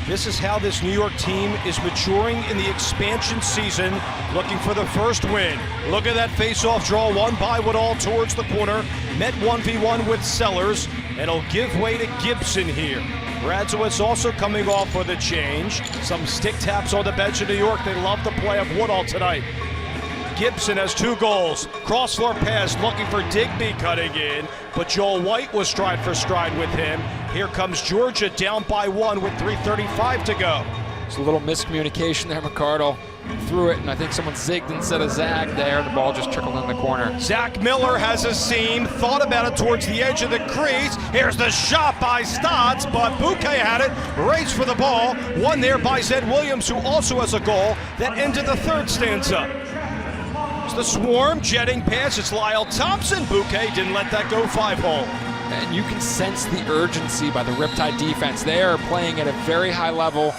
This is how this New York team is maturing in the expansion season, looking for the first win. Look at that face-off draw won by Woodall towards the corner. Met 1v1 with Sellers, and he'll give way to Gibson here. Radzewicz also coming off with a change. Some stick taps on the bench in New York. They love the play of Woodall tonight. Gibson has 2 goals. Cross-floor pass looking for Digby cutting in, but Joel White was stride for stride with him. Here comes Georgia down by 1 with 3:35 to go. It's a little miscommunication there. McCardle threw it, and I think someone zigged instead of zagged there. The ball just trickled in the corner. Zach Miller has a seam, thought about it towards the edge of the crease. Here's the shot by Stotts, but Bouquet had it, raced for the ball. One there by Zed Williams, who also has a goal that ended the 3rd stanza. It's the Swarm jetting past. It's Lyle Thompson. Bouquet didn't let that go 5-hole. And you can sense the urgency by the Riptide defense. They are playing at a very high level.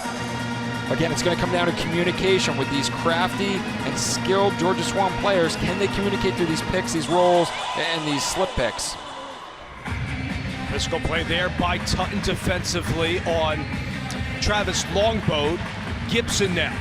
Again, it's going to come down to communication with these crafty and skilled Georgia Swarm players. Can they communicate through these picks, these rolls, and these slip picks? Physical play there by Tutton defensively on Travis Longboat. Gibson now.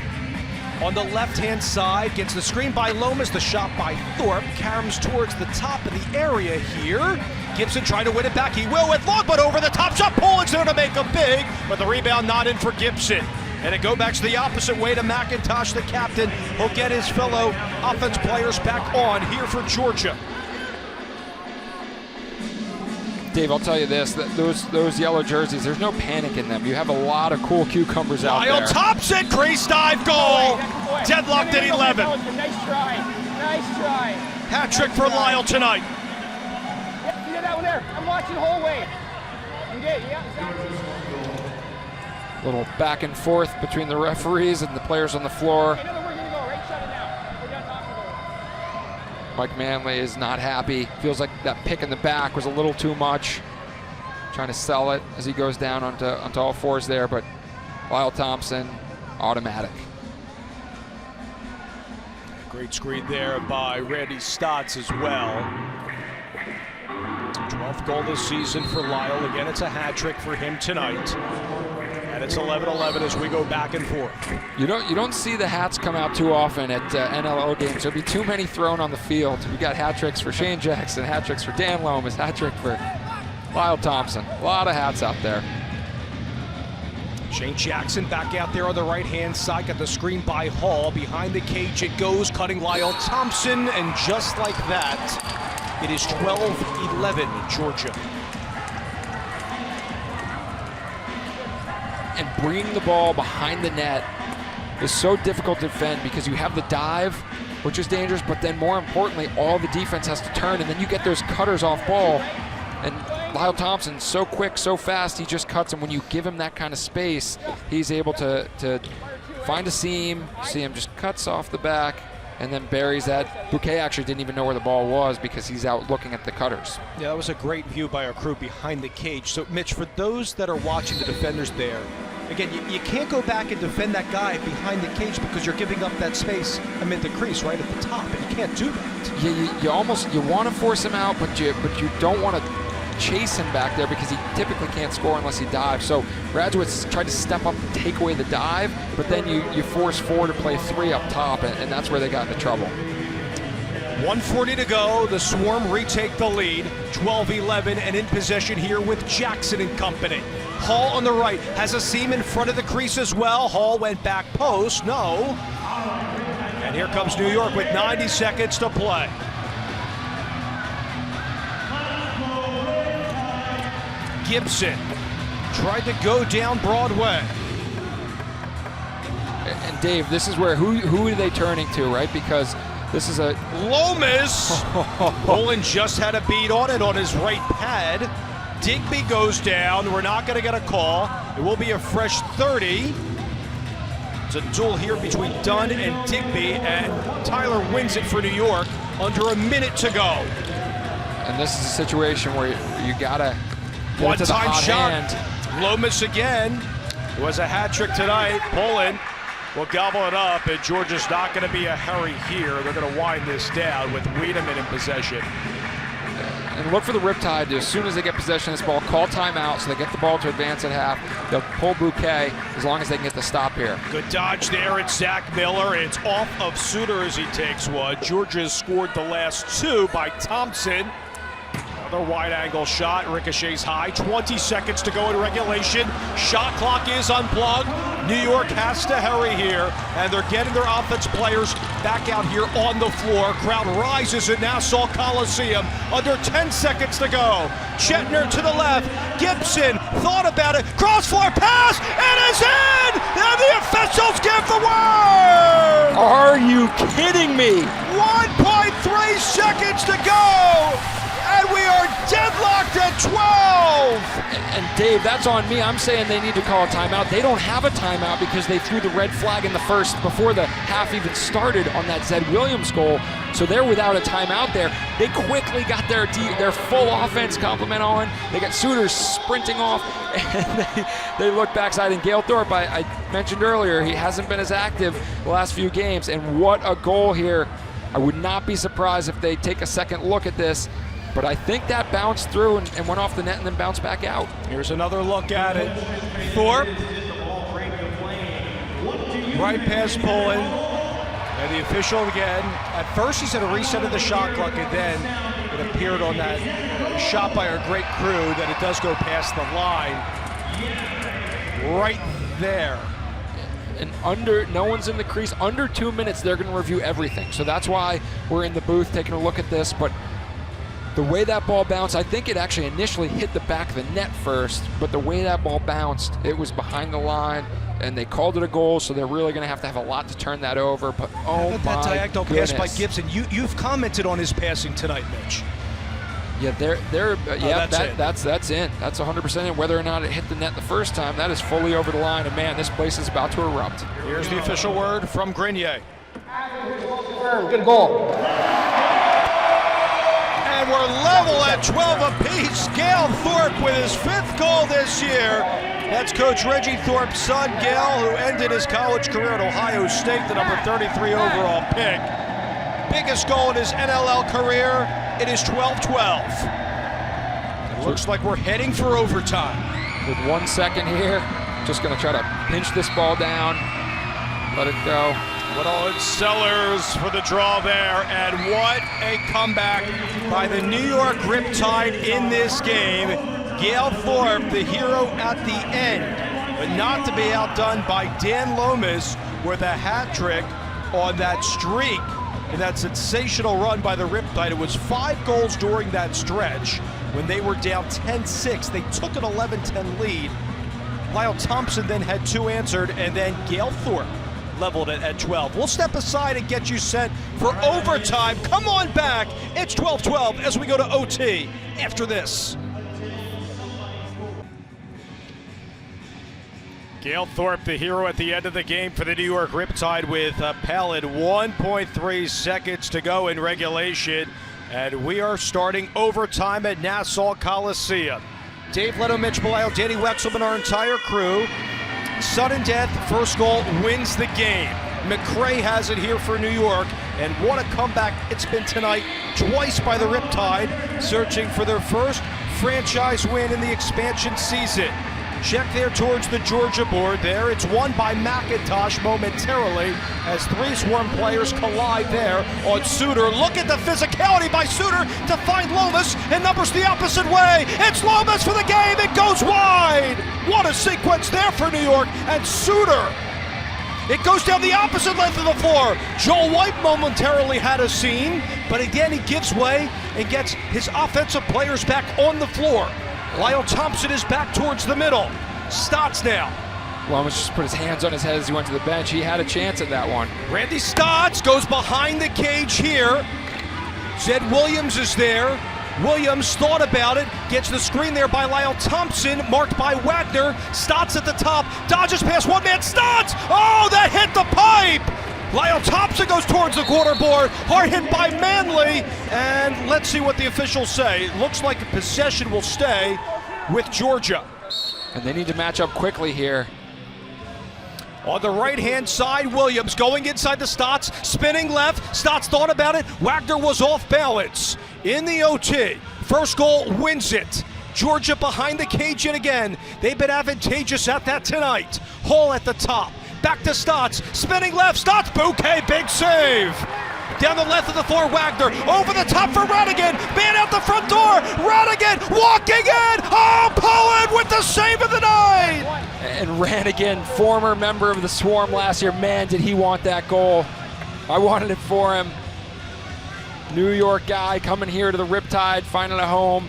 On the left-hand side, gets the screen by Lomas, the shot by Thorpe. Caroms towards the top of the area here. Gibson trying to win it back. He will with Longboat over the top shot. Poland's there to make a big, but the rebound not in for Gibson. And it go back to the opposite way to McIntosh, the captain. He'll get his fellow offense players back on here for Georgia. Dave, I'll tell you this, that those yellow jerseys, there's no panic in them. You have a lot of cool cucumbers out there. Lyle Thompson, crease dive goal. Deadlocked at 11. Nice try. Nice try. Hat trick for Lyle tonight. Yep, you did that one there. I'm watching the whole way. You did, yeah. Little back and forth between the referees and the players on the floor. Mike Manley is not happy. Feels like that pick in the back was a little too much. Trying to sell it as he goes down onto all 4s there, but Lyle Thompson, automatic. Great screen there by Randy Stotts as well. 12th goal this season for Lyle. Again, it's a hat trick for him tonight. And it's 11-11 as we go back and forth. You don't see the hats come out too often at NLL games. There'll be too many thrown on the field. We got hat tricks for Shane Jackson, hat tricks for Dan Lomas, hat trick for Lyle Thompson. A lot of hats out there. Shane Jackson back out there on the right-hand side. Got the screen by Hall. Behind the cage it goes, cutting Lyle Thompson. And just like that, it is 12-11 Georgia. And bringing the ball behind the net is so difficult to defend because you have the dive, which is dangerous, but then more importantly, all the defense has to turn, and then you get those cutters off ball. And Lyle Thompson's so quick, so fast, he just cuts him. When you give him that kind of space, he's able to find a seam, see him just cuts off the back, and then buries that. Bouquet actually didn't even know where the ball was because he's out looking at the cutters. Yeah, that was a great view by our crew behind the cage. So, Mitch, for those that are watching the defenders there, again, you can't go back and defend that guy behind the cage because you're giving up that space amid the crease right at the top, and you can't do that. Yeah, you want to force him out, but you don't want to chase him back there because he typically can't score unless he dives. So Radzewicz tried to step up and take away the dive, but then you force 4 to play 3 up top, and that's where they got into trouble. 1:40 to go. The Swarm retake the lead, 12-11, and in possession here with Jackson and company. Hall on the right has a seam in front of the crease as well. Hall went back post, no. And here comes New York with 90 seconds to play. Gibson tried to go down Broadway. And Dave, this is where who are they turning to, right? Because this is a Lomas. Poland just had a beat on it on his right pad. Digby goes down. We're not going to get a call. It will be a fresh 30. It's a duel here between Dunn and Digby, and Tyler wins it for New York under a minute to go. And this is a situation where you gotta one-time shot. Lomas again. It was a hat trick tonight. Poland will gobble it up, and Georgia's not going to be a hurry here. They're going to wind this down with Wiedemann in possession. And look for the Riptide to, as soon as they get possession of this ball, call timeout so they get the ball to advance at half. They'll pull Bouquet as long as they can get the stop here. Good dodge there. It's Zach Miller. It's off of Suter as he takes one. Georgia scored the last 2 by Thompson. Another wide-angle shot, ricochets high. 20 seconds to go in regulation. Shot clock is unplugged. New York has to hurry here, and they're getting their offense players back out here on the floor. Crowd rises at Nassau Coliseum. Under 10 seconds to go. Chetner to the left. Gibson thought about it. Cross-floor pass. It is in! And the officials give the word! Are you kidding me? 1.3 seconds to go! And we are deadlocked at 12! And Dave, that's on me. I'm saying they need to call a timeout. They don't have a timeout because they threw the red flag in the first before the half even started on that Zed Williams goal. So they're without a timeout there. They quickly got their full offense complement on. They got Suter sprinting off, and they look backside. And Gale Thorpe, I mentioned earlier, he hasn't been as active the last few games. And what a goal here. I would not be surprised if they take a second look at this. But I think that bounced through and went off the net and then bounced back out. Here's another look at it. Thorpe. Right past Poland. And the official again. At first he said a reset of the shot clock, and then it appeared on that shot by our great crew that it does go past the line. Right there. And no one's in the crease. Under 2 minutes, they're going to review everything. So that's why we're in the booth taking a look at this. But the way that ball bounced, I think it actually initially hit the back of the net first, but the way that ball bounced, it was behind the line, and they called it a goal, so they're really going to have a lot to turn that over. But oh my that diagonal goodness. pass by Gibson. You've commented on his passing tonight, Mitch. Yeah, that's in. That's 100% in. Whether or not it hit the net the first time, that is fully over the line, and man, this place is about to erupt. Here's the official word from Grenier. Good goal. And we're level at 12 apiece. Gale Thorpe with his 5th goal this year. That's Coach Reggie Thorpe's son, Gale, who ended his college career at Ohio State, the number 33 overall pick. Biggest goal in his NLL career. It is 12-12. It looks like we're heading for overtime. With 1 second here, just going to try to pinch this ball down, let it go. Woodall and Sellers for the draw there, and what a comeback by the New York Riptide in this game. Gale Thorpe, the hero at the end, but not to be outdone by Dan Lomas with a hat trick on that streak in that sensational run by the Riptide. It was 5 goals during that stretch when they were down 10-6. They took an 11-10 lead. Lyle Thompson then had 2 answered, and then Gale Thorpe leveled it at 12. We'll step aside and get you set for overtime. Come on back. It's 12-12 as we go to OT after this. Gail Thorpe, the hero at the end of the game for the New York Riptide with a pallid 1.3 seconds to go in regulation. And we are starting overtime at Nassau Coliseum. Dave Leto, Mitch Belisle, Danny Wexelman, our entire crew. Sudden death, first goal wins the game. McCray has it here for New York, and what a comeback it's been tonight, twice by the Riptide, searching for their first franchise win in the expansion season. Check there towards the Georgia board there. It's won by McIntosh momentarily as three Swarm players collide there on Suter. Look at the physicality by Suter to find Lomas, and numbers the opposite way. It's Lomas for the game. It goes wide. What a sequence there for New York, and Suter. It goes down the opposite length of the floor. Joel White momentarily had a scene, but again he gives way and gets his offensive players back on the floor. Lyle Thompson is back towards the middle. Stotts now. Lomas just put his hands on his head as he went to the bench. He had a chance at that one. Randy Stotts goes behind the cage here. Zed Williams is there. Williams thought about it, gets the screen there by Lyle Thompson, marked by Wagner. Stotts at the top, dodges past one man. Stotts! Oh, that hit the pipe! Lyle Thompson goes towards the quarter board, hard hit by Manley, and let's see what the officials say. It looks like possession will stay with Georgia. And they need to match up quickly here. On the right-hand side, Williams going inside the Stotts, spinning left. Stotts thought about it. Wagner was off balance. In the OT, first goal wins it. Georgia behind the cage yet again. They've been advantageous at that tonight. Hall at the top. Back to Stotts, spinning left. Stotts, bouquet, big save. Down the length of the floor, Wagner over the top for Radigan. Man out the front door. Radigan walking in. Oh, Poland with the save of the night. And Radigan, former member of the Swarm last year, man, did he want that goal. I wanted it for him. New York guy coming here to the Riptide, finding a home.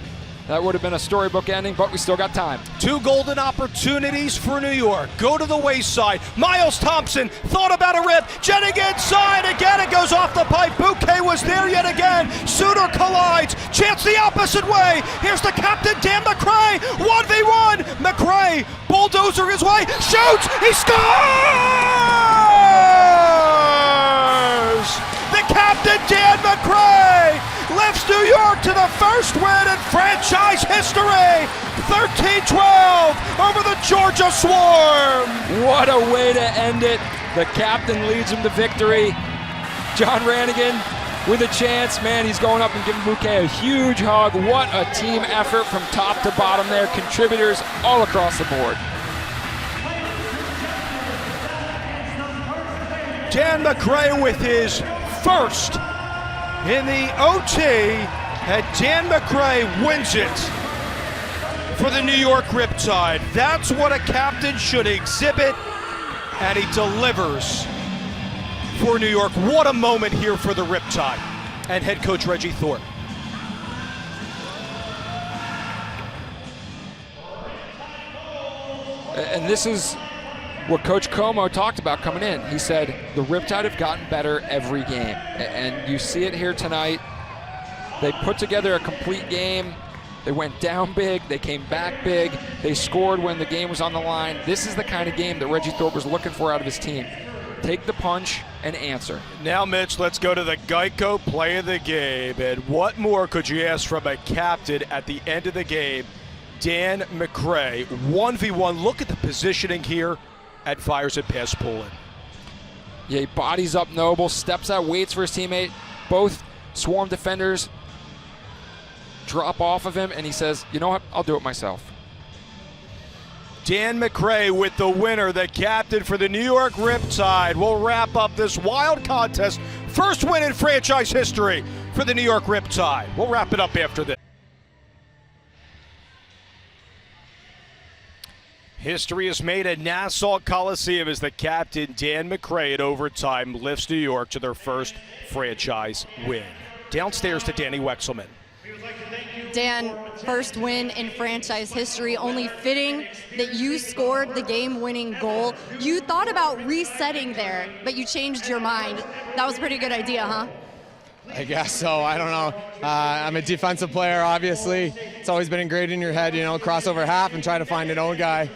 That would have been a storybook ending, but we still got time. Two golden opportunities for New York. Go to the wayside. Miles Thompson thought about a rip. Jetting inside. Again, it goes off the pipe. Bouquet was there yet again. Suter collides. Chance the opposite way. Here's the captain, Dan McCray. 1v1. McCray, bulldozer his way. Shoots. He scores! The captain, Dan McCray, lifts New York to the first win in franchise history. 13-12 over the Georgia Swarm. What a way to end it. The captain leads him to victory. John Radigan with a chance. Man, he's going up and giving Bouquet a huge hug. What a team effort from top to bottom there. Contributors all across the board. Dan McCray with his first in the OT, and Dan McCray wins it for the New York Riptide. That's what a captain should exhibit, and he delivers for New York. What a moment here for the Riptide and head coach Reggie Thorpe. And this is what Coach Como talked about coming in. He said the Riptide have gotten better every game, and you see it here tonight. They put together a complete game. They went down big, they came back big, they scored when the game was on the line. This is the kind of game that Reggie Thorpe was looking for out of his team. Take the punch and answer. Now, Mitch, let's go to the Geico play of the game. And what more could you ask from a captain at the end of the game? Dan McCray, 1v1. Look at the positioning here at Fires at Pass Poland. Yeah, he bodies up Noble, steps out, waits for his teammate. Both Swarm defenders drop off of him, and he says, you know what, I'll do it myself. Dan McCray with the winner, the captain for the New York Riptide. We'll wrap up this wild contest. First win in franchise history for the New York Riptide. We'll wrap it up after this. History is made at Nassau Coliseum as the captain, Dan McCray, at overtime lifts New York to their first franchise win. Downstairs to Danny Wexelman. Dan, first win in franchise history. Only fitting that you scored the game-winning goal. You thought about resetting there, but you changed your mind. That was a pretty good idea, huh? I guess so. I don't know. I'm a defensive player, obviously. It's always been ingrained in your head, you know, cross over half and try to find an own guy.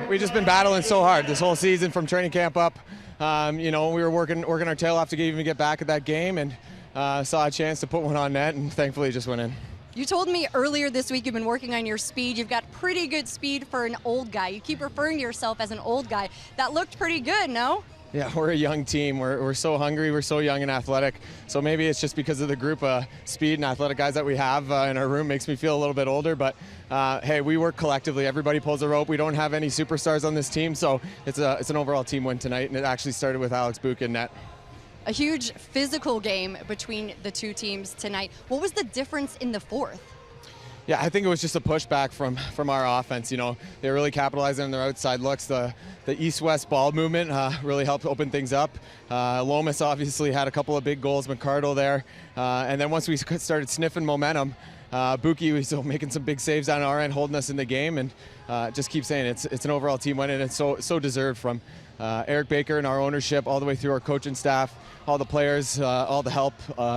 We've just been battling so hard this whole season from training camp up. You know, we were working our tail off to even get back at that game, and saw a chance to put one on net, and thankfully it just went in. You told me earlier this week you've been working on your speed. You've got pretty good speed for an old guy. You keep referring to yourself as an old guy. That looked pretty good, no? Yeah, we're a young team. We're so hungry. We're so young and athletic. So maybe it's just because of the group of speed and athletic guys that we have in our room makes me feel a little bit older. But hey, we work collectively. Everybody pulls a rope. We don't have any superstars on this team, so it's an overall team win tonight. And it actually started with Alex Buch in net. A huge physical game between the two teams tonight. What was the difference in the fourth? Yeah, I think it was just a pushback from our offense. You know, they really capitalizing on their outside looks. The east-west ball movement really helped open things up. Lomas obviously had a couple of big goals, McCardle there. And then once we started sniffing momentum, Buki was making some big saves on our end, holding us in the game, and just keep saying it's an overall team win, and it's so deserved from Eric Baker and our ownership all the way through our coaching staff, all the players, all the help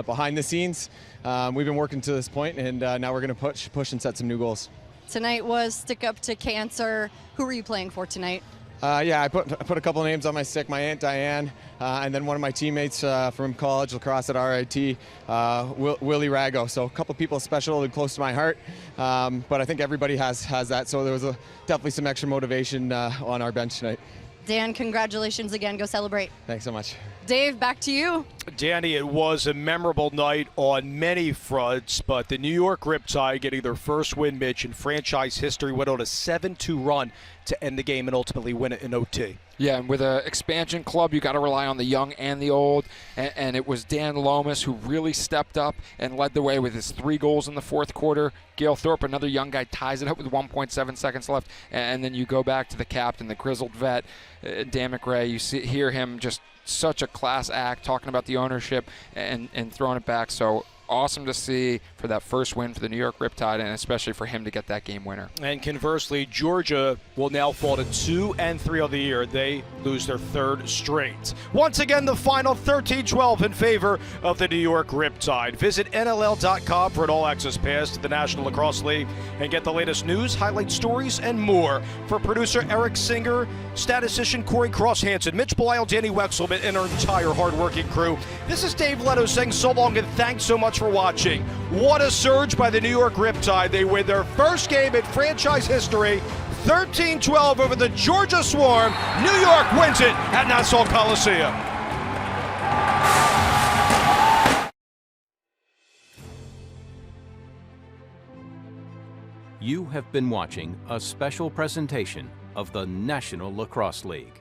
behind the scenes. We've been working to this point, and now we're going to push and set some new goals. Tonight was Stick Up to Cancer. Who were you playing for tonight? Yeah, I put a couple names on my stick. My Aunt Diane, and then one of my teammates from college lacrosse at RIT, Willie Rago. So a couple people special and close to my heart, but I think everybody has that. So there was definitely some extra motivation on our bench tonight. Dan, congratulations again. Go celebrate. Thanks so much. Dave, back to you. Danny, it was a memorable night on many fronts, but the New York Riptide getting their first win, Mitch, in franchise history, went on a 7-2 run to end the game and ultimately win it in OT. Yeah, and with an expansion club, you got to rely on the young and the old, and it was Dan Lomas who really stepped up and led the way with his 3 goals in the fourth quarter. Gale Thorpe, another young guy, ties it up with 1.7 seconds left, and then you go back to the captain, the grizzled vet, Dan McRae. You hear him just such a class act, talking about the ownership and throwing it back. So awesome to see for that first win for the New York Riptide, and especially for him to get that game winner. And conversely, Georgia will now fall to 2-3 on the year. They lose their 3rd straight. Once again, the final 13-12 in favor of the New York Riptide. Visit NLL.com for an all-access pass to the National Lacrosse League and get the latest news, highlight stories, and more. For producer Eric Singer, statistician Corey Cross-Hansen, Mitch Belisle, Danny Wexelman, and our entire hardworking crew, this is Dave Leto saying so long and thanks so much for watching. What a surge by the New York Riptide. They win their first game in franchise history, 13-12 over the Georgia Swarm. New York wins it at Nassau Coliseum. You have been watching a special presentation of the National Lacrosse League.